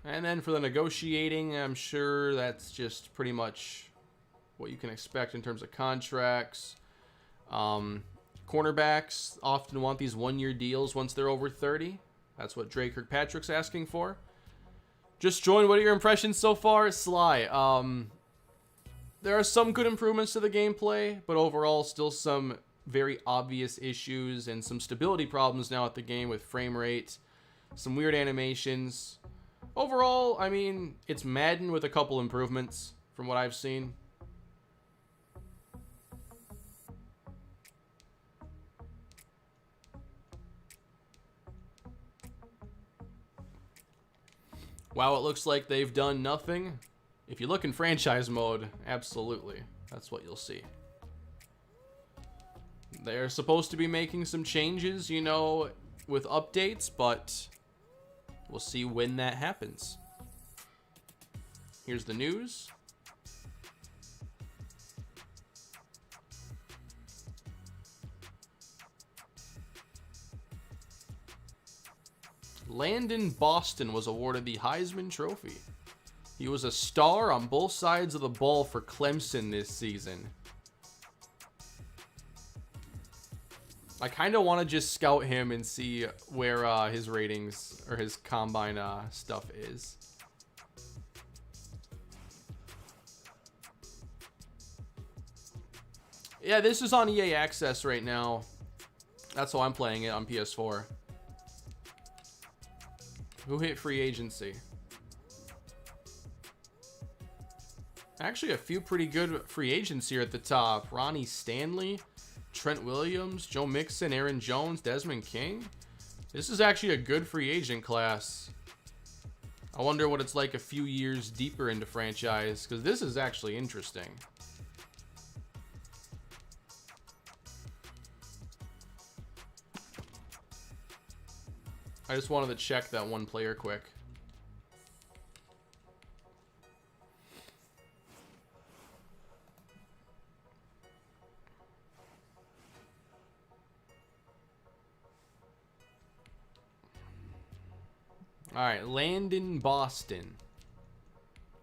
And then for the negotiating, I'm sure that's just pretty much what you can expect in terms of contracts. Cornerbacks often want these one-year deals once they're over 30. That's what Dre Kirkpatrick's asking for. Just join. What are your impressions so far? Sly. There are some good improvements to the gameplay, but overall still some very obvious issues and some stability problems now at the game with frame rate, some weird animations. Overall, I mean, it's Madden with a couple improvements from what I've seen. Wow, it looks like they've done nothing. If you look in franchise mode, absolutely. That's what you'll see. They're supposed to be making some changes, you know, with updates, but we'll see when that happens. Here's the news. Landon Boston was awarded the Heisman Trophy. He was a star on both sides of the ball for Clemson this season. I kind of want to just scout him and see where his ratings or his combine stuff is. Yeah, this is on EA Access right now. That's how I'm playing it on PS4. Who hit free agency? Actually, a few pretty good free agents here at the top. Ronnie Stanley, Trent Williams, Joe Mixon, Aaron Jones, Desmond King. This is actually a good free agent class. I wonder what it's like a few years deeper into franchise, because this is actually interesting. I just wanted to check that one player quick. All right, Landon Boston,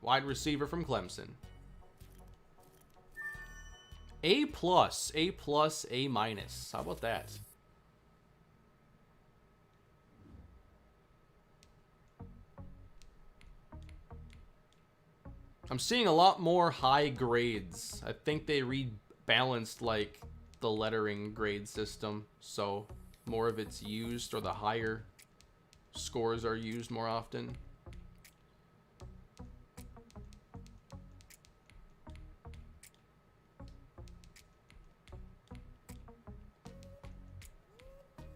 wide receiver from Clemson. A plus, A plus, A minus. How about that? I'm seeing a lot more high grades. I think they rebalanced like the lettering grade system, so more of it's used, or the higher scores are used more often.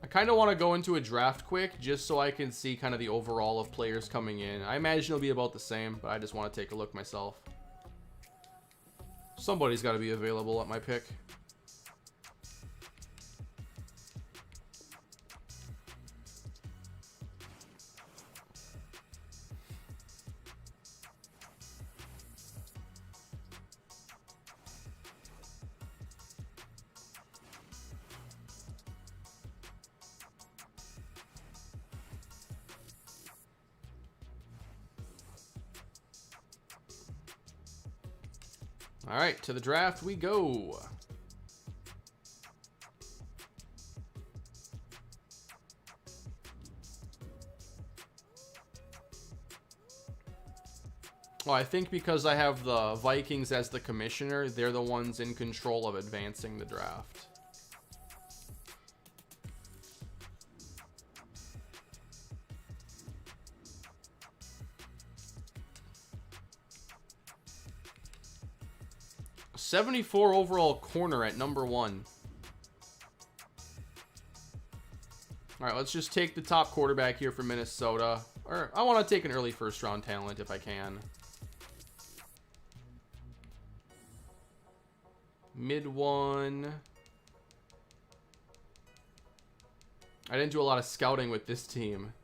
I kind of want to go into a draft quick just so I can see kind of the overall of players coming in. I imagine it'll be about the same, but I just want to take a look myself. Somebody's got to be available at my pick. All right, to the draft we go. Well, I think because I have the Vikings as the commissioner, they're the ones in control of advancing the draft. '74 overall corner at number 1. All right, let's just take the top quarterback here from Minnesota. Or I want to take an early first-round talent if I can. Mid 1. I didn't do a lot of scouting with this team.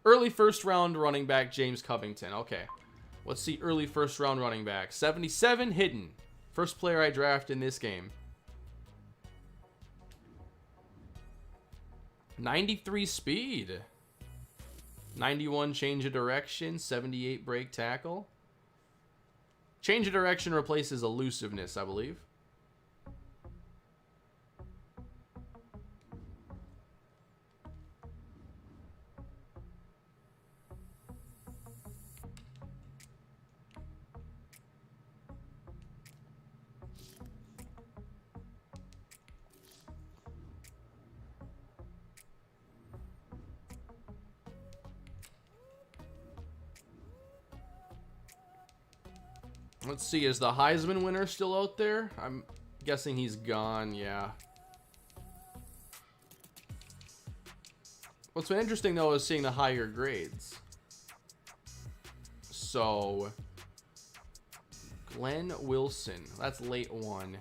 Early first-round running back James Covington. Okay, let's see early first-round running back. 77 hidden. First player I draft in this game. 93 speed. 91 change of direction. 78 break tackle. Change of direction replaces elusiveness, I believe. Let's see, is the Heisman winner still out there? I'm guessing he's gone, yeah. What's been interesting, though, is seeing the higher grades. So, Glenn Wilson. That's late one.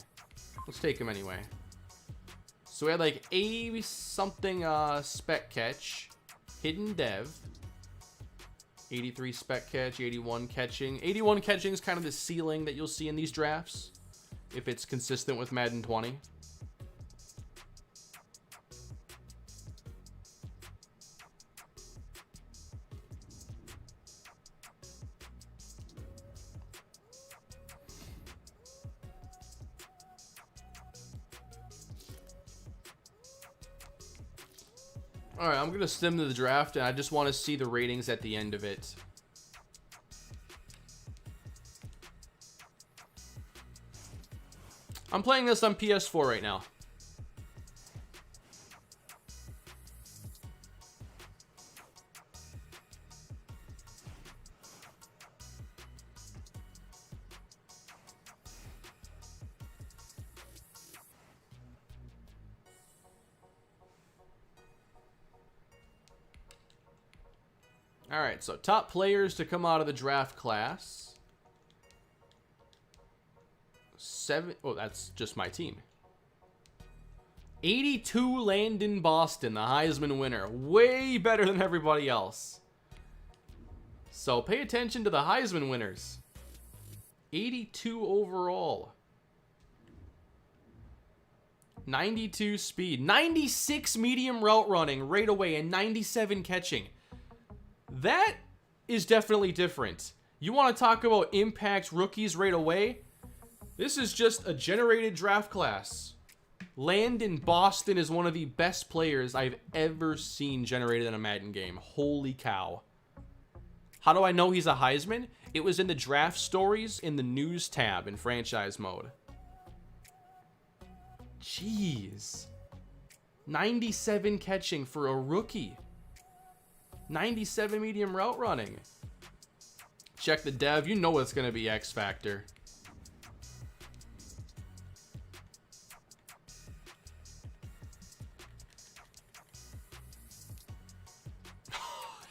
Let's take him anyway. So we had like 80 something spec catch, hidden dev, 83 spec catch, 81 catching. 81 catching is kind of the ceiling that you'll see in these drafts if it's consistent with Madden 20. All right, I'm going to stem to the draft, and I just want to see the ratings at the end of it. I'm playing this on PS4 right now. All right, so top players to come out of the draft class. Oh, that's just my team. 82 Landon Boston, the Heisman winner. Way better than everybody else. So pay attention to the Heisman winners. 82 overall. 92 speed. 96 medium route running right away and 97 catching. That is definitely different. You want to talk about impact rookies right away? This is just a generated draft class. Landon Boston is one of the best players I've ever seen generated in a Madden game. Holy cow. How do I know he's a Heisman? It was in the draft stories in the news tab in franchise mode. Jeez. 97 catching for a rookie. 97 medium route running. Check the dev. You know it's going to be X Factor.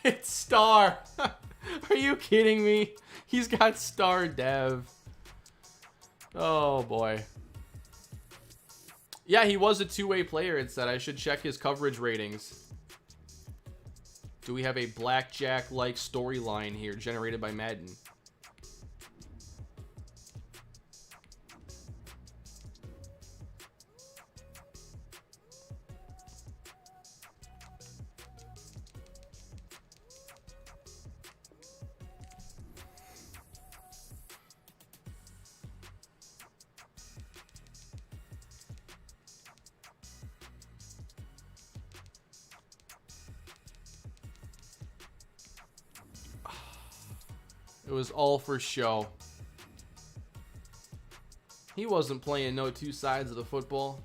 It's star. Are you kidding me? He's got star dev. Oh boy. Yeah, he was a two-way player. It said I should check his coverage ratings. Do we have a blackjack-like storyline here generated by Madden? It was all for show. He wasn't playing no two sides of the football.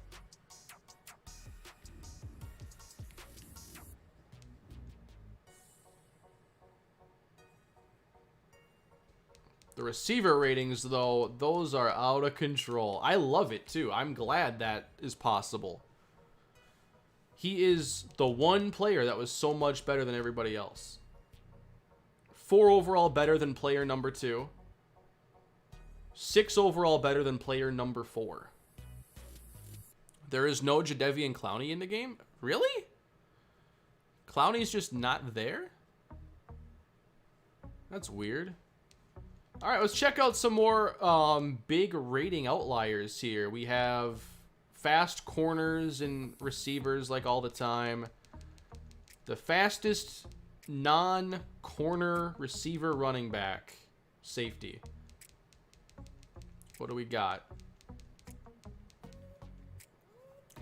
The receiver ratings, though, those are out of control. I love it, too. I'm glad that is possible. He is the one player that was so much better than everybody else. 4 overall better than player number 2. 6 overall better than player number 4. There is no Jadeveon Clowney in the game? Really? Clowney's just not there? That's weird. All right, let's check out some more big rating outliers here. We have fast corners and receivers like all the time. The fastest non-corner receiver running back safety. What do we got?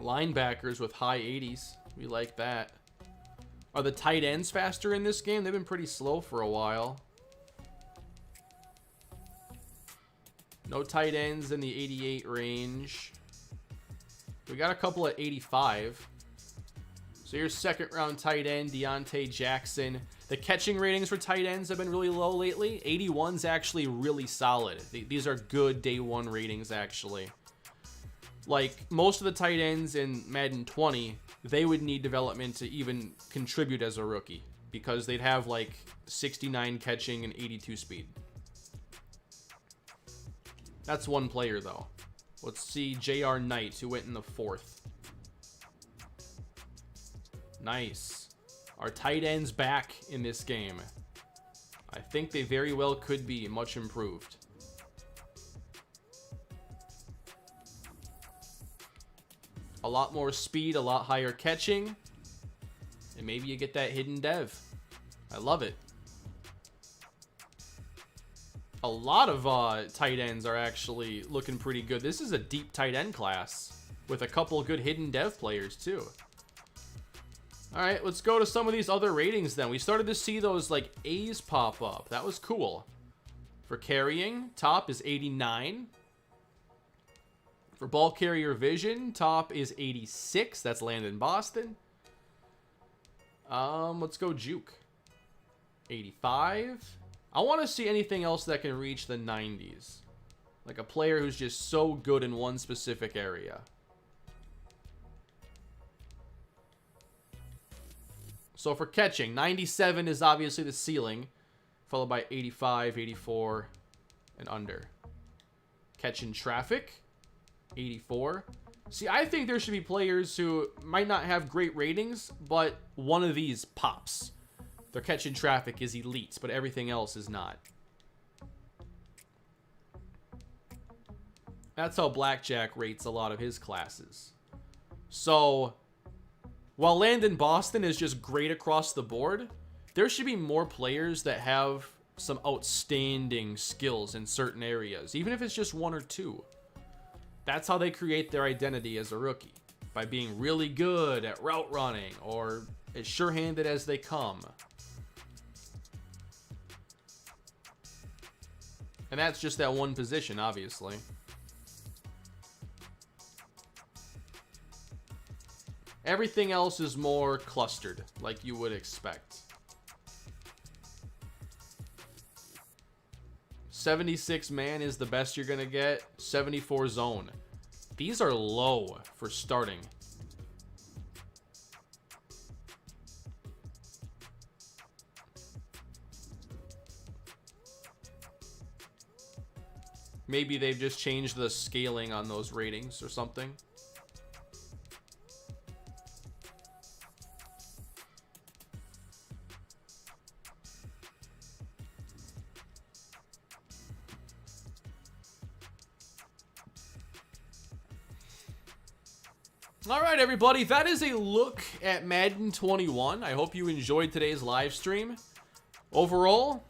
Linebackers with high 80s. We like that. Are the tight ends faster in this game? They've been pretty slow for a while. No tight ends in the 88 range. We got a couple at 85. So your second round tight end, Deontay Jackson. The catching ratings for tight ends have been really low lately. 81's actually really solid. These are good day one ratings, actually. Like, most of the tight ends in Madden 20, they would need development to even contribute as a rookie, because they'd have like 69 catching and 82 speed. That's one player, though. Let's see J.R. Knight, who went in the 4th. Nice. Our tight ends back in this game. I think they very well could be much improved. A lot more speed, a lot higher catching. And maybe you get that hidden dev. I love it. A lot of tight ends are actually looking pretty good. This is a deep tight end class with a couple good hidden dev players too. All right, let's go to some of these other ratings then. We started to see those like A's pop up. That was cool. For carrying, top is 89. For ball carrier vision, top is 86. That's Landon Boston. Let's go juke. 85. I want to see anything else that can reach the 90s. Like a player who's just so good in one specific area. So for catching, 97 is obviously the ceiling, followed by 85, 84, and under. Catching traffic, 84. See, I think there should be players who might not have great ratings, but one of these pops. Their catching traffic is elite, but everything else is not. That's how Blackjack rates a lot of his classes. So, while Landon Boston is just great across the board, there should be more players that have some outstanding skills in certain areas, even if it's just one or two. That's how they create their identity as a rookie, by being really good at route running or as sure-handed as they come. And that's just that one position, obviously. Everything else is more clustered, like you would expect. 76 man is the best you're going to get. 74 zone. These are low for starting. Maybe they've just changed the scaling on those ratings or something. All right, everybody, that is a look at Madden 21. I hope you enjoyed today's live stream. Overall,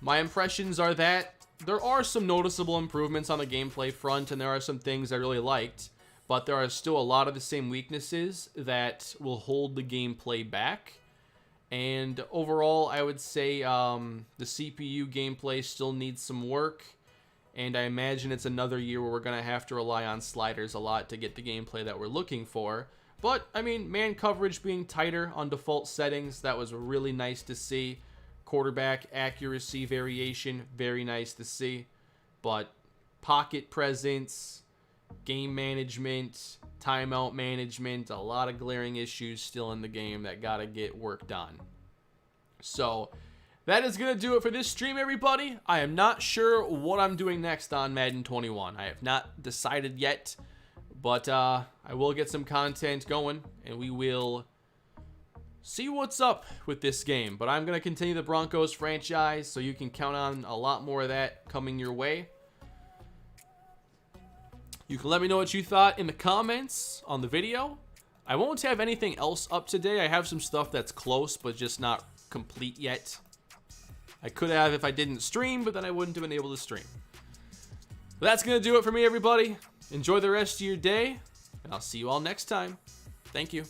my impressions are that there are some noticeable improvements on the gameplay front, and there are some things I really liked, but there are still a lot of the same weaknesses that will hold the gameplay back. And overall, I would say the CPU gameplay still needs some work. And I imagine it's another year where we're going to have to rely on sliders a lot to get the gameplay that we're looking for. But, I mean, man coverage being tighter on default settings, that was really nice to see. Quarterback accuracy variation, very nice to see. But pocket presence, game management, timeout management, a lot of glaring issues still in the game that got to get worked on. So that is going to do it for this stream, everybody. I am not sure what I'm doing next on Madden 21. I have not decided yet, but I will get some content going, and we will see what's up with this game. But I'm going to continue the Broncos franchise, so you can count on a lot more of that coming your way. You can let me know what you thought in the comments on the video. I won't have anything else up today. I have some stuff that's close, but just not complete yet. I could have if I didn't stream, but then I wouldn't have been able to stream. But that's going to do it for me, everybody. Enjoy the rest of your day, and I'll see you all next time. Thank you.